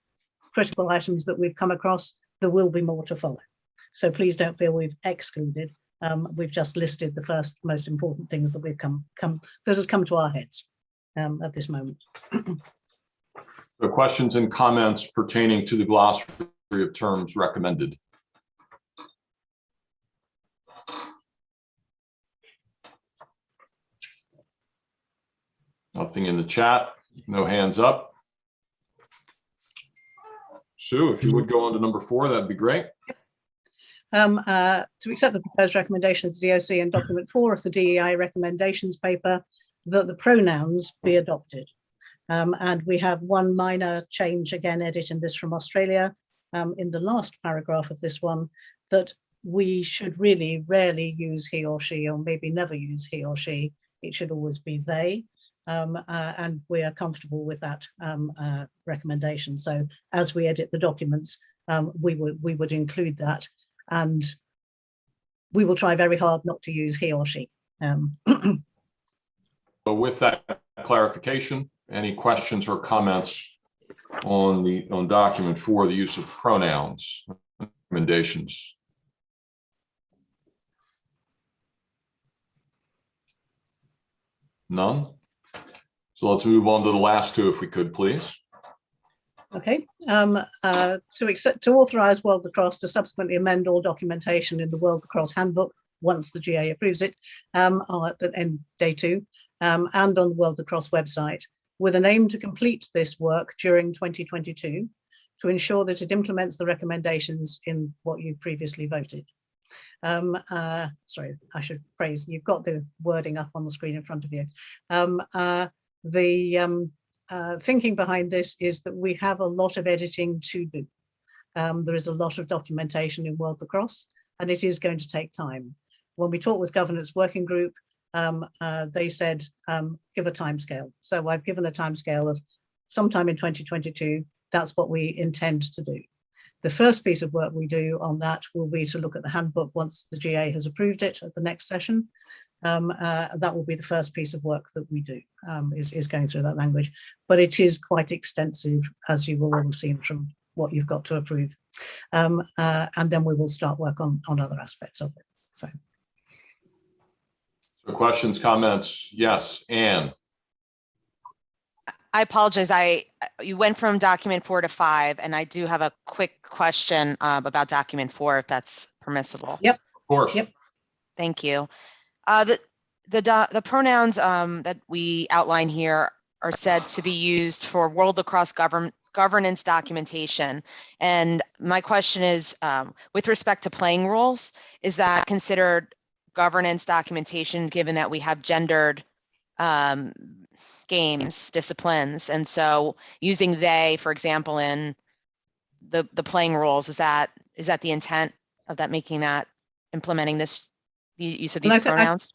critical items that we've come across. There will be more to follow. So please don't feel we've excluded. We've just listed the first most important things that we've that has come to our heads at this moment. The questions and comments pertaining to the glossary of terms recommended. Nothing in the chat, no hands up. Sue, if you would go on to number 4, that'd be great. To accept the proposed recommendation of the DOC and document 4 of the DEI recommendations paper, that the pronouns be adopted. And we have one minor change, again, editing this from Australia, in the last paragraph of this one, that we should really rarely use he or she, or maybe never use he or she. It should always be they. And we are comfortable with that recommendation. So as we edit the documents, we would include that, and we will try very hard not to use he or she. So with that clarification, any questions or comments on document 4, the use of pronouns recommendations? None. So let's move on to the last 2, if we could, please. Okay, to authorize World Lacrosse to subsequently amend all documentation in the World Lacrosse Handbook once the GA approves it, at the end day 2, and on the World Lacrosse website, with an aim to complete this work during 2022 to ensure that it implements the recommendations in what you previously voted. Sorry, I should phrase, you've got the wording up on the screen in front of you. Thinking behind this is that we have a lot of editing to do. There is a lot of documentation in World Lacrosse, and it is going to take time. When we talked with Governance Working Group, they said, give a timescale. So I've given a timescale of sometime in 2022. That's what we intend to do. The first piece of work we do on that will be to look at the handbook once the GA has approved it at the next session. That will be the first piece of work that we do, is going through that language. But it is quite extensive, as you will all have seen from what you've got to approve. And then we will start work on other aspects of it. So questions, comments? Yes, Anne. I apologize. You went from document 4 to 5, and I do have a quick question about document 4, if that's permissible. Yep. Of course. Yep. Thank you. The pronouns that we outline here are said to be used for World Lacrosse governance documentation. And my question is, with respect to playing rules, is that considered governance documentation, given that we have gendered games, disciplines? And so using they, for example, in the playing rules, is that the intent of that, making that, implementing this, the use of these pronouns?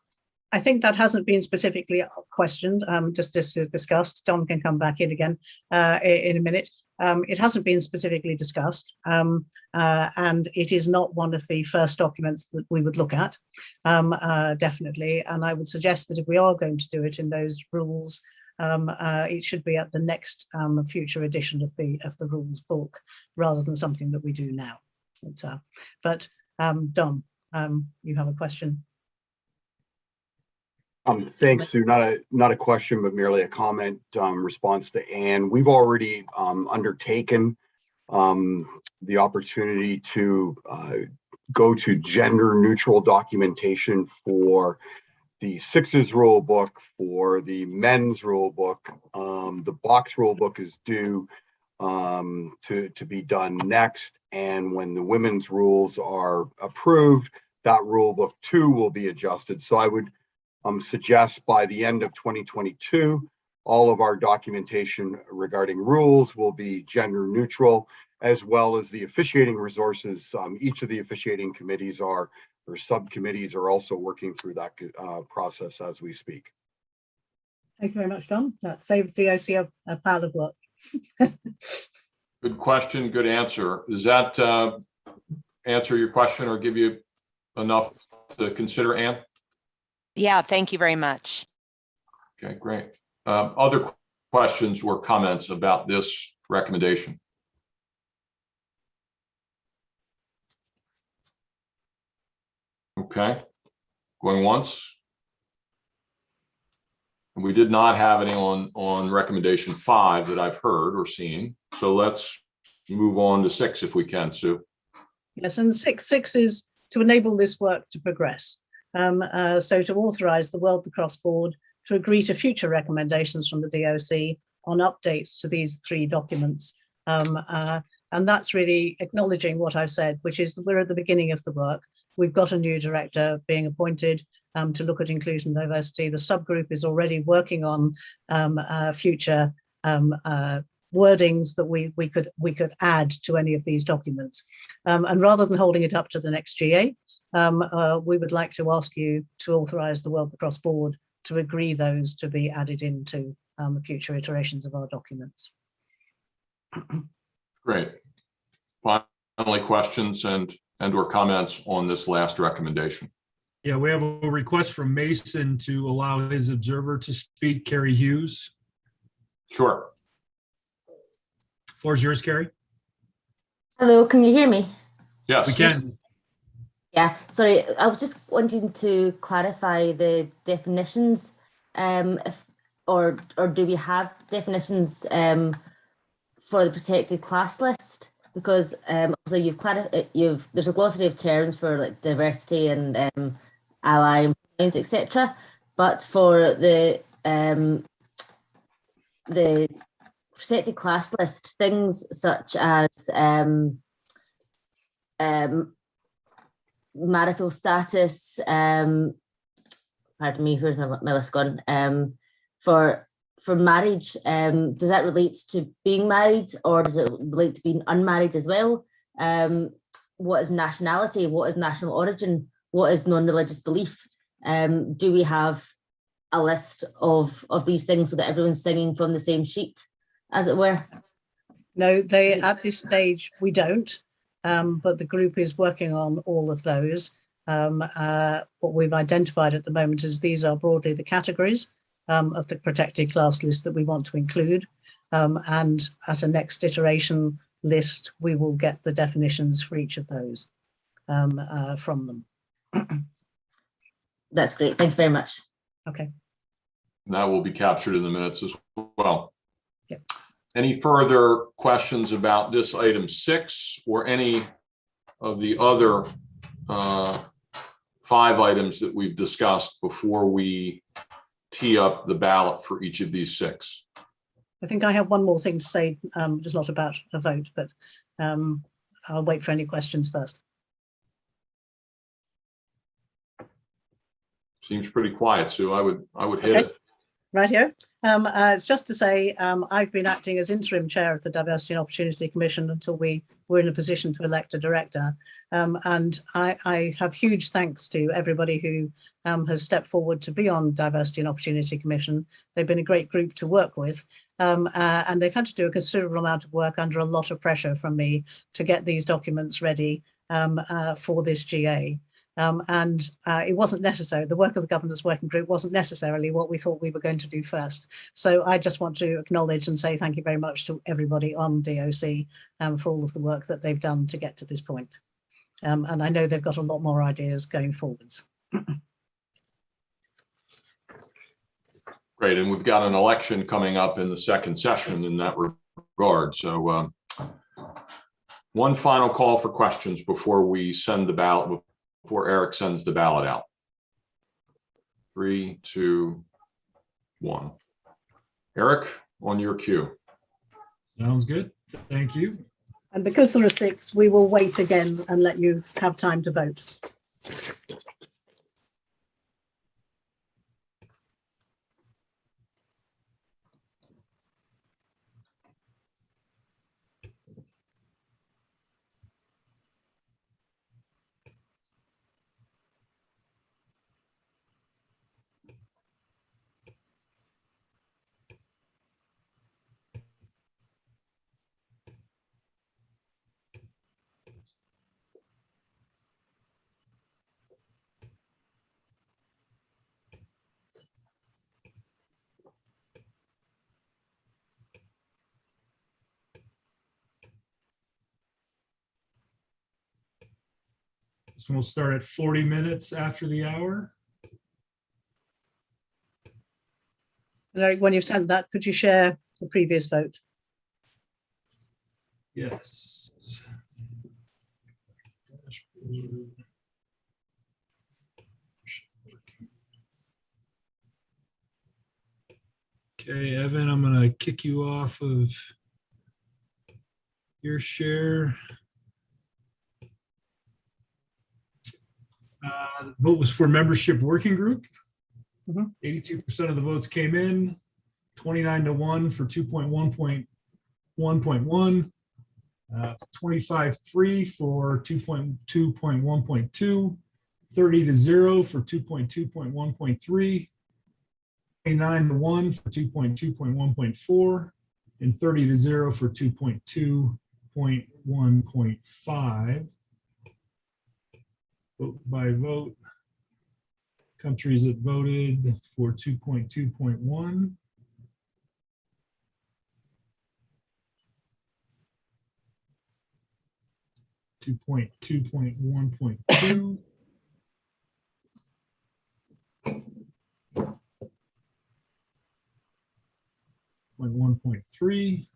I think that hasn't been specifically questioned, just discussed. Don can come back in again in a minute. It hasn't been specifically discussed, and it is not one of the first documents that we would look at, definitely. And I would suggest that if we are going to do it in those rules, it should be at the next future edition of the rules book, rather than something that we do now. But Don, you have a question. Thanks, Sue. Not a question, but merely a comment, response to Anne. We've already undertaken the opportunity to go to gender neutral documentation for the Sixes rule book, for the men's rule book. The box rule book is due to be done next. And when the women's rules are approved, that rule book too will be adjusted. So I would suggest by the end of 2022, all of our documentation regarding rules will be gender neutral, as well as the officiating resources. Each of the officiating committees or subcommittees are also working through that process as we speak. Thank you very much, Don. That saves DOC a pile of work. Good question, good answer. Does that answer your question or give you enough to consider, Anne? Yeah, thank you very much. Okay, great. Other questions or comments about this recommendation? Okay, going once. We did not have any on recommendation 5 that I've heard or seen. So let's move on to 6 if we can, Sue. Yes, and 6 is to enable this work to progress. So to authorize the World Lacrosse Board to agree to future recommendations from the DOC on updates to these 3 documents. And And that's really acknowledging what I've said, which is that we're at the beginning of the work. We've got a new director being appointed to look at inclusion and diversity. The subgroup is already working on future wordings that we could add to any of these documents. And rather than holding it up to the next GA, we would like to ask you to authorize the World Lacrosse Board to agree those to be added into future iterations of our documents. Great. Finally, questions and or comments on this last recommendation? Yeah, we have a request from Mason to allow his observer to speak, Carrie Hughes. Sure. Floor is yours, Carrie. Hello, can you hear me? Yes. We can. Yeah, sorry, I was just wanting to clarify the definitions, or do we have definitions for the protected class list? Because so there's a glossary of terms for like diversity and ally employees, etc. But for the protected class list, things such as marital status, pardon me, where's my list gone? For marriage, does that relate to being married, or does it relate to being unmarried as well? What is nationality? What is national origin? What is non-religious belief? Do we have a list of these things so that everyone's singing from the same sheet, as it were? No, at this stage we don't, but the group is working on all of those. What we've identified at the moment is these are broadly the categories of the protected class list that we want to include. And at a next iteration list, we will get the definitions for each of those from them. That's great. Thank you very much. Okay. And that will be captured in the minutes as well. Yep. Any further questions about this item 6 or any of the other 5 items that we've discussed before we tee up the ballot for each of these 6? I think I have one more thing to say, just not about a vote, but I'll wait for any questions first. Seems pretty quiet, Sue. I would hit it. Rightio. It's just to say I've been acting as interim chair of the Diversity and Opportunity Commission until we were in a position to elect a director. And I have huge thanks to everybody who has stepped forward to be on Diversity and Opportunity Commission. They've been a great group to work with. And they've had to do a considerable amount of work under a lot of pressure from me to get these documents ready for this GA. And it wasn't necessary. The work of the Governance Working Group wasn't necessarily what we thought we were going to do first. So I just want to acknowledge and say thank you very much to everybody on DOC for all of the work that they've done to get to this point. And I know they've got a lot more ideas going forwards. Great, and we've got an election coming up in the second session in that regard. So one final call for questions before we send the ballot, before Eric sends the ballot out. 3, 2, 1. Eric, on your cue. Sounds good. Thank you. And because there are 6, we will wait again and let you have time to vote. This one will start at 40 minutes after the hour. And Eric, when you've sent that, could you share the previous vote? Yes. Okay, Evan, I'm going to kick you off of Your share. The vote was for membership working group. 82% of the votes came in, 29-1 for 2.1.1.1, 25-3 for 2.2.1.2, 30-0 for 2.2.1.3, 29-1 for 2.2.1.4, and 30-0 for 2.2.1.5. Vote by vote. Countries that voted for 2.2.1. Two point 2.1.2. 1.3.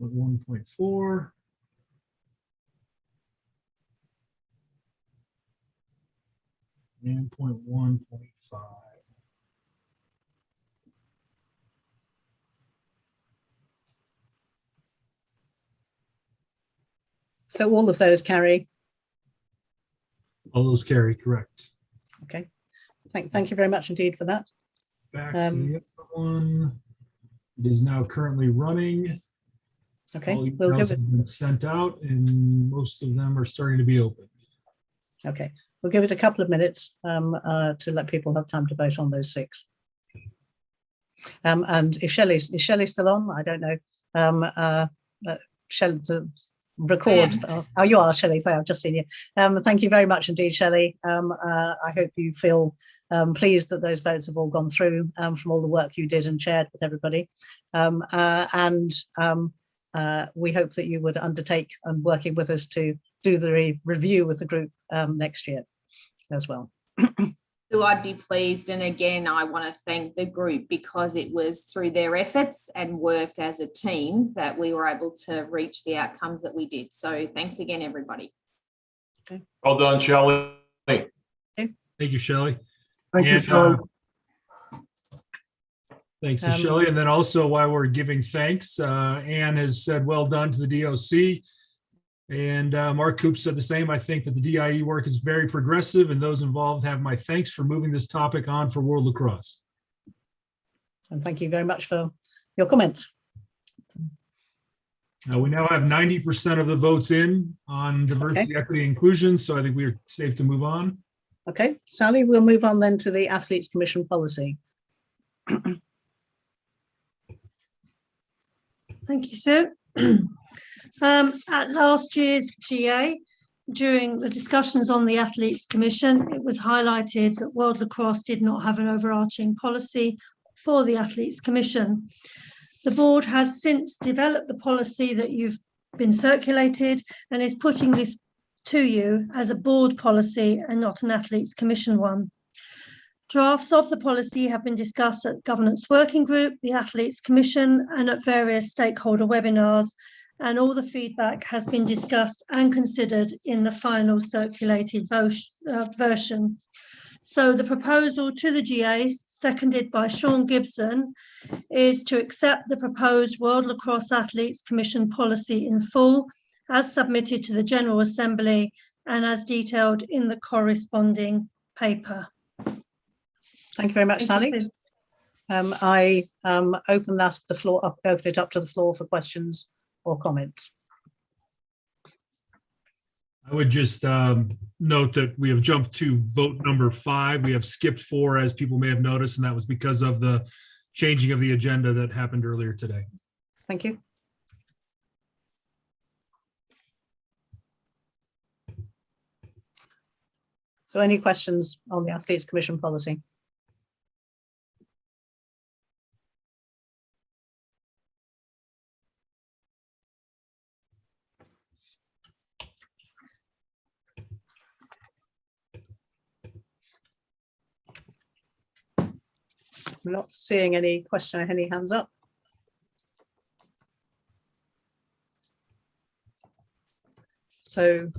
1.4. And 0.1.5. So all of those carry. All those carry, correct. Okay. Thank you very much indeed for that. Back to the other one. It is now currently running. Okay, All we'll emails give it. have been sent out and most of them are starting to be open. Okay, we'll give it a couple of minutes to let people have time to vote on those 6. And is Shelley still on? I don't know. Shelley to record. Oh, you are, Shelley. Sorry, I've just seen you. Thank you very much indeed, Shelley. I hope you feel pleased that those votes have all gone through from all the work you did and shared with everybody. We hope that you would undertake and working with us to do the review with the group next year as well. So I'd be pleased. And again, I want to thank the group because it was through their efforts and work as a team that we were able to reach the outcomes that we did. So thanks again, everybody. Okay. Well done, Shelley. Thank you, Shelley. Thank you, And, Shelley. Thanks to Shelley. And then also while we're giving thanks, Anne has said, well done to the DOC. And Mark Coop said the same. I think that the DIE work is very progressive and those involved have my thanks for moving this topic on for World Lacrosse. And thank you very much for your comments. We now have 90% of the votes in on diversity, equity, inclusion. So I think we're safe to move on. Okay, Sally, we'll move on then to the Athletes Commission policy. Thank you, Sue. At last year's GA, during the discussions on the Athletes Commission, it was highlighted that World Lacrosse did not have an overarching policy for the Athletes Commission. The board has since developed the policy that you've been circulated and is putting this to you as a board policy and not an Athletes Commission one. Drafts of the policy have been discussed at the Governance Working Group, the Athletes Commission, and at various stakeholder webinars, and all the feedback has been discussed and considered in the final circulated version. So the proposal to the GA, seconded by Sean Gibson, is to accept the proposed World Lacrosse Athletes Commission policy in full, as submitted to the General Assembly and as detailed in the corresponding paper. Thank you very much, Sally. I open it up to the floor for questions or comments. I would just note that we have jumped to vote number 5. We have skipped 4, as people may have noticed, and that was because of the changing of the agenda that happened earlier today. Thank you. So any questions on the Athletes Commission policy? I'm not seeing any any hands up. So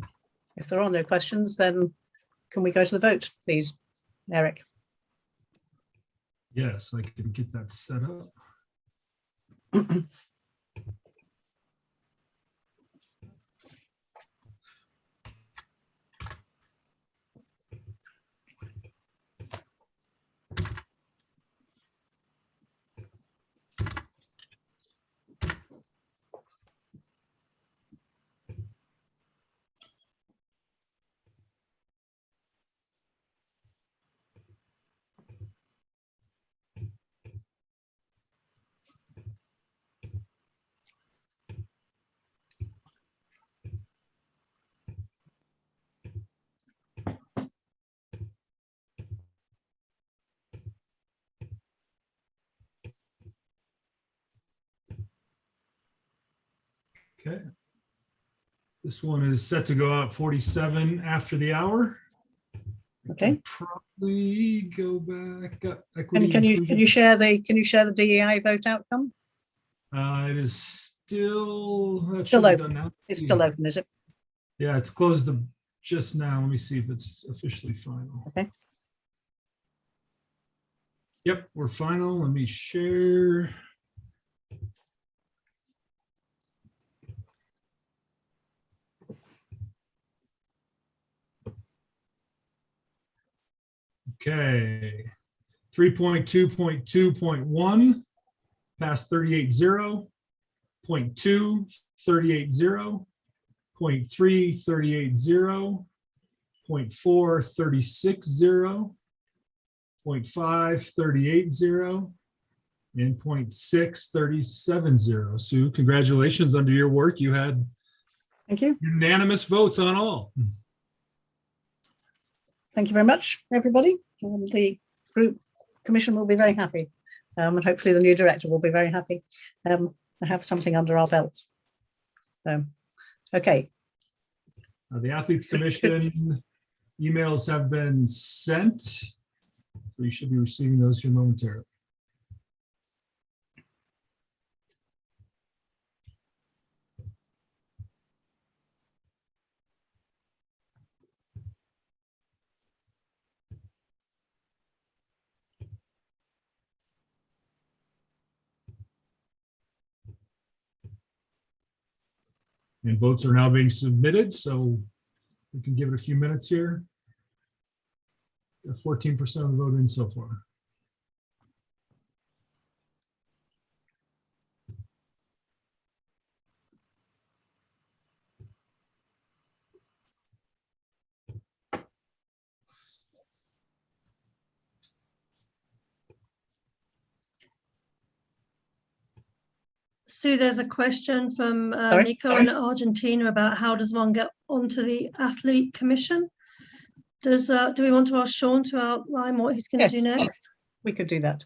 if there are no questions, then can we go to the vote, please, Eric? Yes, I can get that set up. Okay. This one is set to go out 47 after the hour. Okay. Probably go back up. And Equity can you inclusion. share the DEI vote outcome? It is still that Still should be open. done now. It's still open, is it? Yeah, it's closed just now. Let me see if it's officially final. Okay. Yep, we're final. Let me share. Okay. 3.2.2.1 passed 38-0. 0.2, 38-0. 0.3, 38-0. 0.4, 36-0. 0.5, 38-0. And 0.6, 37-0. Sue, congratulations. Under your work, you had Thank you. unanimous votes on all. Thank you very much, everybody. The group commission will be very happy. And hopefully the new director will be very happy to have something under our belts. Okay. The Athletes Commission emails have been sent. So you should be receiving those here momentarily. And votes are now being submitted, so we can give it a few minutes here. 14% of the vote in so far. Sue, there's a question from Sorry? Nico in Argentina about how does one get onto the athlete commission? Do we want to ask Sean to outline what he's going to do next? We could do that.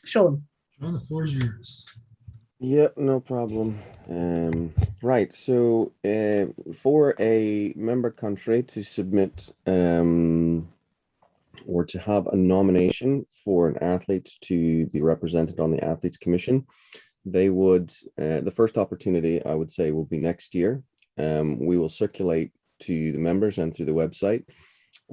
Sean. Sean, the floor is yours. Yep, no problem. Right, so for a member country to submit or to have a nomination for an athlete to be represented on the Athletes Commission, they would, the first opportunity I would say will be next year. We will circulate to the members and through the website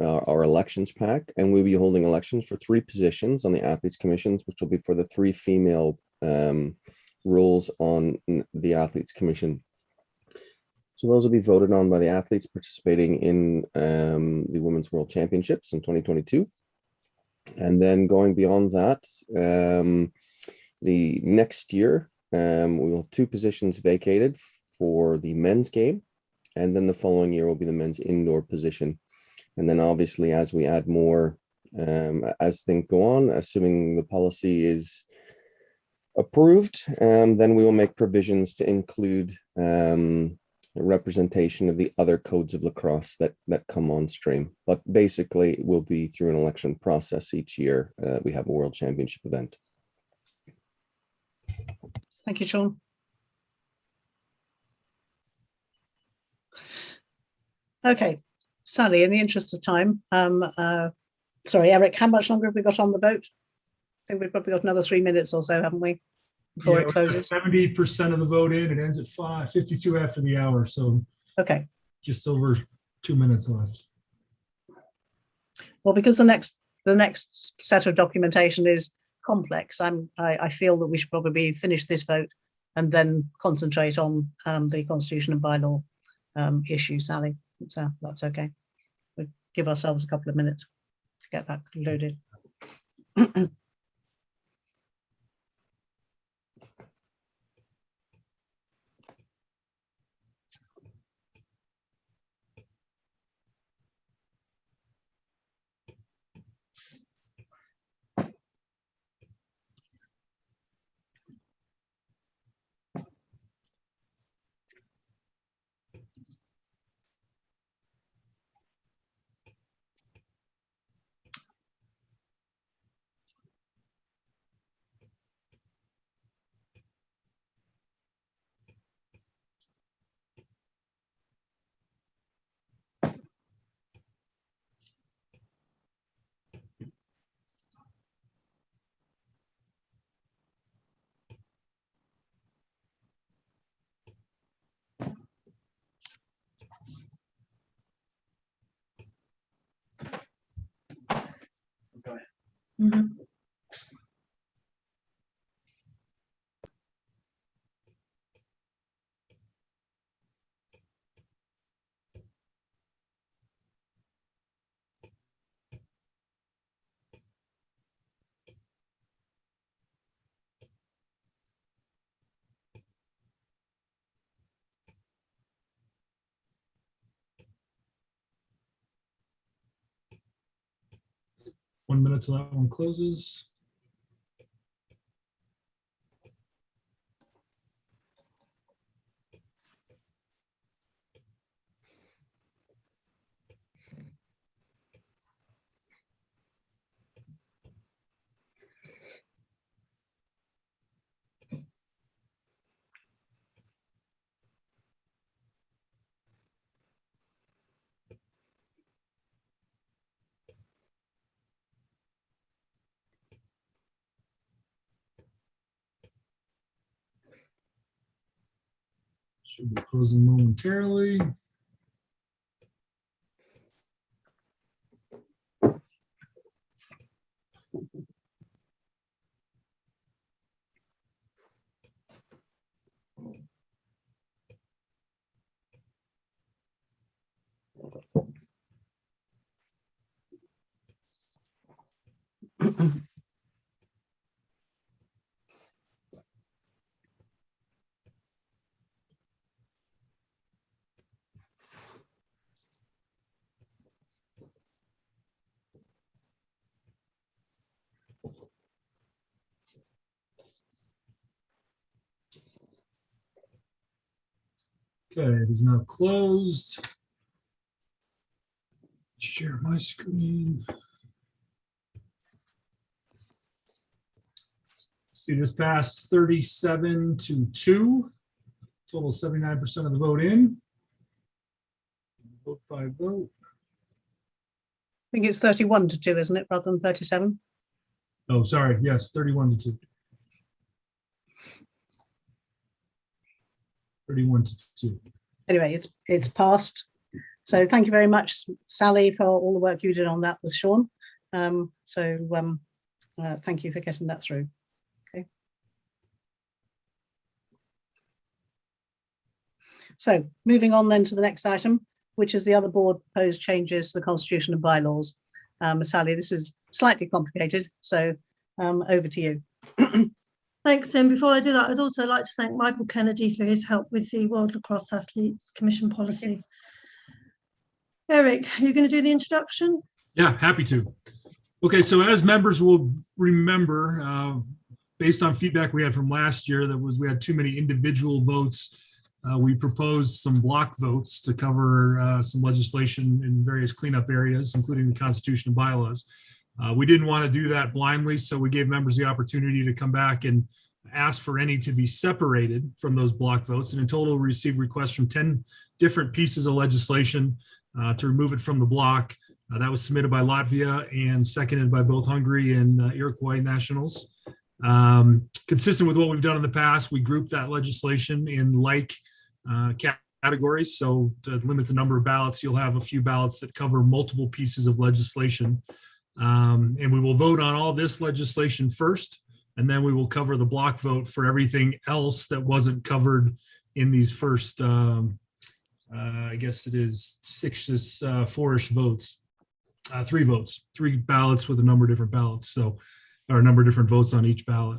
our elections pack, and we'll be holding elections for 3 positions on the Athletes Commissions, which will be for the 3 female roles on the Athletes Commission. So those will be voted on by the athletes participating in the Women's World Championships in 2022. And then going beyond that, the next year, we will have 2 positions vacated for the men's game. And then the following year will be the men's indoor position. And then obviously, as we add more, as things go on, assuming the policy is approved, then we will make provisions to include representation of the other codes of lacrosse that come on stream. But basically, it will be through an election process each year. We have a World Championship event. Thank you, Sean. Okay, Sally, in the interest of time, sorry, Eric, how much longer have we got on the vote? I think we've probably got another 3 minutes or so, haven't we? Before Yeah, it closes. 70% of the vote in. It ends at 5:52 after the hour. So okay, just over 2 minutes left. Well, because the next the next set of documentation is complex. I feel that we should probably finish this vote and then concentrate on the constitution and bylaw issue, Sally. So that's okay. We'll give ourselves a couple of minutes to get that concluded. 1 minute till that one closes. Should be closing momentarily. Okay, it is now closed. Share my screen. See, this passed 37-2. Total 79% of the vote in. Vote by vote. I think it's 31-2, isn't it, rather than 37? Oh, sorry. Yes, 31-2. 31-2. Anyway, it's passed. So thank you very much, Sally, for all the work you did on that with Sean. Thank you for getting that through. Okay. So moving on then to the next item, which is the other board proposed changes to the constitution and bylaws. Sally, this is slightly complicated, so over to you. Thanks, and before I do that, I'd also like to thank Michael Kennedy for his help with the World Lacrosse Athletes Commission policy. Eric, are you going to do the introduction? Yeah, happy to. Okay, so as members will remember, based on feedback we had from last year, we had too many individual votes. We proposed some block votes to cover some legislation in various cleanup areas, including the Constitution and bylaws. We didn't want to do that blindly, so we gave members the opportunity to come back and ask for any to be separated from those block votes. And in total, we received requests from 10 different pieces of legislation to remove it from the block. That was submitted by Latvia and seconded by both Hungary and Iroquois nationals. Consistent with what we've done in the past, we grouped that legislation in like categories. So to limit the number of ballots, you'll have a few ballots that cover multiple pieces of legislation. And we will vote on all this legislation first, and then we will cover the block vote for everything else that wasn't covered in these first, I guess it is four-ish votes. 3 votes, 3 ballots with a number of different ballots. So, or a number of different votes on each ballot.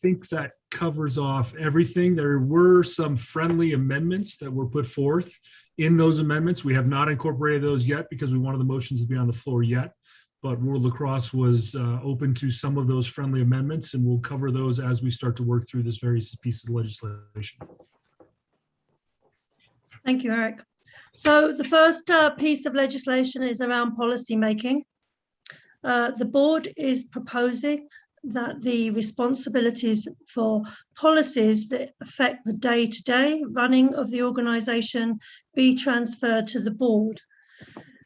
Think that covers off everything. There were some friendly amendments that were put forth in those amendments. We have not incorporated those yet because we wanted the motions to be on the floor yet. But World Lacrosse was open to some of those friendly amendments, and we'll cover those as we start to work through this various piece of legislation. Thank you, Eric. So the first piece of legislation is around policy making. The board is proposing that the responsibilities for policies that affect the day-to-day running of the organisation be transferred to the board.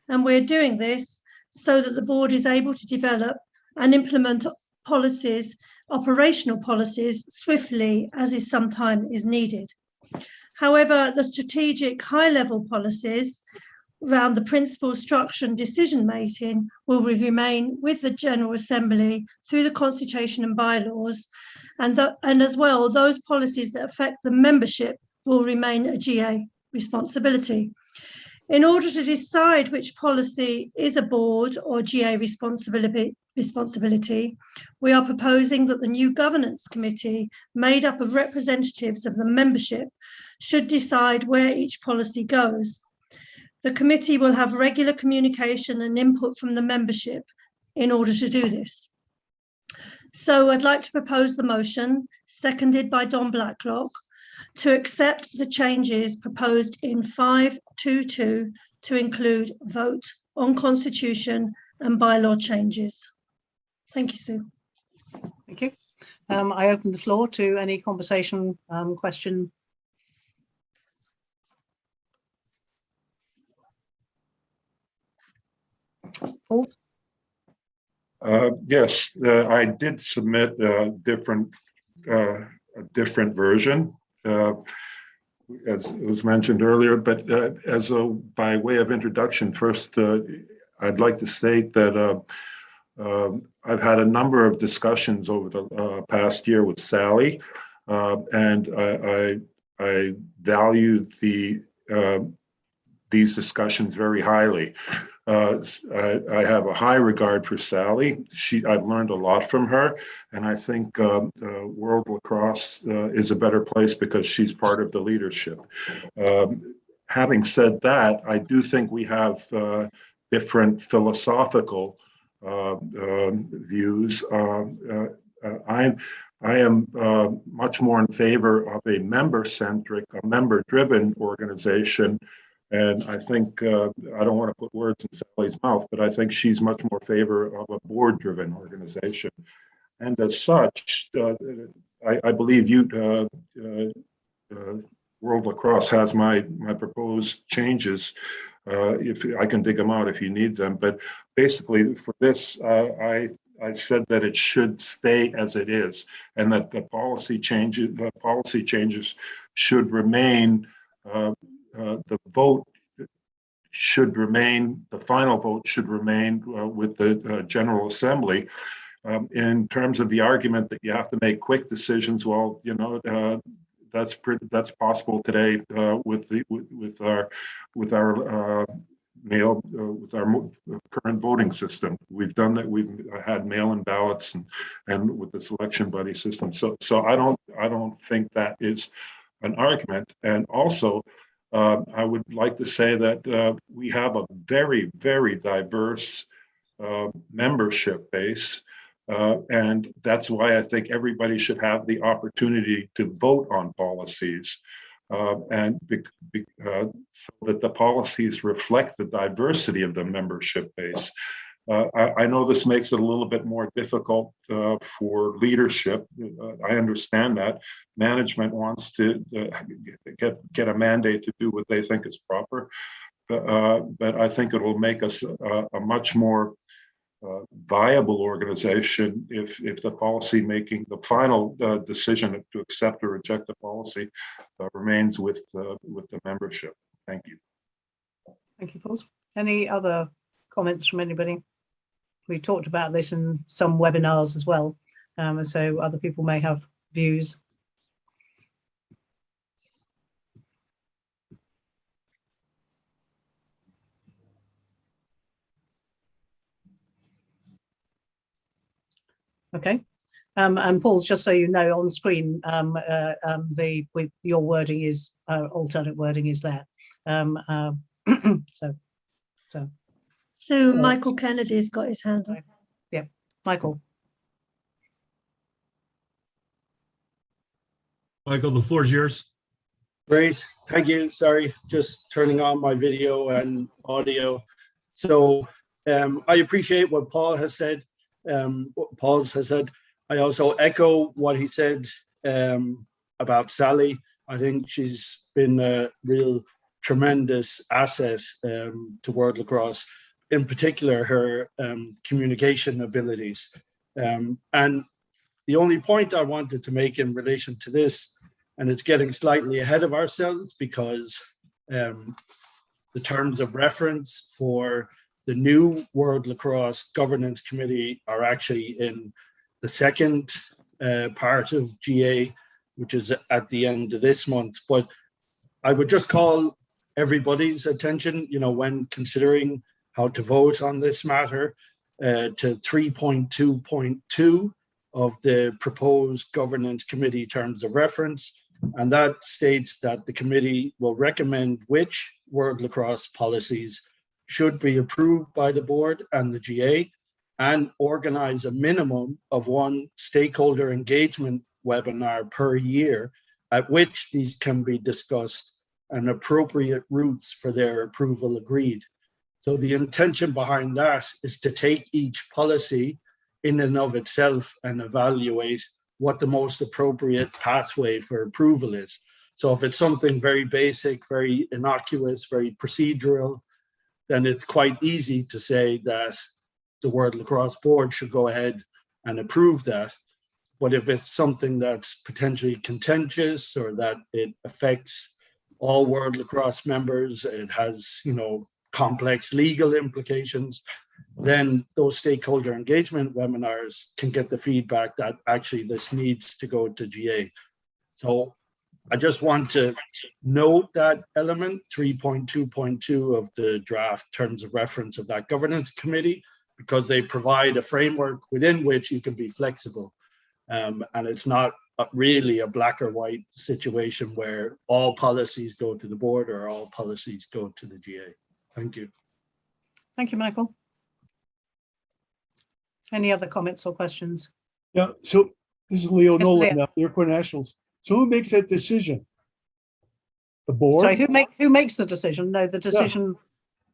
And we're doing this so that the board is able to develop and implement policies, operational policies, swiftly as is sometimes needed. However, the strategic high-level policies around the principal structure and decision-making will remain with the General Assembly through the Constitution and bylaws, and as well, those policies that affect the membership will remain a GA responsibility. In order to decide which policy is a board or GA responsibility, we are proposing that the new governance committee, made up of representatives of the membership, should decide where each policy goes. The committee will have regular communication and input from the membership in order to do this. So I'd like to propose the motion, seconded by Don Blacklock, to accept the changes proposed in 522 to include vote on constitution and bylaw changes. Thank you, Sue. Thank you. I open the floor to any conversation, question. Paul? Yes, I did submit a different version, as it was mentioned earlier. But by way of introduction, first, I'd like to state that I've had a number of discussions over the past year with Sally, and I value these discussions very highly. I have a high regard for Sally. I've learned a lot from her, and I think World Lacrosse is a better place because she's part of the leadership. Having said that, I do think we have different philosophical views. I am much more in favor of a member-centric, a member-driven organization. And I think, I don't want to put words in Sally's mouth, but I think she's much more in favor of a board-driven organization. And as such, I believe World Lacrosse has my proposed changes. If I can dig them out if you need them. But basically for this, I said that it should stay as it is, and that the policy changes should remain. The vote should remain, the final vote should remain with the General Assembly. In terms of the argument that you have to make quick decisions, well, you know, that's possible today with our current voting system. We've done that. We've had mail-in ballots and with the selection buddy system. So I don't think that is an argument. And also, I would like to say that we have a very, very diverse membership base. And that's why I think everybody should have the opportunity to vote on policies so that the policies reflect the diversity of the membership base. I know this makes it a little bit more difficult for leadership. I understand that management wants to get a mandate to do what they think is proper, but I think it will make us a much more viable organization if the policy making, the final decision to accept or reject the policy remains with the membership. Thank you. Thank you, Paul. Any other comments from anybody? We talked about this in some webinars as well, so other people may have views. Okay. And Paul's, just so you know, on the screen, with your wording is alternate wording is there. So Michael Kennedy's got his hand up. Yeah, Michael. Michael, the floor is yours. Great, thank you. Sorry, just turning on my video and audio. So I appreciate what Paul has said. I also echo what he said about Sally. I think she's been a real tremendous asset to World Lacrosse, in particular her communication abilities. And the only point I wanted to make in relation to this, and it's getting slightly ahead of ourselves because the terms of reference for the new World Lacrosse Governance Committee are actually in the second part of GA, which is at the end of this month. But I would just call everybody's attention, when considering how to vote on this matter, to 3.2.2 of the proposed Governance Committee terms of reference. And that states that the committee will recommend which World Lacrosse policies should be approved by the board and the GA, and organize a minimum of one stakeholder engagement webinar per year at which these can be discussed and appropriate routes for their approval agreed. So the intention behind that is to take each policy in and of itself and evaluate what the most appropriate pathway for approval is. So if it's something very basic, very innocuous, very procedural, then it's quite easy to say that the World Lacrosse Board should go ahead and approve that. But if it's something that's potentially contentious or that it affects all World Lacrosse members, it has, complex legal implications, then those stakeholder engagement webinars can get the feedback that actually this needs to go to GA. So I just want to note that element 3.2.2 of the draft terms of reference of that governance committee, because they provide a framework within which you can be flexible. And it's not really a black or white situation where all policies go to the board or all policies go to the GA. Thank you. Thank you, Michael. Any other comments or questions? Yeah, so this is Leo Yes, Nolan, Leo. the Iroquois Nationals. So who makes that decision? The board? Sorry, who makes the decision? No, the decision.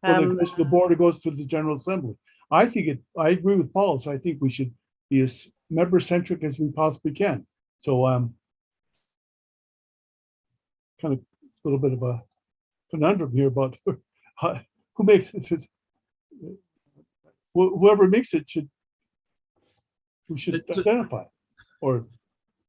Well, it goes to the board, it goes to the General Assembly. I agree with Paul, so I think we should be as member-centric as we possibly can. So kind of a little bit of a conundrum here about who makes it. Whoever makes it we should identify. Or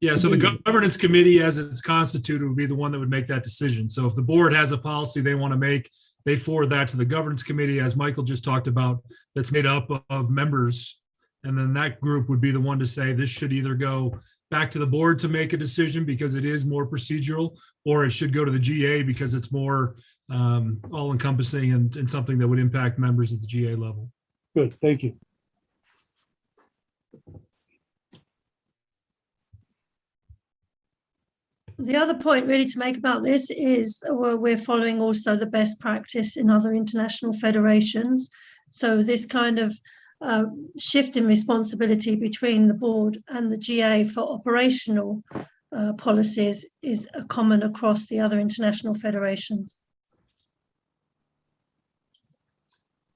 Yeah, so the governance committee, as it's constituted, would be the one that would make that decision. So if the board has a policy they want to make, they forward that to the governance committee, as Michael just talked about, that's made up of members. And then that group would be the one to say this should either go back to the board to make a decision because it is more procedural, or it should go to the GA because it's more all-encompassing and something that would impact members at the GA level. Good, thank you. The other point really to make about this is we're following also the best practice in other international federations. So this kind of shift in responsibility between the board and the GA for operational policies is common across the other international federations.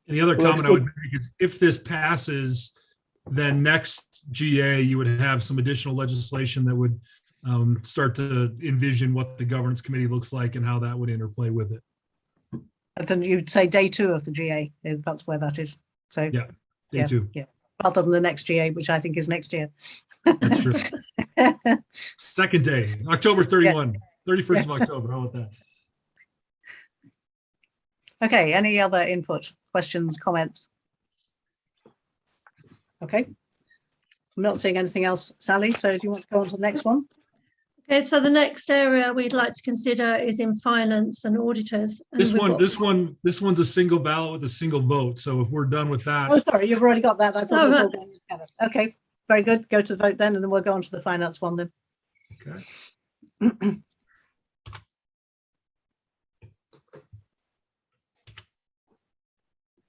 And the other comment I would make is if this passes, then next GA, you would have some additional legislation that would start to envision what the governance committee looks like and how that would interplay with it. And then you'd say day 2 of the GA, that's where that is. So yeah, day 2. Yeah, rather than the next GA, which I think is next year. That's true. Second day, October 31, 31st of October. How about that? Okay, any other input, questions, comments? Okay. I'm not seeing anything else, Sally. So do you want to go on to the next one? Okay, so the next area we'd like to consider is in finance and auditors. And This one's a single ballot with a single vote. So if we're done with that. Oh, sorry, you've already got that. I thought Oh, it was right. all going together. Okay, very good. Go to the vote then, and then we'll go on to the finance one then. Okay.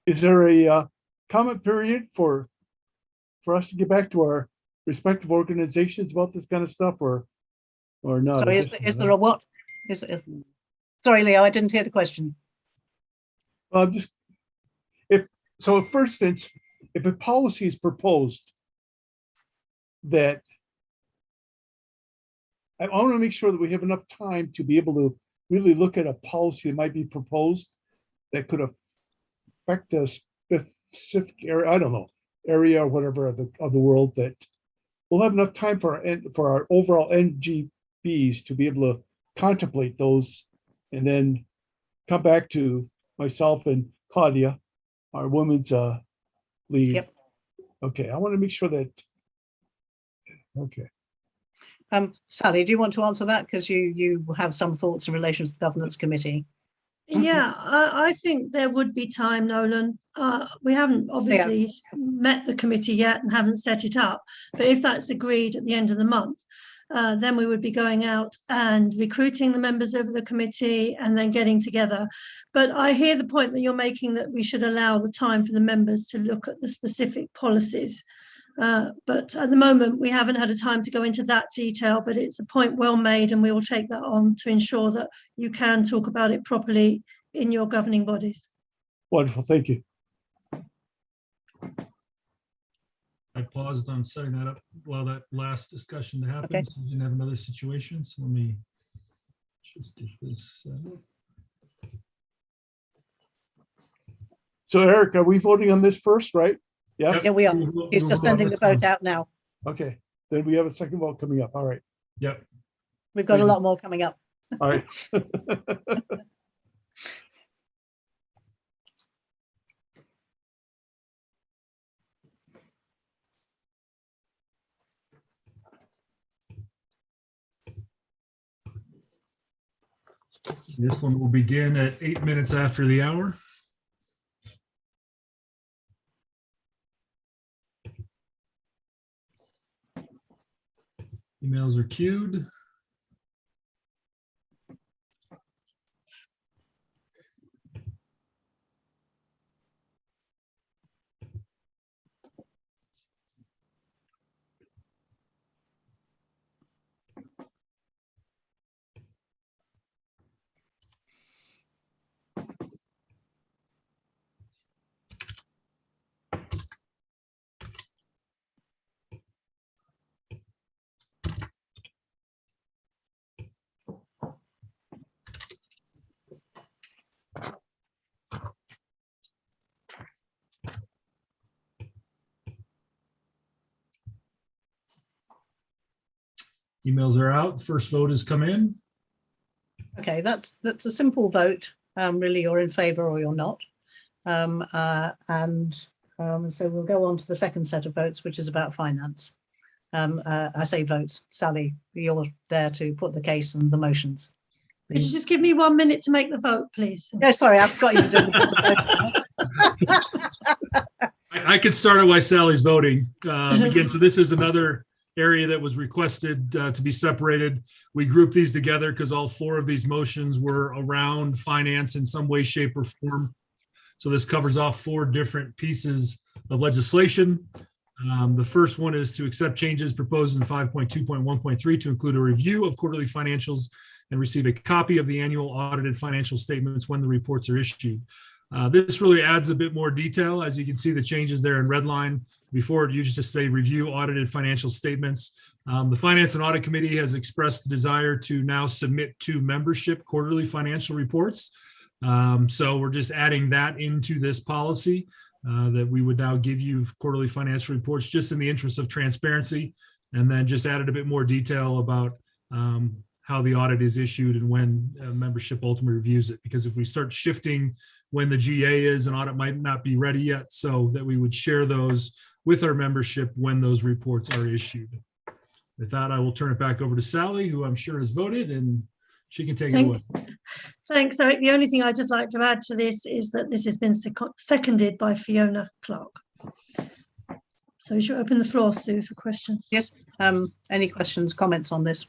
Is there a comment period for us to get back to our respective organizations about this kind of stuff, or not? Sorry, is there a what? Sorry, Leo, I didn't hear the question. Just for instance, if a policy is proposed that I want to make sure that we have enough time to be able to really look at a policy that might be proposed that could affect a specific area, I don't know, area or whatever of the world, that we'll have enough time for our overall NGBs to be able to contemplate those and then come back to myself and Claudia, our women's lead. Yep. Okay, I want to make sure that, okay. Sally, do you want to answer that? Because you have some thoughts in relation to the governance committee. Yeah, I think there would be time, Nolan. We haven't obviously met the committee yet and haven't set it up. But if that's agreed at the end of the month, then we would be going out and recruiting the members of the committee and then getting together. But I hear the point that you're making, that we should allow the time for the members to look at the specific policies. But at the moment, we haven't had a time to go into that detail, but it's a point well made, and we will take that on to ensure that you can talk about it properly in your governing bodies. Wonderful, thank you. I paused on setting that up, allow that last discussion to happen. Okay. So we didn't have another situation. So let me just get this. So Eric, are we voting on this first, right? Yes? Yeah, we are. He's just sending the vote out now. Okay, then we have a second vote coming up. All right. Yep. We've got a lot more coming up. All right. This one will begin at 8 minutes after the hour. Emails are queued. Emails are out. First vote has come in. Okay, that's a simple vote. Really, you're in favour or you're not. So we'll go on to the second set of votes, which is about finance. I say votes. Sally, you're there to put the case and the motions. Could you just give me 1 minute to make the vote, please? No, sorry, I've got you to do the I could start it while Sally's voting. Again, so this is another area that was requested to be separated. We grouped these together because all four of these motions were around finance in some way, shape, or form. So this covers off four different pieces of legislation. The first one is to accept changes proposed in 5.2.1.3 to include a review of quarterly financials and receive a copy of the annual audited financial statements when the reports are issued. This really adds a bit more detail. As you can see, the changes there in red line. Before, it used to say review audited financial statements. The Finance and Audit Committee has expressed the desire to now submit to membership quarterly financial reports. So we're just adding that into this policy, that we would now give you quarterly financial reports just in the interest of transparency, and then just added a bit more detail about how the audit is issued and when membership ultimately reviews it. Because if we start shifting when the GA is, an audit might not be ready yet, so that we would share those with our membership when those reports are issued. With that, I will turn it back over to Sally, who I'm sure has voted, and she can take it away. Thanks, Eric. The only thing I'd just like to add to this is that this has been seconded by Fiona Clark. So you should open the floor, Sue, for questions. Yes. Any questions, comments on this?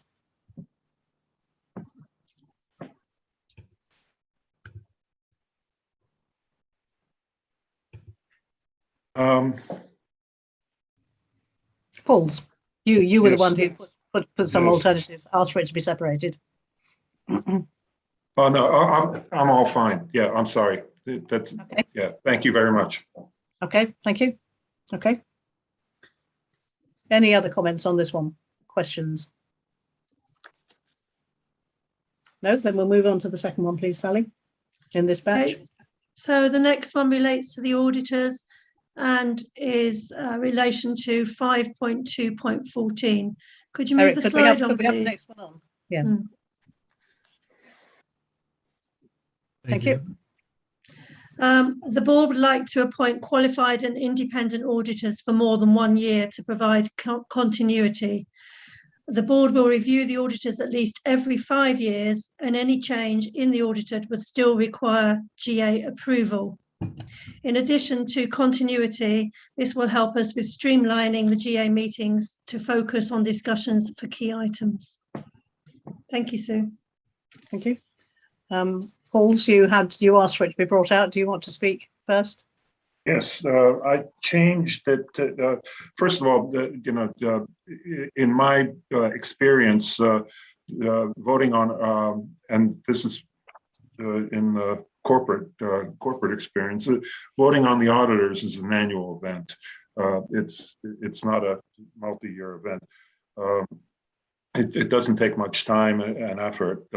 Paul's, you were the Yes. one who put some Yes. alternative, asked for it to be separated. Oh, no, I'm all fine. Yeah, I'm sorry. That's, yeah, thank you very much. Okay, thank you. Okay. Any other comments on this one? Questions? No, then we'll move on to the second one, please, Sally, in this batch. Okay. So the next one relates to the auditors and is relation to 5.2.14. Could you move Eric, the could we slide have on, the please? next one on? Yeah. Thank you. The board would like to appoint qualified and independent auditors for more than 1 year to provide continuity. The board will review the auditors at least every 5 years, and any change in the auditor would still require GA approval. In addition to continuity, this will help us with streamlining the GA meetings to focus on discussions for key items. Thank you, Sue. Thank you. Pauls, you asked for it to be brought out. Do you want to speak first? Yes, I changed it. First of all, in my experience, voting on, and this is in the corporate experience, voting on the auditors is an annual event. It's not a multi-year event. It doesn't take much time and effort.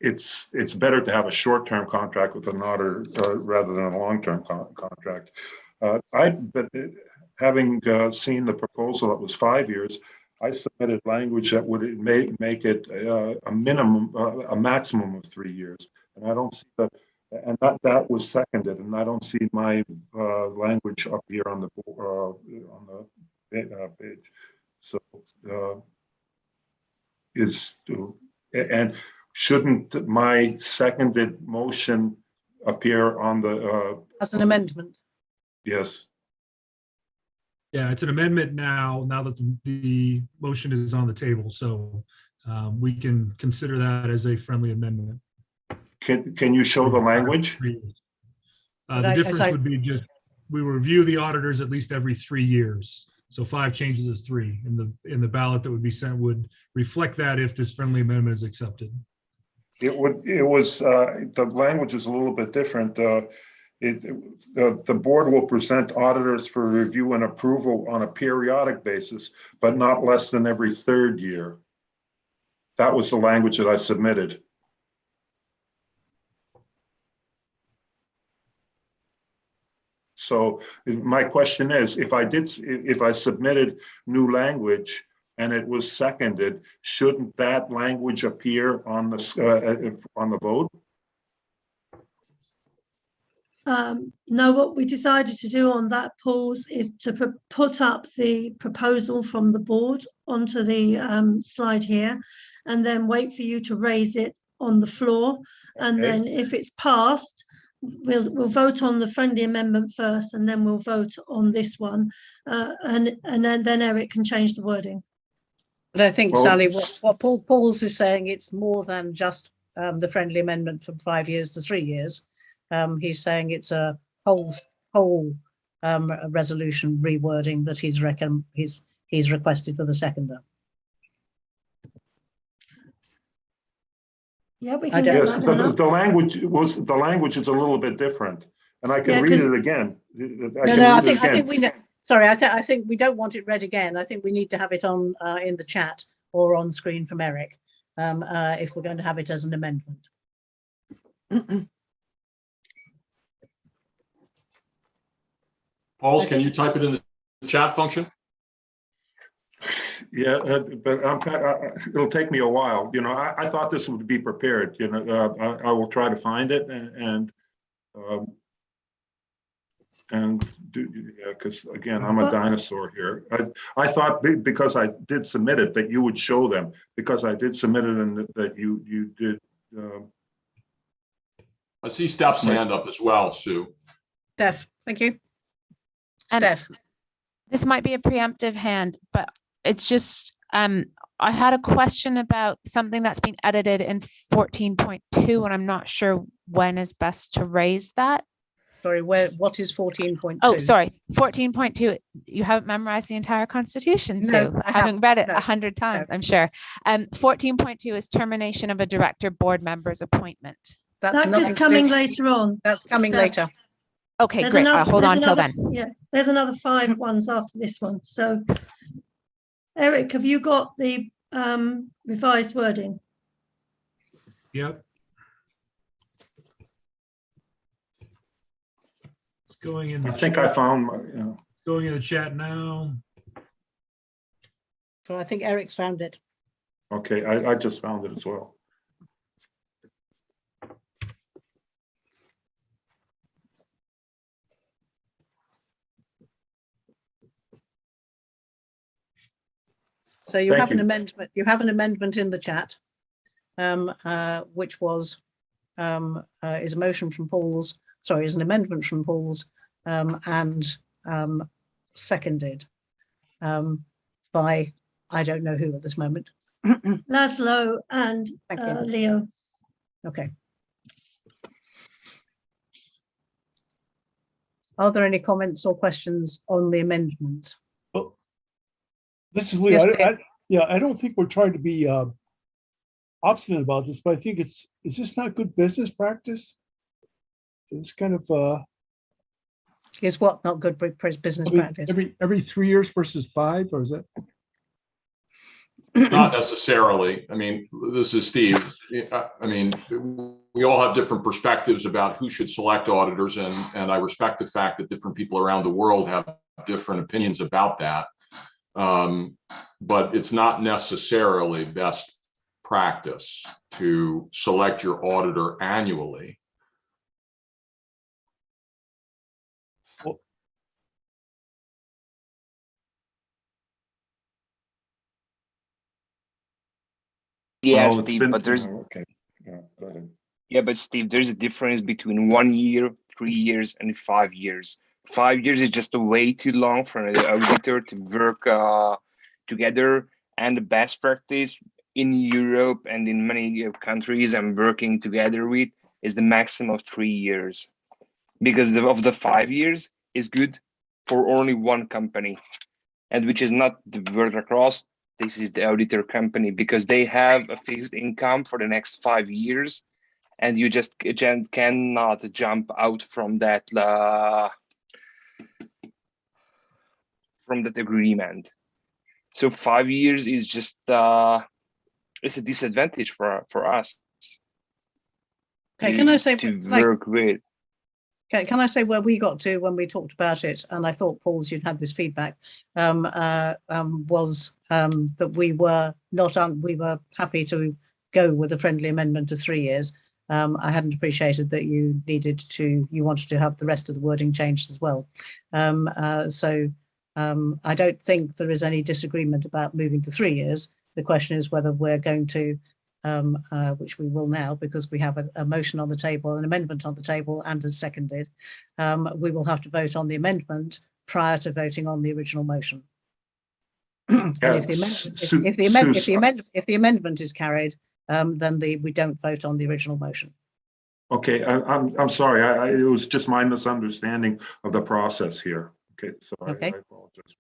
It's better to have a short-term contract with an auditor rather than a long-term contract. Having seen the proposal that was 5 years, I submitted language that would make it a maximum of 3 years, and I don't see that. And that was seconded, and I don't see my language up here on the page. So and shouldn't my seconded motion appear on the as an amendment? Yes. Yeah, it's an amendment now that the motion is on the table, so we can consider that as a friendly amendment. Can you show the language? The difference would be just, we review the auditors at least every 3 years. So 5 changes is 3, and in the ballot that would be sent would reflect that if this friendly amendment is accepted. It was the language is a little bit different. The board will present auditors for review and approval on a periodic basis, but not less than every 3rd year. That was the language that I submitted. So my question is, if I submitted new language and it was seconded, shouldn't that language appear on the vote? No, what we decided to do on that, Pauls, is to put up the proposal from the board onto the slide here, and then wait for you to raise it on the floor. And then if it's passed, we'll vote on the friendly amendment first, and then we'll vote on this one, and then Eric can change the wording. But I think, Sally, what Pauls is saying, it's more than just the friendly amendment from 5 years to 3 years. He's saying it's a whole resolution rewording that he's requested for the seconder. Yeah, we can. Yes, the language is a little bit different, and I can read it again. I think we know. Sorry, I think we don't want it read again. I think we need to have it on in the chat or on screen from Eric if we're going to have it as an amendment. Pauls, can you type it in the chat function? Yeah, but it'll take me a while. You know, I thought this would be prepared. You know, I will try to find it and do, because again, I'm a dinosaur here. I thought because I did submit it that you would show them, because I did submit it and that you did. I see Steph's hand up as well, Sue. Steph, thank you. And Steph. This might be a preemptive hand, but it's just, I had a question about something that's been edited in 14.2, and I'm not sure when is best to raise that. Sorry, what is 14.2? Oh, sorry, 14.2. You haven't memorized the entire Constitution, No, Sue. I Having read it no, 100 times, I'm sure. 14.2 is termination of a director board member's appointment. That's That is coming later on. That's coming Steph. later. Okay, There's great. I'll hold there's on till another- then. Yeah, there's another 5 ones after this one. So, Eric, have you got the revised wording? Yep. It's going in. I think I found my. Going in the chat now. So I think Eric's found it. Okay, I just found it as well. So you Thank have an you. amendment. You have an amendment in the chat, which was is a motion from Paul's. Sorry, is an amendment from Paul's and seconded by I don't know who at this moment. Laszlo and Thank you. Leo. Okay. Are there any comments or questions on the amendment? Well, this is Leo. Yes, I don't think we're trying to be obstinate about this, but I think is this not good business practice? It's kind of Is what not good business I mean, practice? every 3 years versus 5, or is that? Not necessarily. I mean, this is Steve. I mean, we all have different perspectives about who should select auditors, and I respect the fact that different people around the world have different opinions about that. But it's not necessarily best practice to select your auditor annually. Yeah, Well, it's Steve, been- but there's okay. Yeah, go ahead. yeah, but Steve, there's a difference between 1 year, 3 years, and 5 years. 5 years is just way too long for an auditor to work together. And the best practice in Europe and in many countries I'm working together with is the maximum of 3 years, because of the 5 years is good for only one company, and which is not the World Lacrosse. This is the auditor company, because they have a fixed income for the next 5 years, and you just cannot jump out from that agreement. So 5 years is just it's a disadvantage for us. Okay, can I say to like, work with? Okay, can I say where we got to when we talked about it? And I thought, Paul's, you'd had this feedback, was that we were we were happy to go with a friendly amendment to 3 years. I hadn't appreciated that you wanted to have the rest of the wording changed as well. I don't think there is any disagreement about moving to 3 years. The question is whether we're going to, which we will now, because we have a motion on the table, an amendment on the table, and is seconded. We will have to vote on the amendment prior to voting on the original motion. And if the amendment is carried, then we don't vote on the original motion. Okay, I'm sorry. It was just my misunderstanding of the process here. Okay, so Okay. I apologize.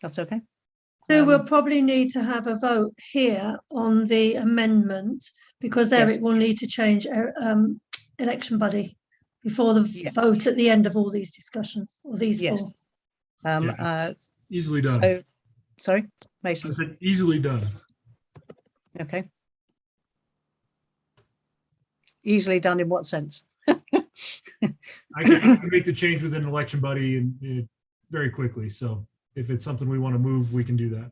That's okay. So we'll probably need to have a vote here on the amendment, because Yes. Eric will need to change election buddy before the vote at the end of all these discussions, or these Yes. four. Easily done. So, sorry, Mason. I said easily done. Okay. Easily done in what sense? I can make the change with an election buddy and very quickly. So if it's something we want to move, we can do that.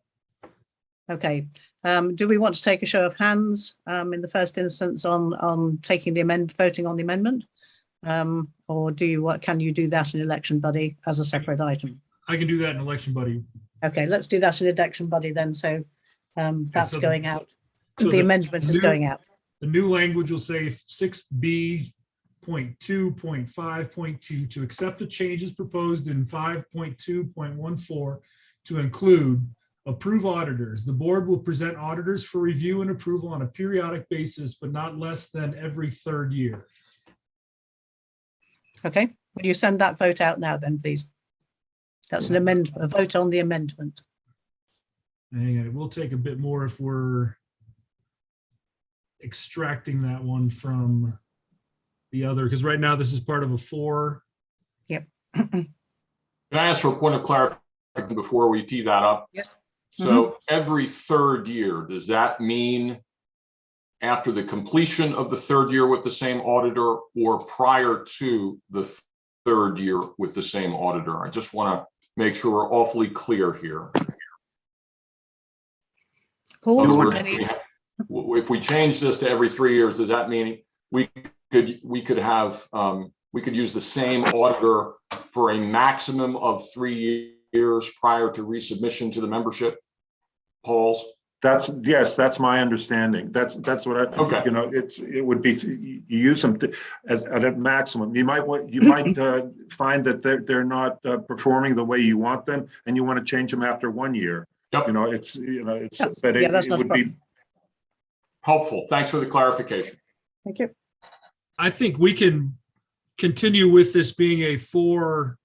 Okay, do we want to take a show of hands in the first instance on taking the voting on the amendment? Or can you do that in election buddy as a separate item? I can do that in election buddy. Okay, let's do that in election buddy then. So that's so going out. so The amendment is going out. The new language will say 6B.2.5.2 to accept the changes proposed in 5.2.14 to include approve auditors. The board will present auditors for review and approval on a periodic basis, but not less than every third year. Okay, will you send that vote out now then, please? That's an amendment, a vote on the amendment. Hang on, it will take a bit more if we're extracting that one from the other, because right now this is part of a 4. Yep. Can I ask for a point of clarification before we tee that up? Yes. So every third year, does that mean after the completion of the third year with the same auditor or prior to the third year with the same auditor? I just want to make sure we're awfully clear here. Paul, if we change this to every 3 years, does that mean we could use the same auditor for a maximum of 3 years prior to resubmission to the membership? Paul's? Yes, that's my understanding. That's what I, okay. You know, it would be, you use them as at a maximum. You might find that they're not performing the way you want them, and you want to change them after 1 year. Yep. You know, it would be helpful. Thanks for the clarification. Thank you. I think we can continue with this being a 4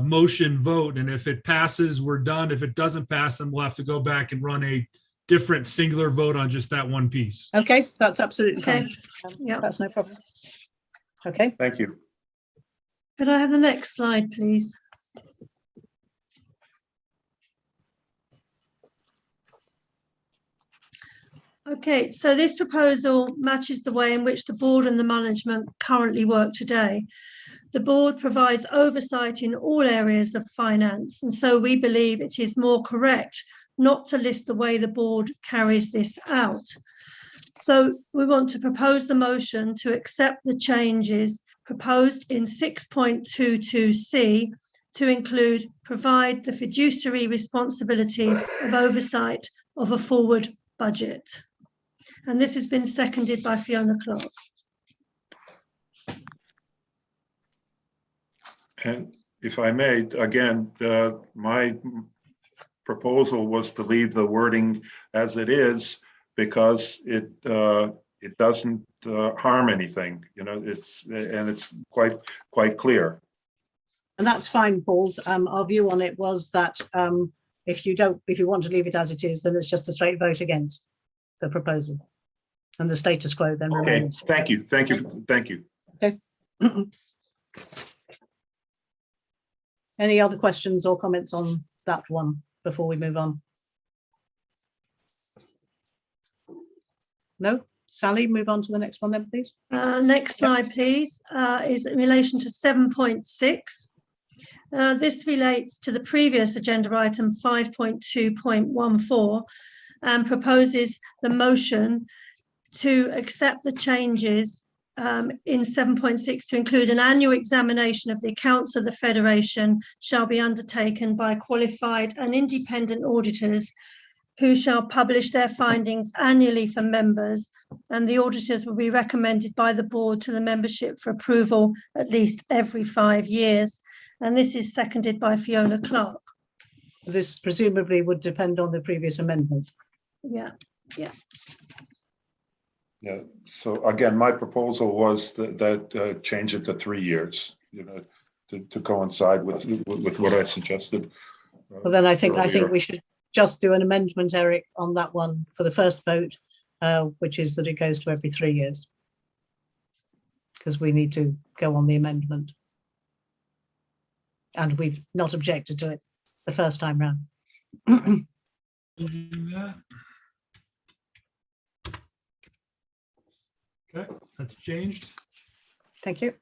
motion vote, and if it passes, we're done. If it doesn't pass, then we'll have to go back and run a different singular vote on just that one piece. Okay, that's absolutely Okay. fine. Yeah. That's no problem. Okay. Thank you. Could I have the next slide, please? Okay, so this proposal matches the way in which the board and the management currently work today. The board provides oversight in all areas of finance, and so we believe it is more correct not to list the way the board carries this out. So we want to propose the motion to accept the changes proposed in 6.22C to include provide the fiduciary responsibility of oversight of a forward budget. And this has been seconded by Fiona Clark. And if I may, again, my proposal was to leave the wording as it is because it doesn't harm anything. You know, it's quite clear. And that's fine, Paul's. Our view on it was that if you want to leave it as it is, then it's just a straight vote against the proposal, and the status quo then Okay, remains. thank you. Okay. Any other questions or comments on that one before we move on? No? Sally, move on to the next one then, please. Next slide, please, is in relation to 7.6. This relates to the previous agenda item 5.2.14 and proposes the motion to accept the changes in 7.6 to include an annual examination of the accounts of the Federation shall be undertaken by qualified and independent auditors who shall publish their findings annually for members, and the auditors will be recommended by the board to the membership for approval at least every 5 years. And this is seconded by Fiona Clark. This presumably would depend on the previous amendment. Yeah. So again, my proposal was that change it to 3 years, you know, to coincide with what I suggested. Well, then I think earlier. we should just do an amendment, Eric, on that one for the first vote, which is that it goes to every 3 years. Because we need to go on the amendment. And we've not objected to it the first time round. Okay, that's changed. Thank you.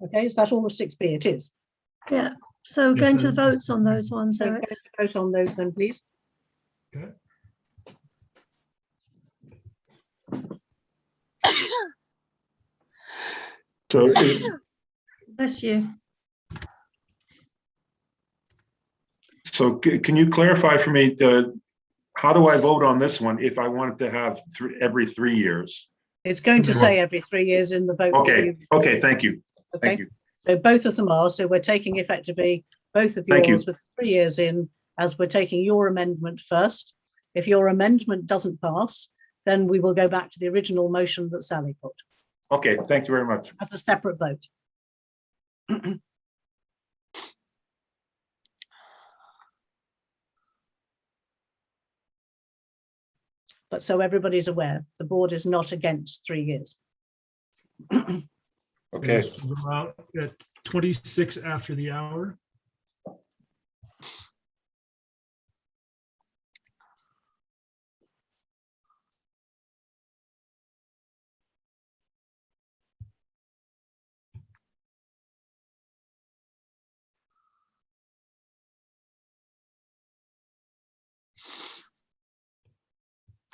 Okay, is that all of 6B? It is. Yeah. So Yes, going to the sir. votes on those ones, So Eric. go to vote on those then, please. Okay. So Bless you. can you clarify for me, how do I vote on this one if I wanted to have every 3 years? It's going to say every 3 years in the vote. that Okay, you- okay, thank you. Okay, Thank you. so both of them are, so we're taking effectively both of Thank you. yours with 3 years in, as we're taking your amendment first. If your amendment doesn't pass, then we will go back to the original motion that Sally put Okay, thank you very much. as a separate vote. But so everybody's aware, the board is not against 3 years. Okay. Yes, we're out at 26 after the hour.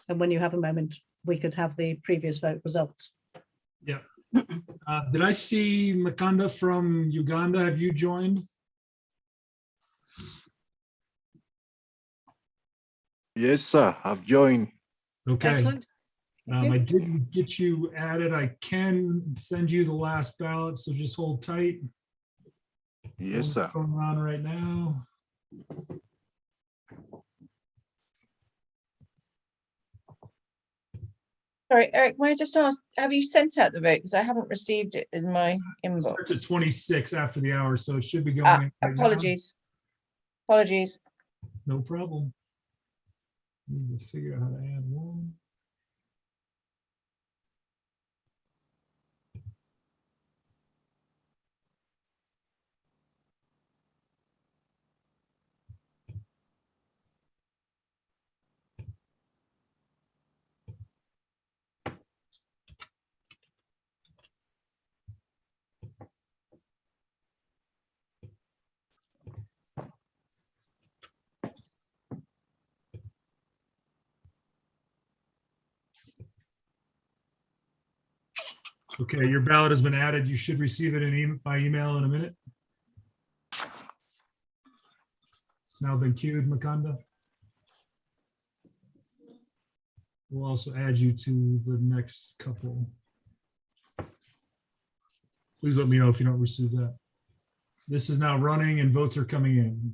And when you have a moment, we could have the previous vote results. Yeah. Did I see Makanda from Uganda? Have you joined? Yes, sir. I've joined. Okay. Excellent. I didn't get you added. I can send you the last ballot, so just hold tight. Yes, sir. Going on right now. Sorry, Eric, may I just ask, have you sent out the vote? Because I haven't received it in my Starts at inbox. 26 after the hour, so it should be going in right now. Apologies. Apologies. No problem. Need to figure out how to add one. Okay, your ballot has been added. You should receive it by email in a minute. It's now been queued, Makanda. We'll also add you to the next couple. Please let me know if you don't receive that. This is now running and votes are coming in.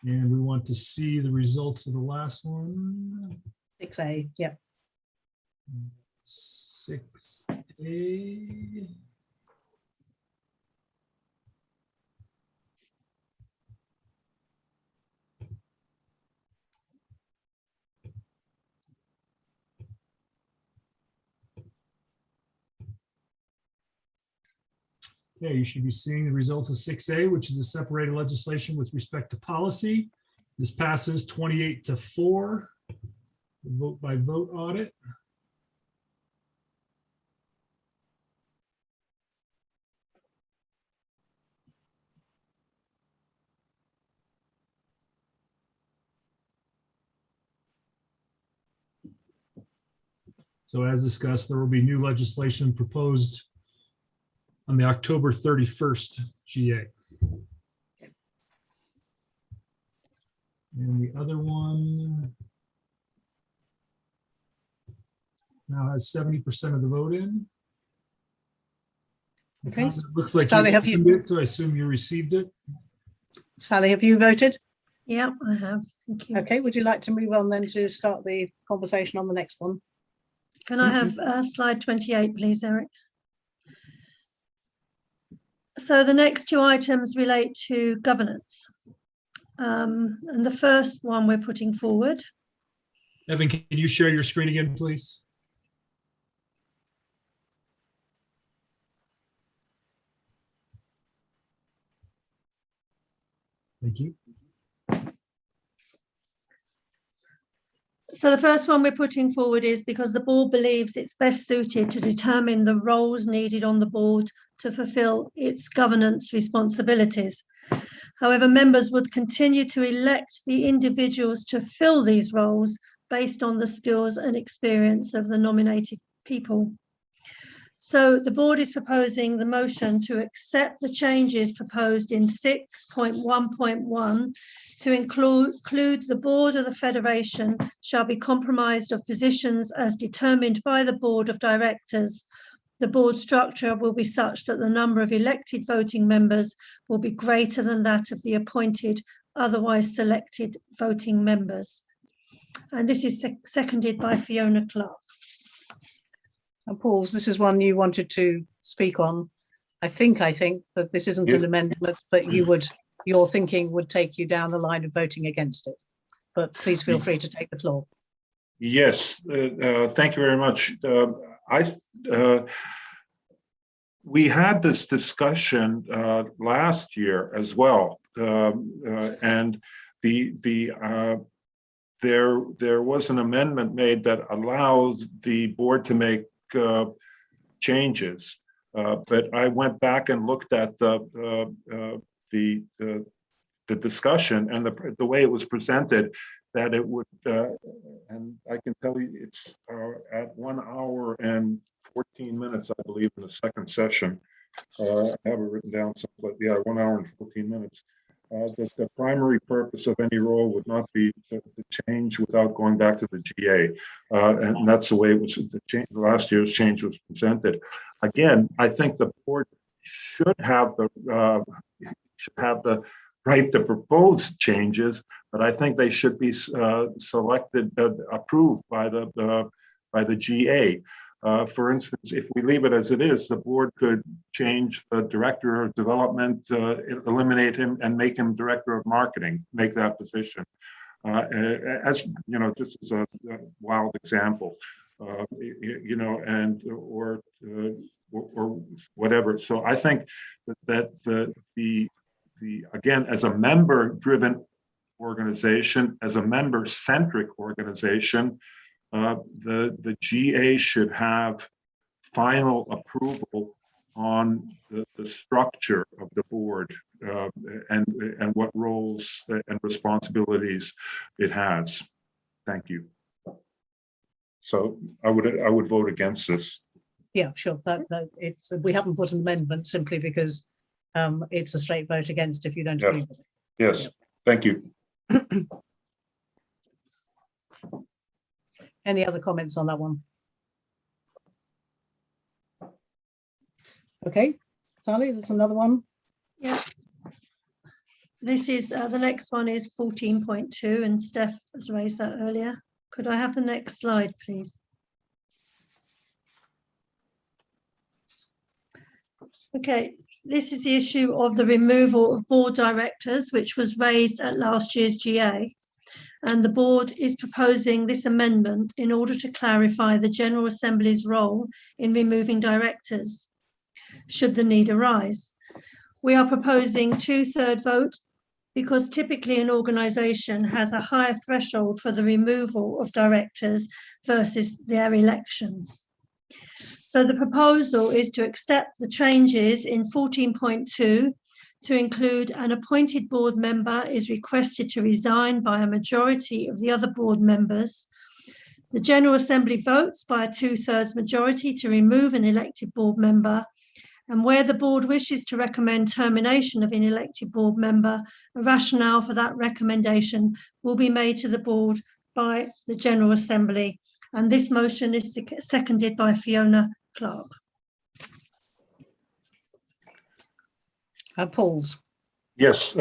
And we want to see the results of the last one. 6A, yeah. 6A. Okay, you should be seeing the results of 6A, which is the separated legislation with respect to policy. This passes 28-4, vote by vote audit. So as discussed, there will be new legislation proposed on the October 31st GA. And the other one now has 70% of the vote in. Okay. It looks like Sally, you have you- opened it, so I assume you received it. Sally, have you voted? Yeah, I have. Thank you. Okay, would you like to move on then to start the conversation on the next one? Can I have slide 28, please, Eric? So the next two items relate to governance. And the first one we're putting forward. Evan, can you share your screen again, please? Thank you. So the first one we're putting forward is because the board believes it's best suited to determine the roles needed on the board to fulfill its governance responsibilities. However, members would continue to elect the individuals to fill these roles based on the skills and experience of the nominated people. So the board is proposing the motion to accept the changes proposed in 6.1.1 to include the board of the Federation shall be comprised of positions as determined by the board of directors. The board structure will be such that the number of elected voting members will be greater than that of the appointed, otherwise selected voting members. And this is seconded by Fiona Clark. And Pauls, this is one you wanted to speak on. I think that this isn't an amendment, but your thinking would take you down the line of voting against it. But please feel free to take the floor. Yes, thank you very much. We had this discussion last year as well, and there was an amendment made that allows the board to make changes, but I went back and looked at the discussion and the way it was presented, that it would, and I can tell you it's at 1 hour and 14 minutes, I believe, in the second session. I have it written down someplace. Yeah, 1 hour and 14 minutes. That the primary purpose of any role would not be to change without going back to the GA. And that's the way it was, last year's change was presented. Again, I think the board should have the right to propose changes, but I think they should be approved by the GA. For instance, if we leave it as it is, the board could change the director of development, eliminate him and make him director of marketing, make that position. As you know, just as a wild example, and or whatever. So I think that the again, as a member-driven organization, as a member-centric organization, the GA should have final approval on the structure of the board and what roles and responsibilities it has. Thank you. So I would vote against this. Yeah, sure. We haven't put an amendment simply because it's a straight vote against if you don't agree with it. Yes, yeah. Thank you. Any other comments on that one? Okay, Sally, there's another one. Yeah. This is the next one is 14.2, and Steph has raised that earlier. Could I have the next slide, please? Okay, this is the issue of the removal of board directors, which was raised at last year's GA. And the board is proposing this amendment in order to clarify the General Assembly's role in removing directors, should the need arise. We are proposing 2/3 vote because typically an organisation has a higher threshold for the removal of directors versus their elections. So the proposal is to accept the changes in 14.2 to include an appointed board member is requested to resign by a majority of the other board members. The General Assembly votes by a 2/3 majority to remove an elected board member. And where the board wishes to recommend termination of an elected board member, a rationale for that recommendation will be made to the board by the General Assembly. And this motion is seconded by Fiona Clark. Pauls. Yes,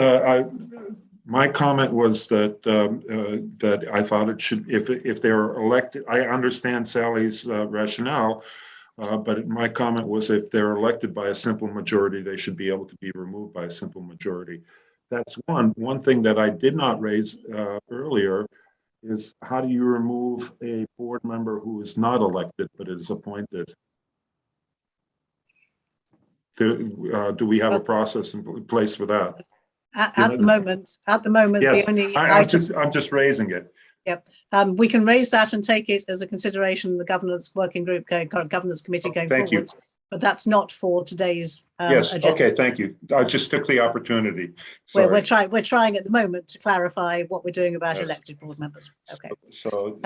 my comment was that that I thought it should, if they're elected, I understand Sally's rationale, but my comment was if they're elected by a simple majority, they should be able to be removed by a simple majority. That's one thing that I did not raise earlier is how do you remove a board member who is not elected but is appointed? Do we have a process in place for that? At the moment, yes, the only I'm just raising it. Yep. We can raise that and take it as a consideration in the governance working group, governance committee going Thank you. forwards. But that's not for today's Yes, agenda. okay, thank you. I just took the opportunity. We're Sorry. trying at the moment to clarify what we're doing about Yes. elected board members. Okay. So,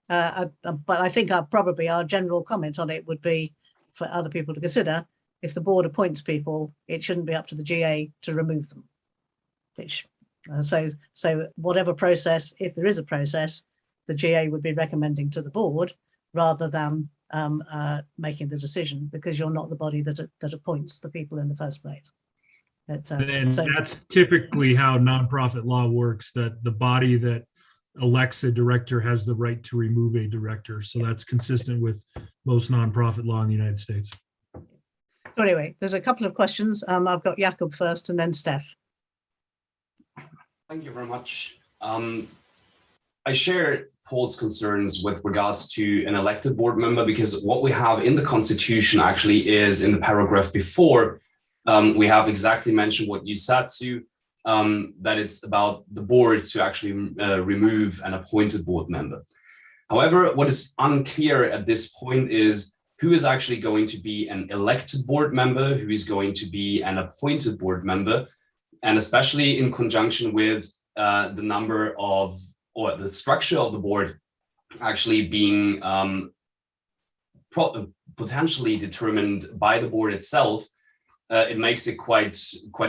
But I think probably our general comment on it would be for other people to consider. If the board appoints people, it shouldn't be up to the GA to remove them. Which, so whatever process, if there is a process, the GA would be recommending to the board rather than making the decision, because you're not the body that appoints the people in the first place. And that's typically how nonprofit law works, that the body that elects a director has the right to remove a director. So that's consistent with most nonprofit law in the United States. So anyway, there's a couple of questions. I've got Jakob first and then Steph. Thank you very much. I share Paul's concerns with regards to an elected board member, because what we have in the Constitution actually is in the paragraph before, we have exactly mentioned what you said, Sue, that it's about the board to actually remove an appointed board member. However, what is unclear at this point is who is actually going to be an elected board member, who is going to be an appointed board member, and especially in conjunction with the number of, or the structure of the board actually being potentially determined by the board itself, it makes it quite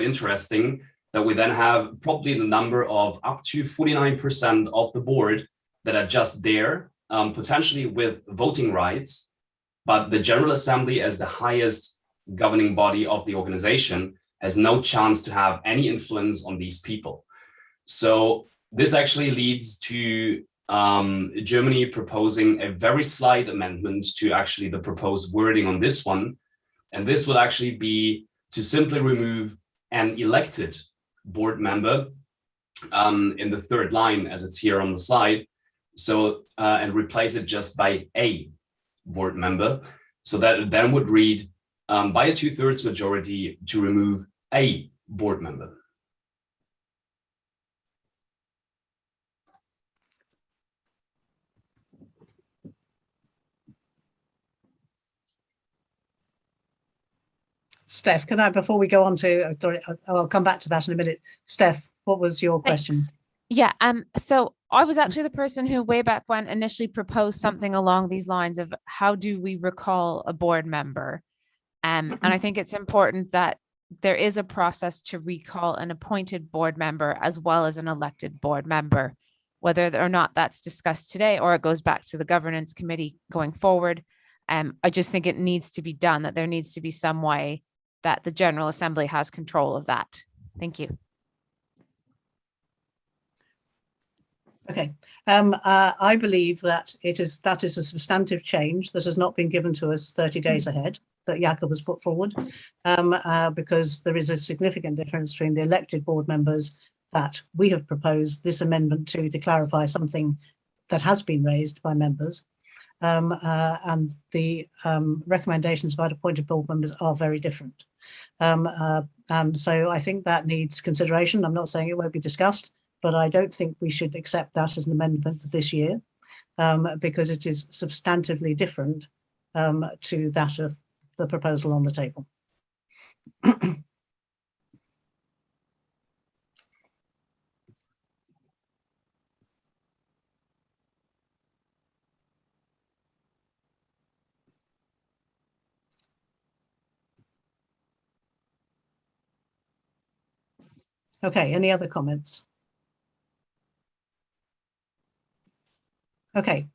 interesting that we then have probably the number of up to 49% of the board that are just there, potentially with voting rights, but the General Assembly, as the highest governing body of the organization, has no chance to have any influence on these people. So this actually leads to Germany proposing a very slight amendment to actually the proposed wording on this one. And this would actually be to simply remove an elected board member in the third line, as it's here on the slide. So, and replace it just by a board member. So that it then would read by a 2/3 majority to remove a board member. Steph, can I, before we go on to, sorry, I'll come back to that in a minute. Steph, what was your question? Yeah, so I was actually the person who way back when initially proposed something along these lines of how do we recall a board member? And I think it's important that there is a process to recall an appointed board member as well as an elected board member, whether or not that's discussed today or it goes back to the governance committee going forward. I just think it needs to be done, that there needs to be some way that the General Assembly has control of that. Thank you. Okay, I believe that that is a substantive change that has not been given to us 30 days ahead, that Jakob has put forward, because there is a significant difference between the elected board members that we have proposed this amendment to clarify something that has been raised by members, and the recommendations about appointed board members are very different. So I think that needs consideration. I'm not saying it won't be discussed, but I don't think we should accept that as an amendment this year, because it is substantively different to that of the proposal on the table. Okay, any other comments? Okay,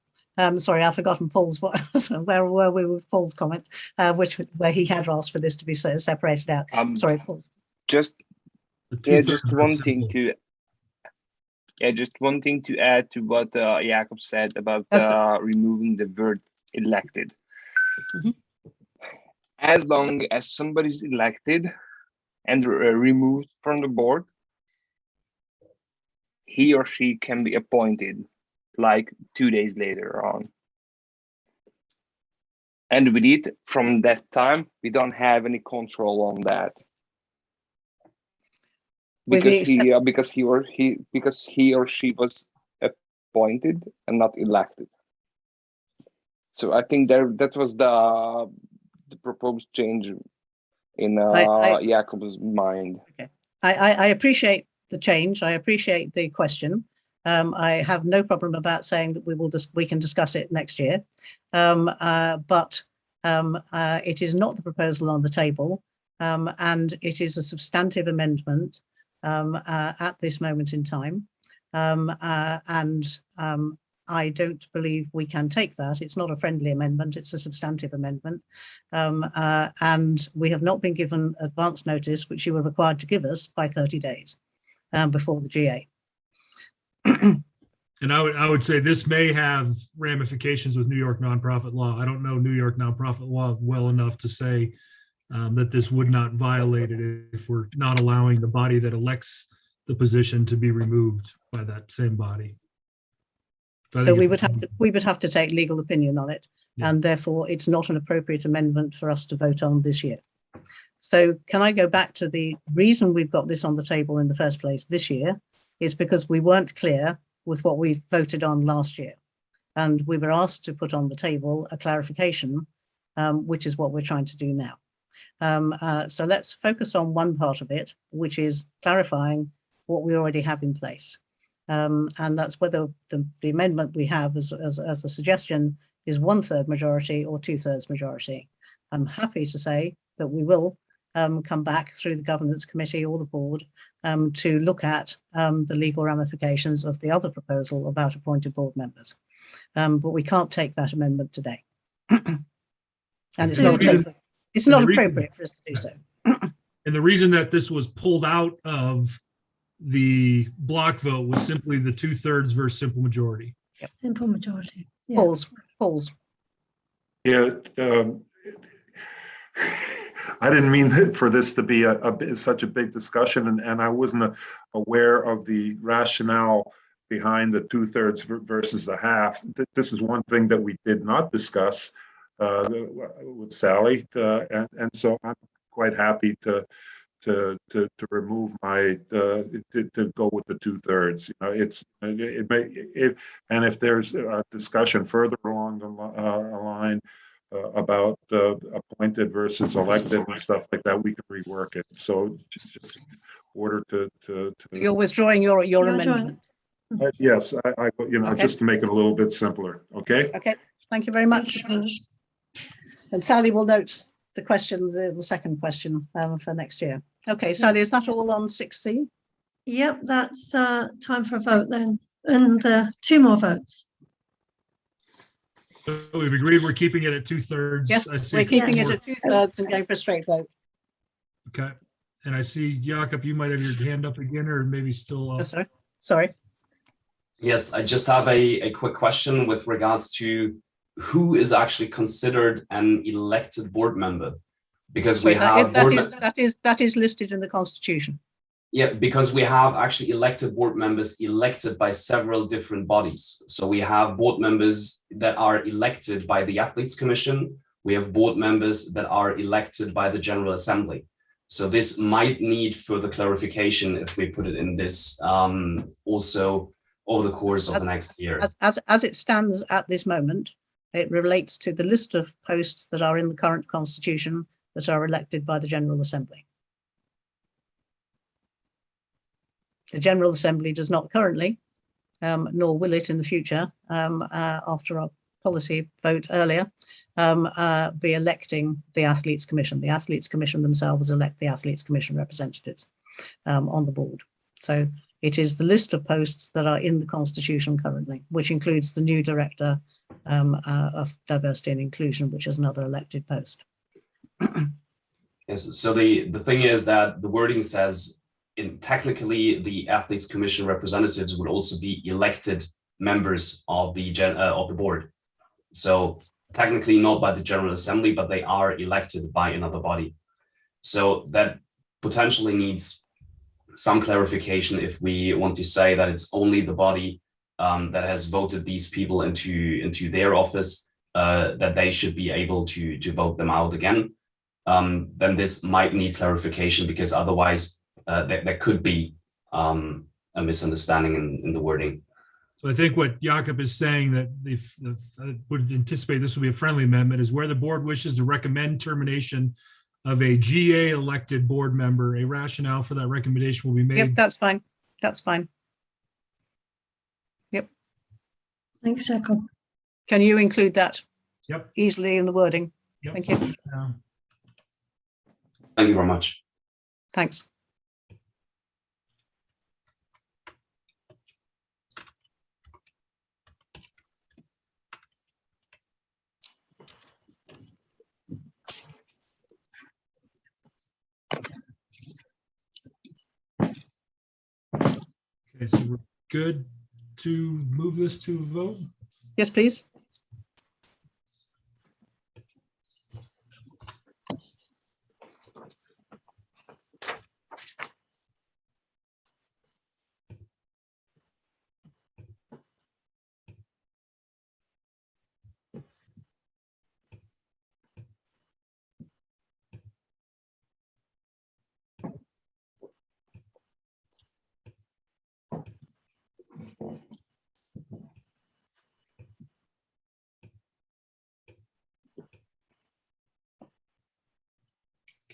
sorry, I've forgotten Paul's, where were we with Paul's comment, where he had asked for this to be separated out. Sorry, Paul. Just one thing to add to what Jakob said about removing the word elected. Mm-hmm. As long as somebody's elected and removed from the board, he or she can be appointed like 2 days later on. And with it, from that time, we don't have any control on that. Because he or she was appointed and not elected. So I think that was the proposed change in Jacob's mind. Okay. I appreciate the change. I appreciate the question. I have no problem about saying that we can discuss it next year, but it is not the proposal on the table, and it is a substantive amendment at this moment in time, and I don't believe we can take that. It's not a friendly amendment, it's a substantive amendment, and we have not been given advance notice, which you were required to give us by 30 days before the GA. And I would say this may have ramifications with New York nonprofit law. I don't know New York nonprofit law well enough to say that this would not violate it if we're not allowing the body that elects the position to be removed by that same body. So we would have to take legal opinion on it, and therefore it's not an appropriate amendment for us to vote on this year. So can I go back to the reason we've got this on the table in the first place this year is because we weren't clear with what we voted on last year, and we were asked to put on the table a clarification, which is what we're trying to do now. So let's focus on one part of it, which is clarifying what we already have in place. And that's whether the amendment we have as a suggestion is 1/3 majority or 2/3 majority. I'm happy to say that we will come back through the governance committee or the board to look at the legal ramifications of the other proposal about appointed board members. But we can't take that amendment today. And it's not appropriate for us to do so. And the reason that this was pulled out of the block vote was simply the 2/3 versus simple majority. Yep. Simple majority. Yeah. Polls. Yeah. I didn't mean for this to be such a big discussion, and I wasn't aware of the rationale behind the 2/3 versus a half. This is one thing that we did not discuss with Sally, and so I'm quite happy to remove my to go with the 2/3. You know, and if there's a discussion further along the line about appointed versus elected and stuff like that, we can rework it. So just in order to You're withdrawing your amendment. Yes, I Okay. just to make it a little bit simpler. Okay. Okay, thank you very much. And Sally will note the question, the second question for next year. Okay, Sally, is that all on 6C? Yep, that's time for a vote then, and 2 more votes. So we've agreed we're keeping it at 2/3. Yes, we're keeping it at 2/3 and going for a straight vote. Okay. And I see, Jakob, you might have your hand up again, or maybe still. Sorry. Yes, I just have a quick question with regards to who is actually considered an elected board member, because we have that is listed in the Constitution. Yeah, because we have actually elected board members elected by several different bodies. So we have board members that are elected by the Athletes Commission. We have board members that are elected by the General Assembly. So this might need further clarification if we put it in this also over the course of the next year. As it stands at this moment, it relates to the list of posts that are in the current Constitution that are elected by the General Assembly. The General Assembly does not currently, nor will it in the future, after our policy vote earlier, be electing the Athletes Commission. The Athletes Commission themselves elect the Athletes Commission representatives on the board. So it is the list of posts that are in the Constitution currently, which includes the new Director of Diversity and Inclusion, which is another elected post. Yes, so the thing is that the wording says technically the Athletes Commission representatives would also be elected members of the board. So technically not by the General Assembly, but they are elected by another body. So that potentially needs some clarification if we want to say that it's only the body that has voted these people into their office, that they should be able to vote them out again. Then this might need clarification, because otherwise there could be a misunderstanding in the wording. So I think what Jakob is saying that if I would anticipate this will be a friendly amendment is where the board wishes to recommend termination of a GA elected board member, a rationale for that recommendation will be Yep, made. that's fine. That's fine. Yep. Thanks, Jacob. Can you include that? Yep. Easily in the wording? Yep. Thank you. Thank you very much. Thanks. Okay, so we're good to move this to a vote? Yes, please.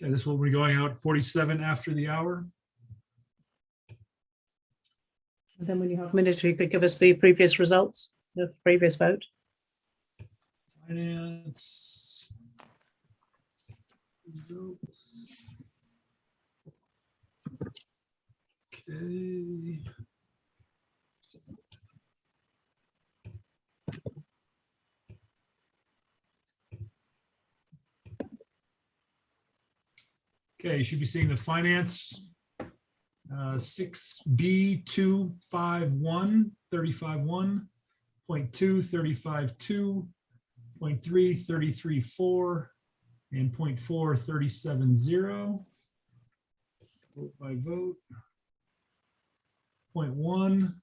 Okay, this will be going out 47 after the hour. And then when you have a minute, you could give us the previous results of the previous vote. Finance. Results. Okay. Okay, you should be seeing the finance 6B 251 35.1, point 2 35.2, point 3 33.4, and point 4 37.0. Vote by vote. Point 1.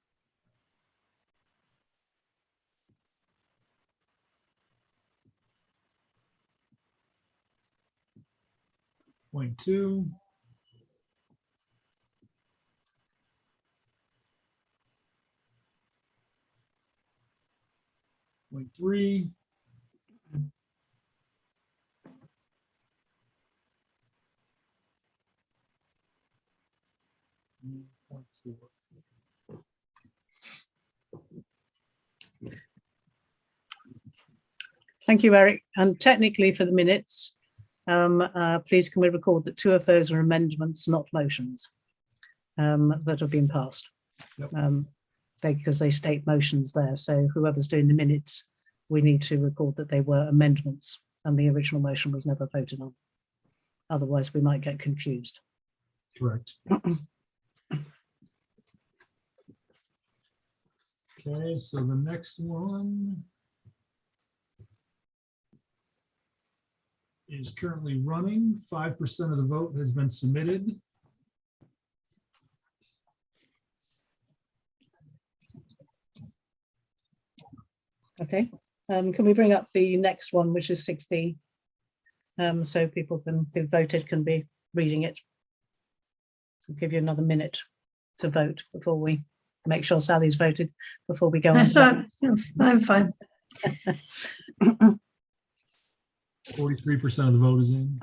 Point 2. Point 3. Point 4. Thank you, Eric. And technically for the minutes, please can we record that 2 of those are amendments, not motions, that have been passed. Yep. Because they state motions there. So whoever's doing the minutes, we need to record that they were amendments and the original motion was never voted on. Otherwise, we might get confused. Correct. Okay, so the next one is currently running. 5% of the vote has been submitted. Okay, can we bring up the next one, which is 6D? So people who voted can be reading it. I'll give you another minute to vote before we make sure Sally's voted before we go on. So I'm fine. 43% of the vote is in.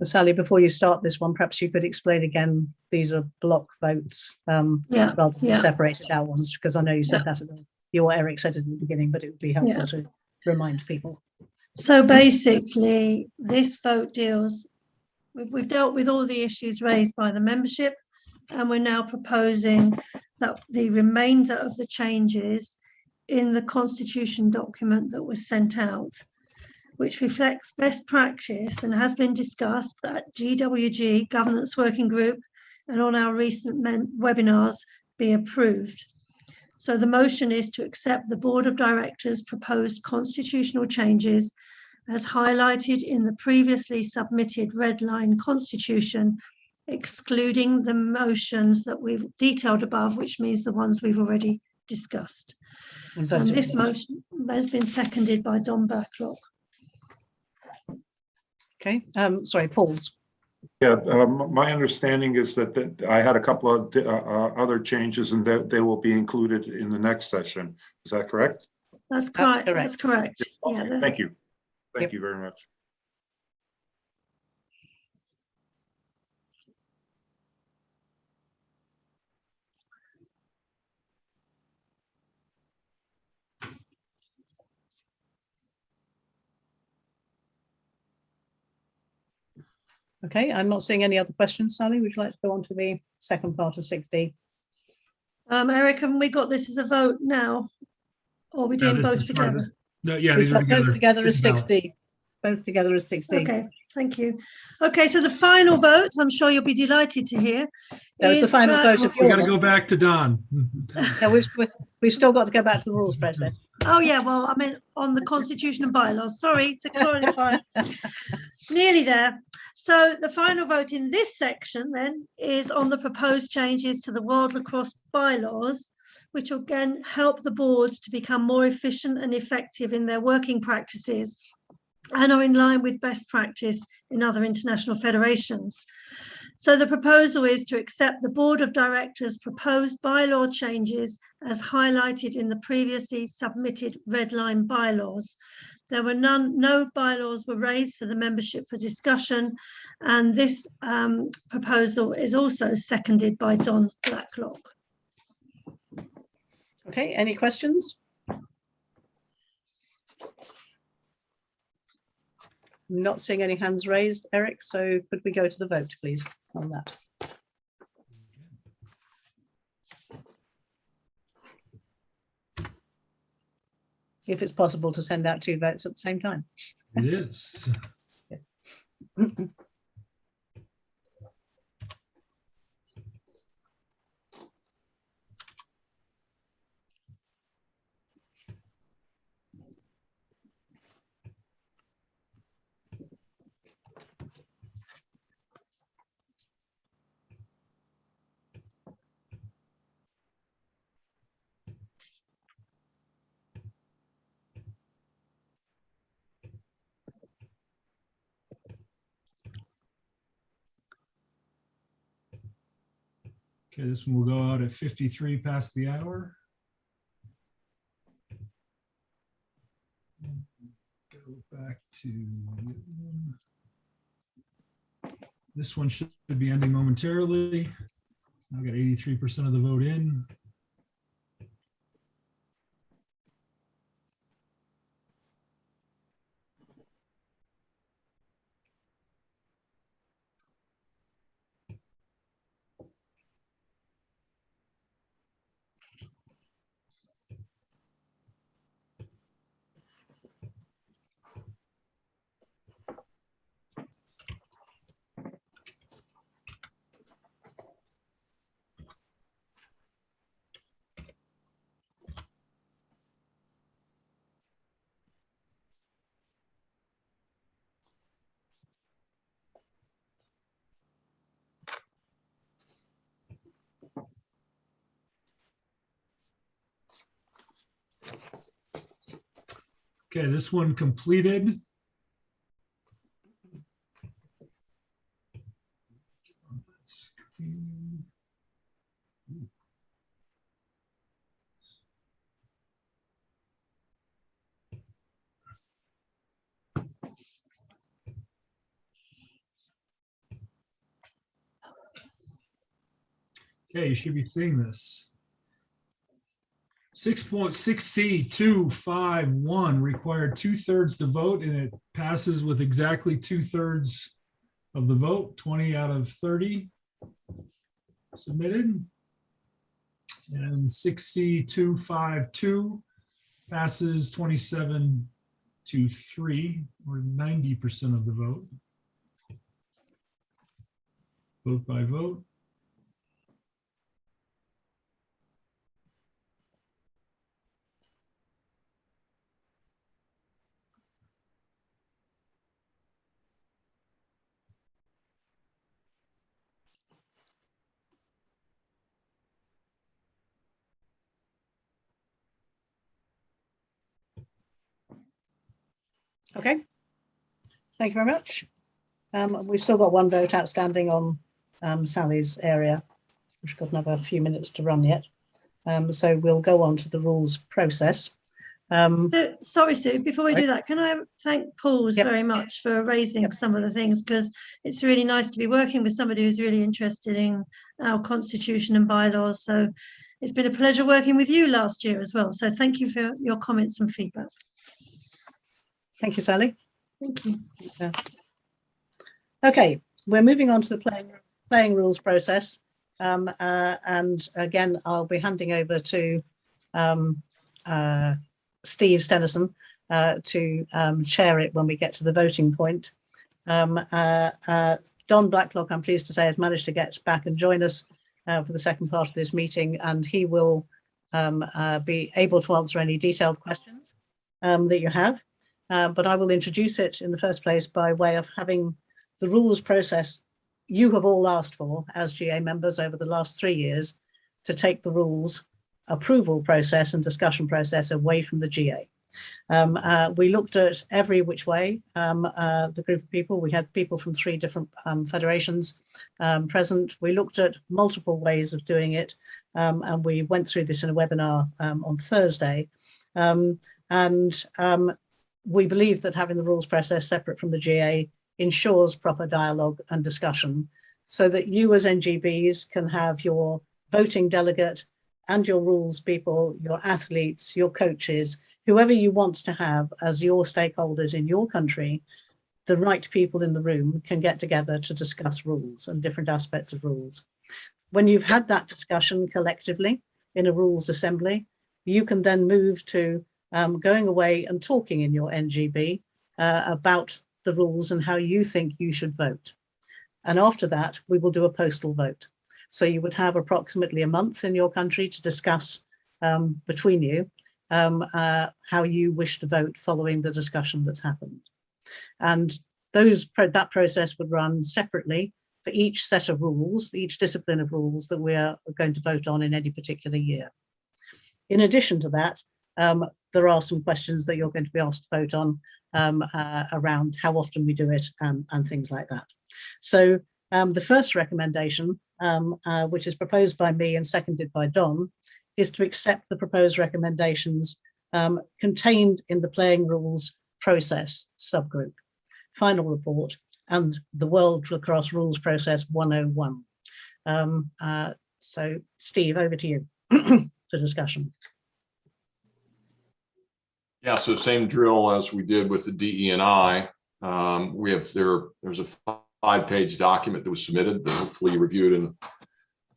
Sally, before you start this one, perhaps you could explain again, these are block votes rather than separated out ones, because I know you said that Eric said it at the beginning, but it would be helpful to remind people. So basically, this vote deals, we've dealt with all the issues raised by the membership, and we're now proposing that the remainder of the changes in the constitution document that was sent out, which reflects best practice and has been discussed at GWG Governance Working Group and on our recent webinars, be approved. So the motion is to accept the Board of Directors' proposed constitutional changes as highlighted in the previously submitted red line constitution, excluding the motions that we've detailed above, which means the ones we've already discussed. And this motion has been seconded by Don Backlock. Okay, sorry, Paul's. Yeah, my understanding is that I had a couple of other changes and that they will be included in the next session. Is that correct? That's correct. That's correct. Okay, Yeah. thank you. Thank you very much. Okay, I'm not seeing any other questions. Sally, would you like to go on to the second part of 6D? Eric, haven't we got this as a vote now? Or are we doing this both is part of together? No, yeah, We've these are got both together. together as 6D. Both together as 6D. Okay, thank you. Okay, so the final vote, I'm sure you'll be delighted to hear. That was the is final that- vote of We your got to go back to Don. No, we've still got to go back to the rules process. Oh, yeah, well, I mean, on the constitution and bylaws, sorry to clarify. Nearly there. So the final vote in this section then is on the proposed changes to the World Lacrosse bylaws, which will again help the boards to become more efficient and effective in their working practices and are in line with best practice in other international federations. So the proposal is to accept the Board of Directors' proposed bylaw changes as highlighted in the previously submitted red line bylaws. There were no bylaws were raised for the membership for discussion, and this proposal is also seconded by Don Blacklock. Okay, any questions? Not seeing any hands raised, Eric, so could we go to the vote, please, on that? If it's possible to send out 2 votes at the same time. It is. Okay, this one will go out at 53 past the hour. Go back to this one should be ending momentarily. I've got 83% of the vote in. Okay, this one completed. Okay, you should be seeing this. 6.6C251 required 2/3 to vote, and it passes with exactly 2/3 of the vote, 20 out of 30 submitted. And 6C252 passes 27-3, or 90% of the vote. Vote by vote. Okay, thank you very much. We've still got one vote outstanding on Sally's area. We've got another few minutes to run yet. So we'll go on to the rules process. Sorry, Sue, before we do that, can I thank Paul's Yep. very much for raising some of the things, because it's really nice to be working with somebody who's really interested in our constitution and bylaws. So it's been a pleasure working with you last year as well. So thank you for your comments and feedback. Thank you, Sally. Thank you. Okay, we're moving on to the playing rules process. And again, I'll be handing over to Steve Stenison to chair it when we get to the voting point. Don Blacklock, I'm pleased to say, has managed to get back and join us for the second part of this meeting, and he will be able to answer any detailed questions that you have. But I will introduce it in the first place by way of having the rules process you have all asked for as GA members over the last 3 years, to take the rules approval process and discussion process away from the GA. We looked at every which way, the group of people. We had people from 3 different federations present. We looked at multiple ways of doing it, and we went through this in a webinar on Thursday. We believe that having the rules process separate from the GA ensures proper dialogue and discussion, so that you as NGBs can have your voting delegate and your rules people, your athletes, your coaches, whoever you want to have as your stakeholders in your country, the right people in the room can get together to discuss rules and different aspects of rules. When you've had that discussion collectively in a rules assembly, you can then move to going away and talking in your NGB about the rules and how you think you should vote. And after that, we will do a postal vote. So you would have approximately a month in your country to discuss between you how you wish to vote following the discussion that's happened. And that process would run separately for each set of rules, each discipline of rules that we are going to vote on in any particular year. In addition to that, there are some questions that you're going to be asked to vote on around how often we do it and things like that. So the first recommendation, which is proposed by me and seconded by Don, is to accept the proposed recommendations contained in the playing rules process subgroup, final report, and the World Lacrosse Rules Process 101. So Steve, over to you for discussion. Yeah, so same drill as we did with the DE&I. There's a 5-page document that was submitted that hopefully you reviewed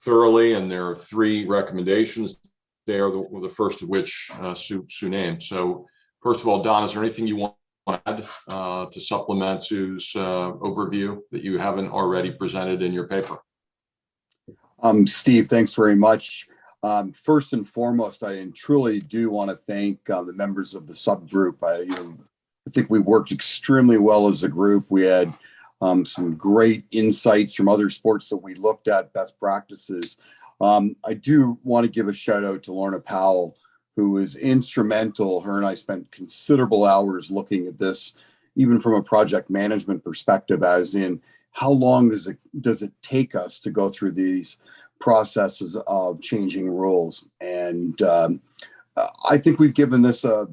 thoroughly, and there are 3 recommendations there, the first of which Sue named. So first of all, Don, is there anything you want to add to supplement Sue's overview that you haven't already presented in your paper? Steve, thanks very much. First and foremost, I truly do want to thank the members of the subgroup. I think we worked extremely well as a group. We had some great insights from other sports that we looked at, best practices. I do want to give a shout out to Lorna Powell, who was instrumental. Her and I spent considerable hours looking at this, even from a project management perspective, as in how long does it take us to go through these processes of changing rules. And I think we've given this a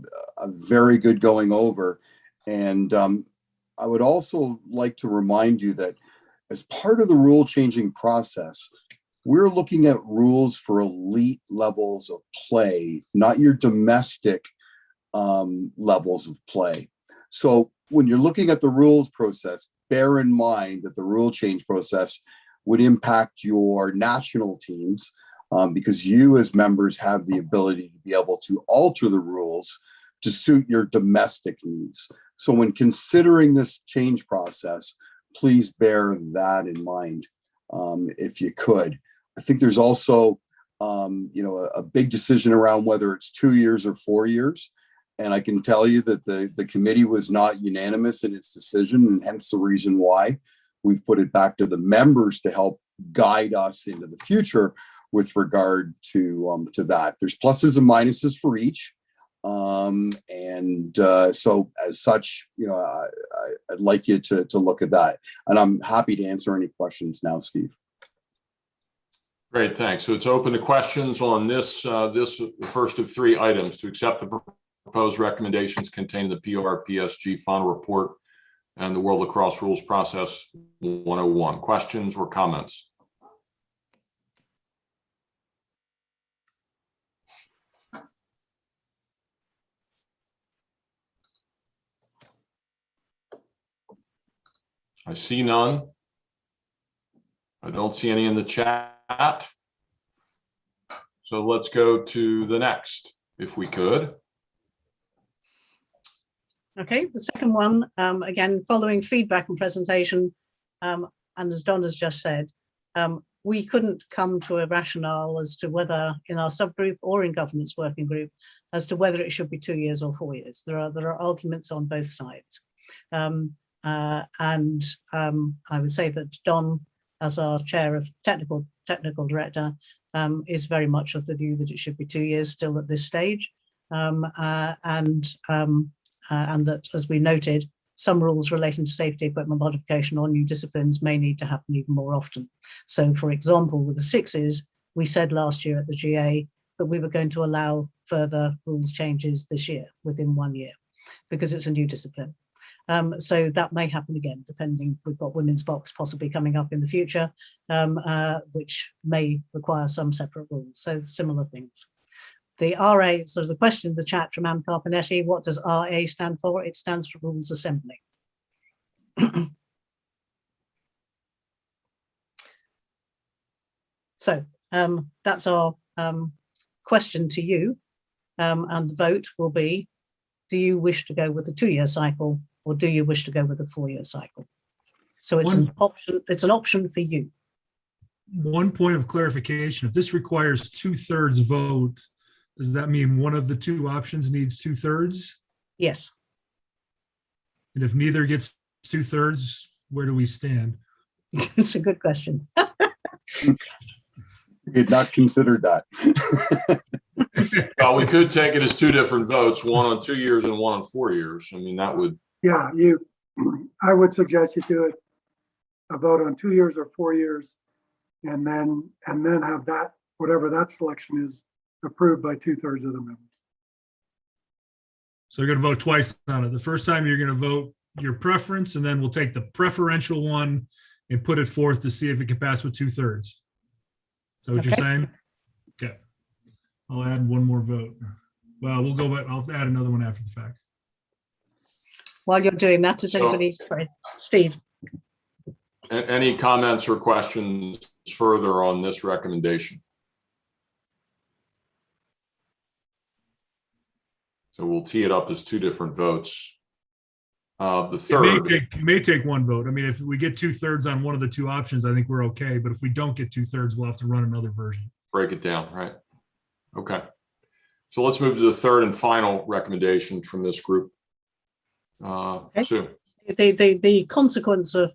very good going over. And I would also like to remind you that as part of the rule changing process, we're looking at rules for elite levels of play, not your domestic levels of play. So when you're looking at the rules process, bear in mind that the rule change process would impact your national teams because you as members have the ability to be able to alter the rules to suit your domestic needs. So when considering this change process, please bear that in mind if you could. I think there's also a big decision around whether it's 2 years or 4 years. And I can tell you that the committee was not unanimous in its decision, and hence the reason why we've put it back to the members to help guide us into the future with regard to that. There's pluses and minuses for each. So as such, I'd like you to look at that, and I'm happy to answer any questions now, Steve. Great, thanks. So it's open to questions on this first of three items: to accept the proposed recommendations contained in the PRPSG final report and the World Lacrosse Rules Process 101. Questions or comments? I see none. I don't see any in the chat. So let's go to the next, if we could. Okay, the second one, again, following feedback and presentation, and as Don has just said, we couldn't come to a rationale as to whether in our subgroup or in governance working group as to whether it should be 2 years or 4 years. There are arguments on both sides. I would say that Don, as our chair of technical director, is very much of the view that it should be 2 years still at this stage, and that, as we noted, some rules relating to safety equipment modification or new disciplines may need to happen even more often. So, for example, with the sixes, we said last year at the GA that we were going to allow further rules changes this year, within 1 year, because it's a new discipline. So that may happen again, depending. We've got women's box possibly coming up in the future, which may require some separate rules. So similar things. The RA, so there's a question in the chat from Anne Carpinetti. What does RA stand for? It stands for Rules Assembly. So that's our question to you. And the vote will be, do you wish to go with the 2 year cycle, or do you wish to go with a 4 year cycle? So it's an option. It's an option for you. One point of clarification: if this requires 2/3 vote, does that mean one of the two options needs 2/3? Yes. And if neither gets 2/3, where do we stand? It's a good question. We had not considered that. Well, we could take it as two different votes, one on 2 years and one on 4 years. I mean, that would. Yeah, I would suggest you do it, a vote on 2 years or 4 years, and then have that, whatever that selection is, approved by 2/3 of the members. So you're going to vote twice on it. The first time you're going to vote your preference, and then we'll take the preferential one and put it forth to see if it can pass with 2/3. Is that what you're saying? Okay. I'll add one more vote. Well, we'll go, but I'll add another one after the fact. While you're doing that, does anybody, sorry, Steve? Any comments or questions further on this recommendation? So we'll tee it up as two different votes. The third. It may take one vote. I mean, if we get 2/3 on one of the two options, I think we're okay. But if we don't get 2/3, we'll have to run another version. Break it down, right? Okay. So let's move to the third and final recommendation from this group. Sue. The consequence of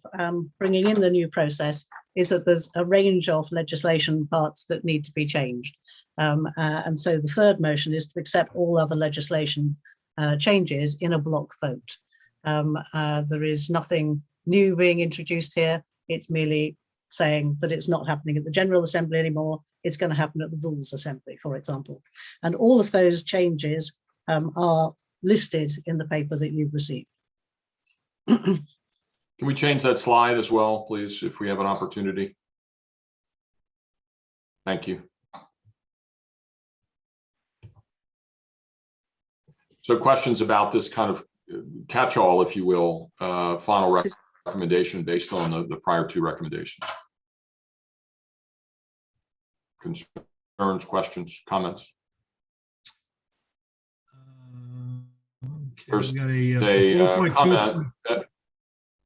bringing in the new process is that there's a range of legislation parts that need to be changed. And so the third motion is to accept all other legislation changes in a block vote. There is nothing new being introduced here. It's merely saying that it's not happening at the General Assembly anymore. It's going to happen at the Rules Assembly, for example. And all of those changes are listed in the paper that you've received. Can we change that slide as well, please, if we have an opportunity? Thank you. So questions about this kind of catch-all, if you will, final recommendation based on the prior two recommendations? Concerns, questions, comments? Okay, we got a comment.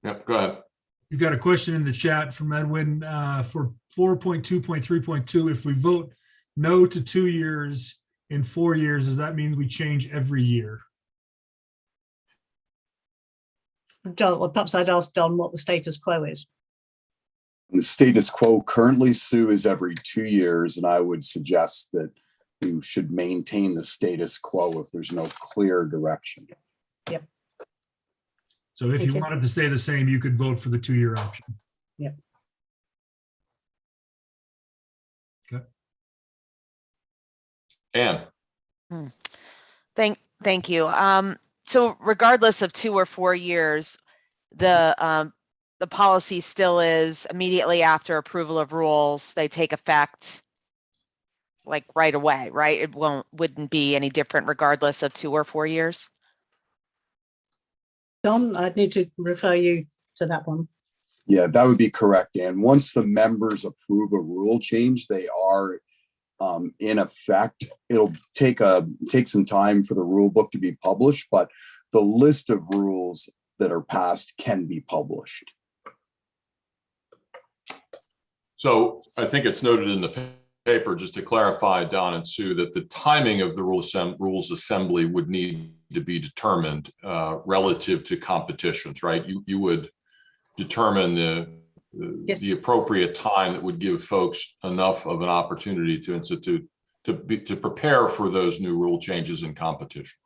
Yep, go ahead. You've got a question in the chat from Edwin for 4.2.3.2. If we vote no to 2 years in 4 years, does that mean we change every year? Don, or perhaps I'd ask Don what the status quo is. The status quo currently, Sue, is every 2 years, and I would suggest that who should maintain the status quo if there's no clear direction. Yep. So if Thank you you. wanted to stay the same, you could vote for the 2-year option. Yep. Okay. Anne, Thank you. So regardless of 2 or 4 years, the policy still is immediately after approval of rules, they take effect like right away, right? It wouldn't be any different regardless of 2 or 4 years? Don, I'd need to refer you to that one. Yeah, that would be correct. And once the members approve a rule change, they are in effect. It'll take some time for the rule book to be published, but the list of rules that are passed can be published. so I think it's noted in the paper, just to clarify, Don and Sue, that the timing of the rules assembly would need to be determined relative to competitions, right? You would determine the appropriate time that would give folks enough of an opportunity to institute, to prepare for those new rule changes in competition.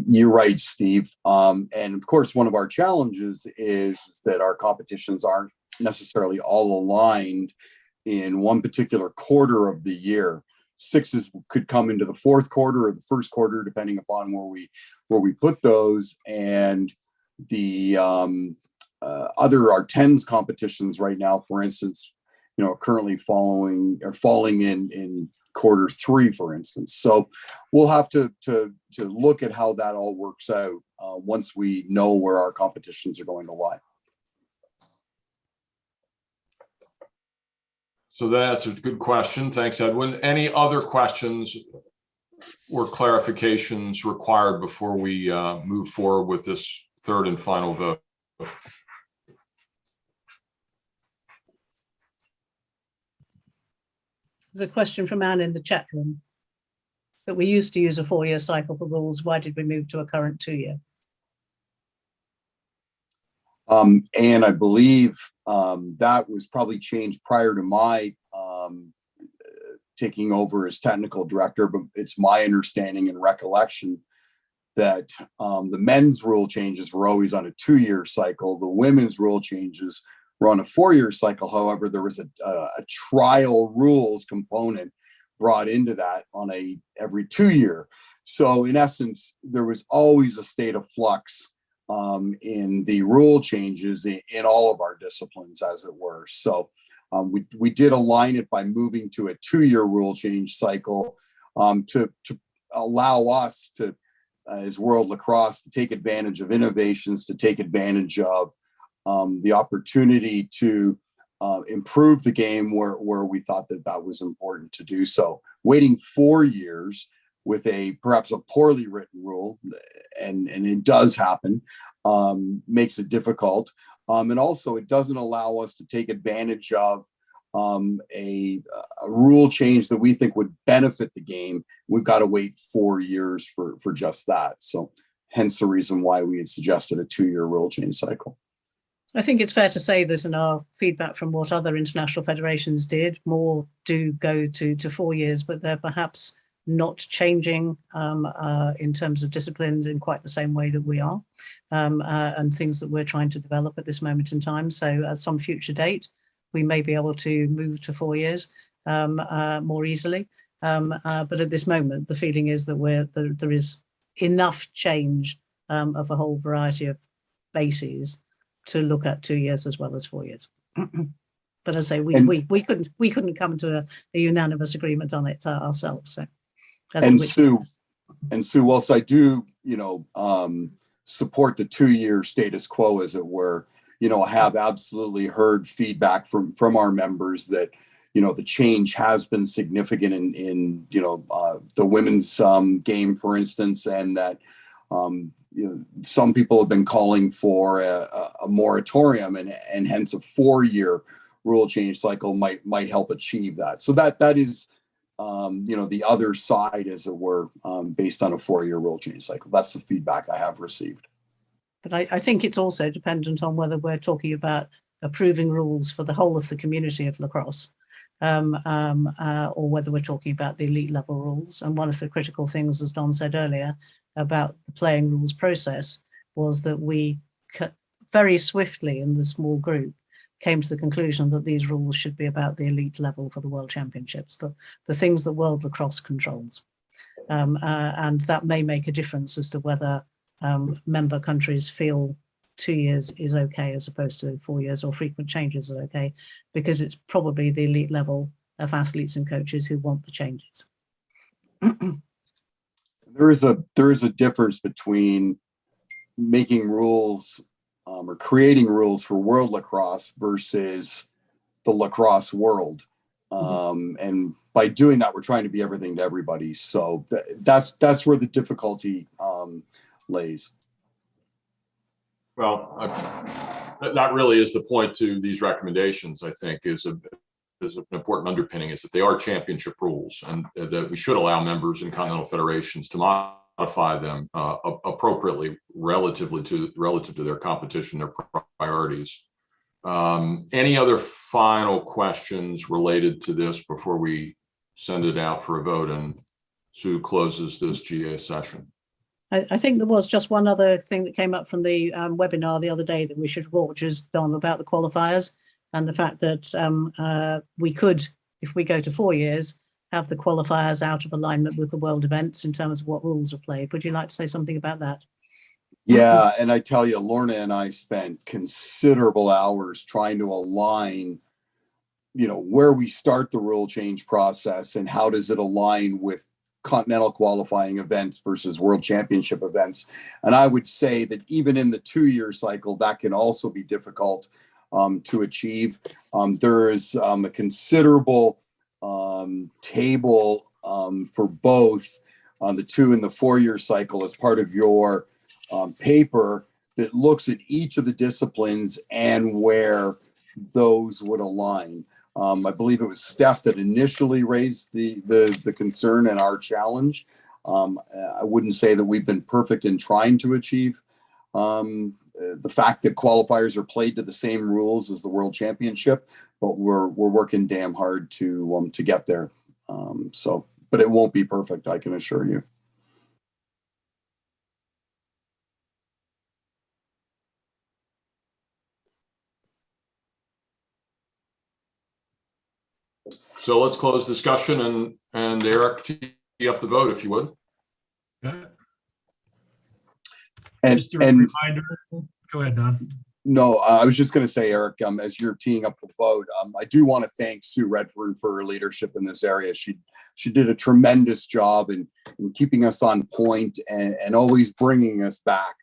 You're right, Steve. And of course, one of our challenges is that our competitions aren't necessarily all aligned in one particular quarter of the year. Sixes could come into the fourth quarter or the first quarter, depending upon where we put those. And the our tens competitions right now, for instance, currently falling in quarter 3, for instance. So we'll have to look at how that all works out once we know where our competitions are going to lie. So that's a good question. Thanks, Edwin. Any other questions or clarifications required before we move forward with this third and final vote? There's a question from Anne in the chat room that we used to use a 4-year cycle for rules. Why did we move to a current 2-year? And I believe that was probably changed prior to my taking over as technical director, but it's my understanding and recollection that the men's rule changes were always on a 2-year cycle. The women's rule changes were on a 4-year cycle. However, there was a trial rules component brought into that on every 2-year. So in essence, there was always a state of flux in the rule changes in all of our disciplines, as it were. So we did align it by moving to a 2-year rule change cycle to allow us to, as World Lacrosse, to take advantage of innovations, to take advantage of the opportunity to improve the game where we thought that was important to do so. Waiting 4 years with perhaps a poorly written rule, and it does happen, makes it difficult. And also it doesn't allow us to take advantage of a rule change that we think would benefit the game. We've got to wait 4 years for just that. So hence the reason why we had suggested a 2-year rule change cycle. I think it's fair to say that in our feedback from what other international federations did, more do go to 4 years, but they're perhaps not changing in terms of disciplines in quite the same way that we are, and things that we're trying to develop at this moment in time. So at some future date, we may be able to move to 4 years more easily. But at this moment, the feeling is that there is enough change of a whole variety of bases to look at 2 years as well as 4 years. But as I say, we couldn't come to a unanimous agreement on it ourselves. So, Sue, whilst I do, support the 2-year status quo, as it were, I have absolutely heard feedback from our members that, the change has been significant in the women's game, for instance, and that some people have been calling for a moratorium and hence a 4-year rule change cycle might help achieve that. So that is, the other side, as it were, based on a 4-year rule change cycle. That's the feedback I have received. But I think it's also dependent on whether we're talking about approving rules for the whole of the community of lacrosse, or whether we're talking about the elite level rules. And one of the critical things, as Don said earlier, about the playing rules process was that we very swiftly in the small group came to the conclusion that these rules should be about the elite level for the World Championships, the things that World Lacrosse controls. And that may make a difference as to whether member countries feel 2 years is okay as opposed to 4 years, or frequent changes are okay, because it's probably the elite level of athletes and coaches who want the changes. There is a difference between making rules or creating rules for World Lacrosse versus the lacrosse world. And by doing that, we're trying to be everything to everybody. So that's where the difficulty lays. Well, that really is the point to these recommendations, I think, is an important underpinning, is that they are championship rules, and that we should allow members in continental federations to modify them appropriately relative to their competition, their priorities. Any other final questions related to this before we send it out for a vote and Sue closes this GA session? I think there was just one other thing that came up from the webinar the other day that we should report, which is Don, about the qualifiers and the fact that we could, if we go to 4 years, have the qualifiers out of alignment with the world events in terms of what rules are played. Would you like to say something about that? Yeah, and I tell you, Lorna and I spent considerable hours trying to align, where we start the rule change process and how does it align with continental qualifying events versus world championship events. And I would say that even in the 2-year cycle, that can also be difficult to achieve. There is a considerable table for both on the 2 and the 4-year cycle as part of your paper that looks at each of the disciplines and where those would align. I believe it was Steph that initially raised the concern and our challenge. I wouldn't say that we've been perfect in trying to achieve the fact that qualifiers are played to the same rules as the World Championship, but we're working damn hard to get there. But it won't be perfect, I can assure you. So let's close discussion and Eric, tee up the vote if you would. Okay. And Just a reminder, go ahead, Don. No, I was just going to say, Eric, as you're teeing up the vote, I do want to thank Sue Redfern for her leadership in this area. She did a tremendous job in keeping us on point and always bringing us back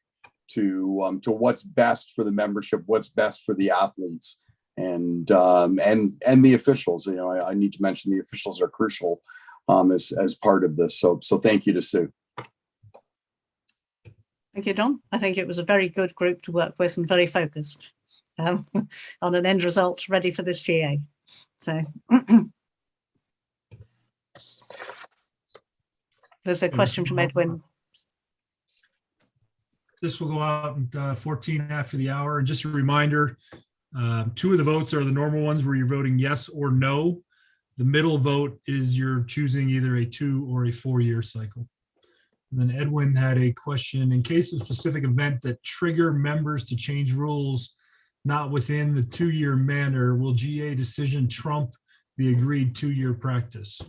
to what's best for the membership, what's best for the athletes, and the officials. I need to mention the officials are crucial as part of this. So thank you to Sue. Thank you, Don. I think it was a very good group to work with and very focused on an end result ready for this GA. So there's a question from Edwin. This will go out at 14 after the hour. And just a reminder, 2 of the votes are the normal ones where you're voting yes or no. The middle vote is you're choosing either a 2 or a 4-year cycle. And then Edwin had a question: in case of specific event that trigger members to change rules not within the 2-year manner, will GA decision trump the agreed 2-year practice?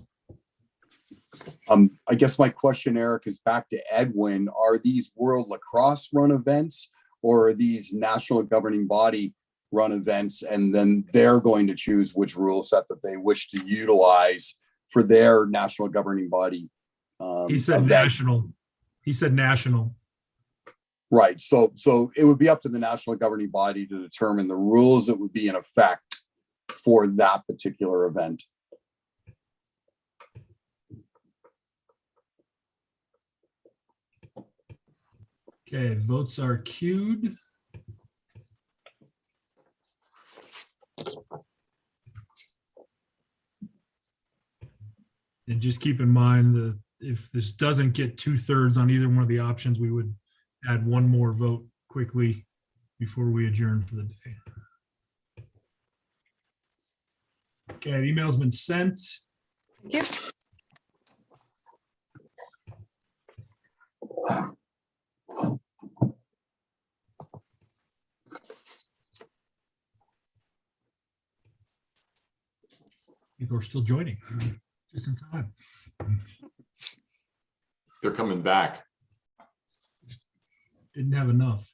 I guess my question, Eric, is back to Edwin. Are these World Lacrosse run events, or are these national governing body run events, and then they're going to choose which rule set that they wish to utilize for their national governing body? He said event? national. He said national. Right. So it would be up to the national governing body to determine the rules that would be in effect for that particular event. Okay, votes are queued. And just keep in mind that if this doesn't get 2/3 on either one of the options, we would add one more vote quickly before we adjourn for the day. Okay, the email's been sent. Yep. People are still joining, just in time. They're coming back. Didn't have enough.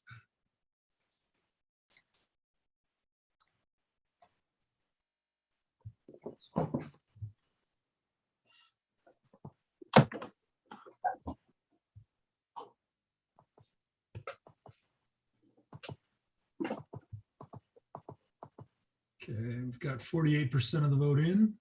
Okay, we've got 48% of the vote in.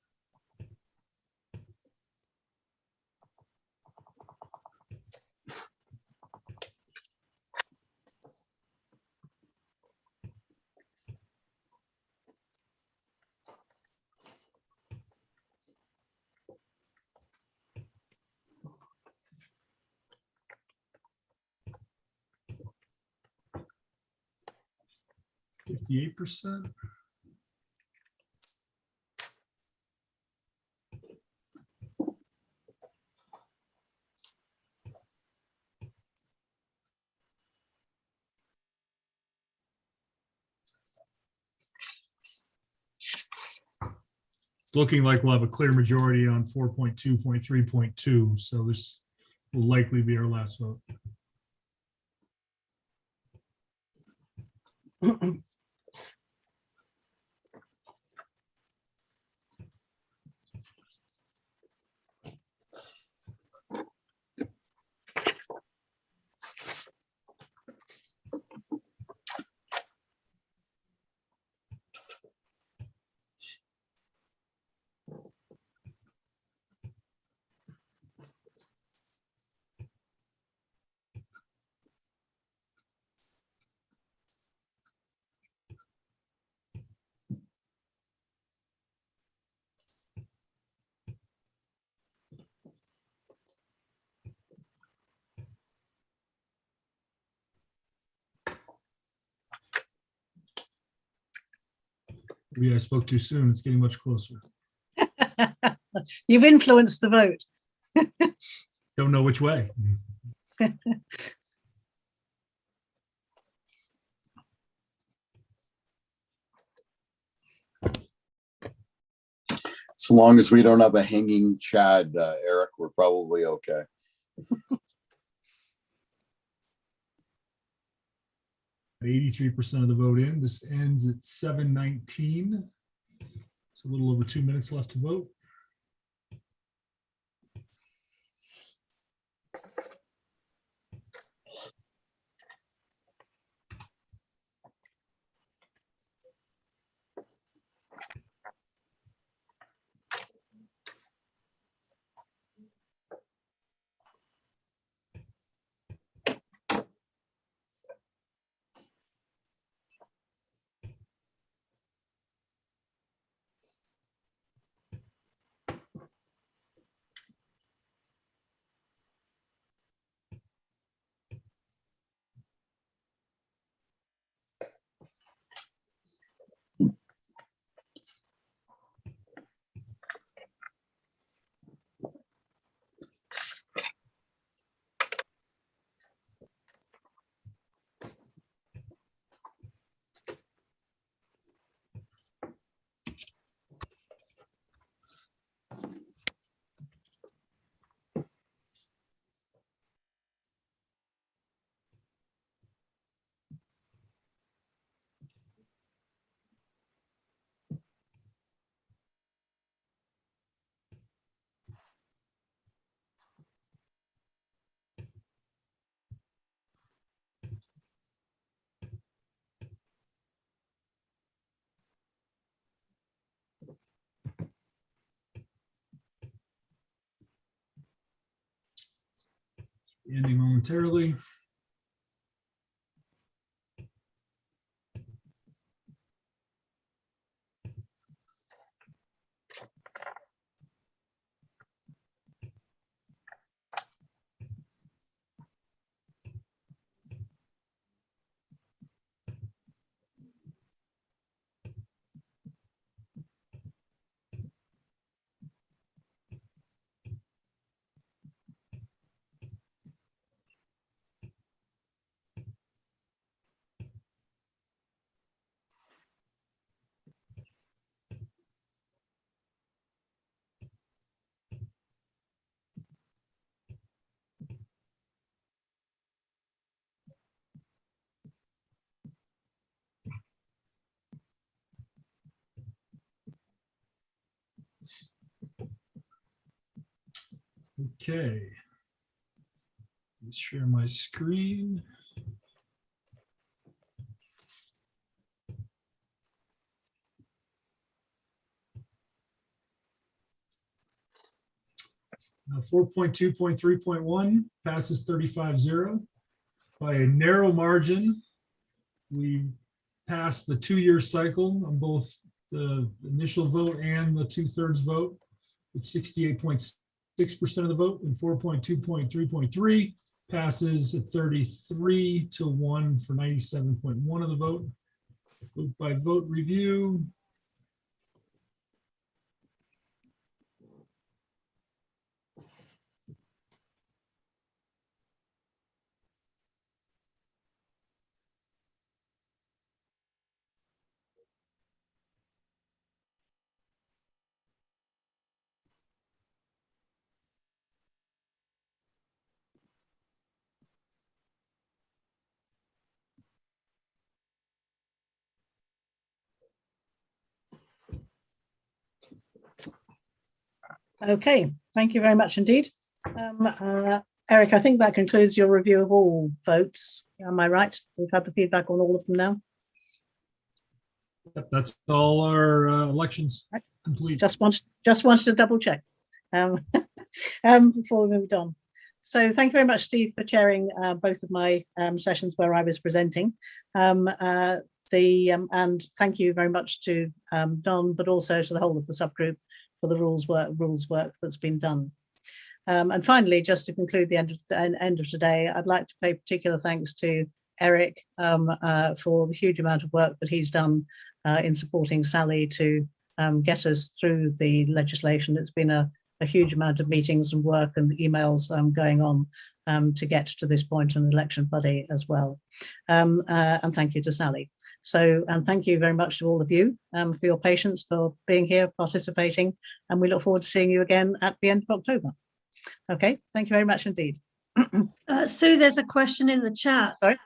%. It's looking like we'll have a clear majority on 4.2.3.2, so this will likely be our last vote. Maybe I spoke too soon. It's getting much closer. You've influenced the vote. Don't know which way. So long as we don't have a hanging Chad, Eric, we're probably okay. 83% of the vote in. This ends at 7:19. It's a little over 2 minutes left to vote. Ending momentarily. Okay. Let's share my screen. Now 4.2.3.1 passes 35-0 by a narrow margin. We passed the 2-year cycle on both the initial vote and the 2/3 vote with 68.6% of the vote, and 4.2.3.3 passes at 33-1 for 97.1 of the vote. Vote by vote review. Okay, thank you very much indeed. Eric, I think that concludes your review of all votes. Am I right? We've had the feedback on all of them now. That's all our elections complete. Just wanted to double check before we moved on. So thank you very much, Steve, for chairing both of my sessions where I was presenting. And thank you very much to Don, but also to the whole of the subgroup for the rules work that's been done. And finally, just to conclude the end of today, I'd like to pay particular thanks to Eric for the huge amount of work that he's done in supporting Sally to get us through the legislation. It's been a huge amount of meetings and work and emails going on to get to this point in election body as well. And thank you to Sally. So, and thank you very much to all of you for your patience, for being here, participating, and we look forward to seeing you again at the end of October. Okay, thank you very much indeed. Sue, there's a question in the chat. Sorry?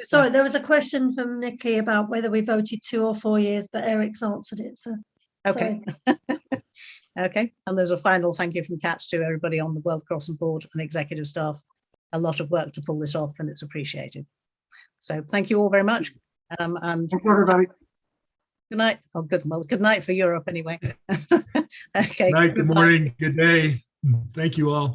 Sorry, there was a question from Nikki about whether we voted 2 or 4 years, but Eric's answered it. So, okay. Okay, and there's a final thank you from Cats to everybody on the World Crossing board and executive staff. A lot of work to pull this off, and it's appreciated. So, thank you all very much. And thank you, everybody. Good night. Oh, good night for Europe, anyway. Okay. Good night, good morning, good day. Thank you all.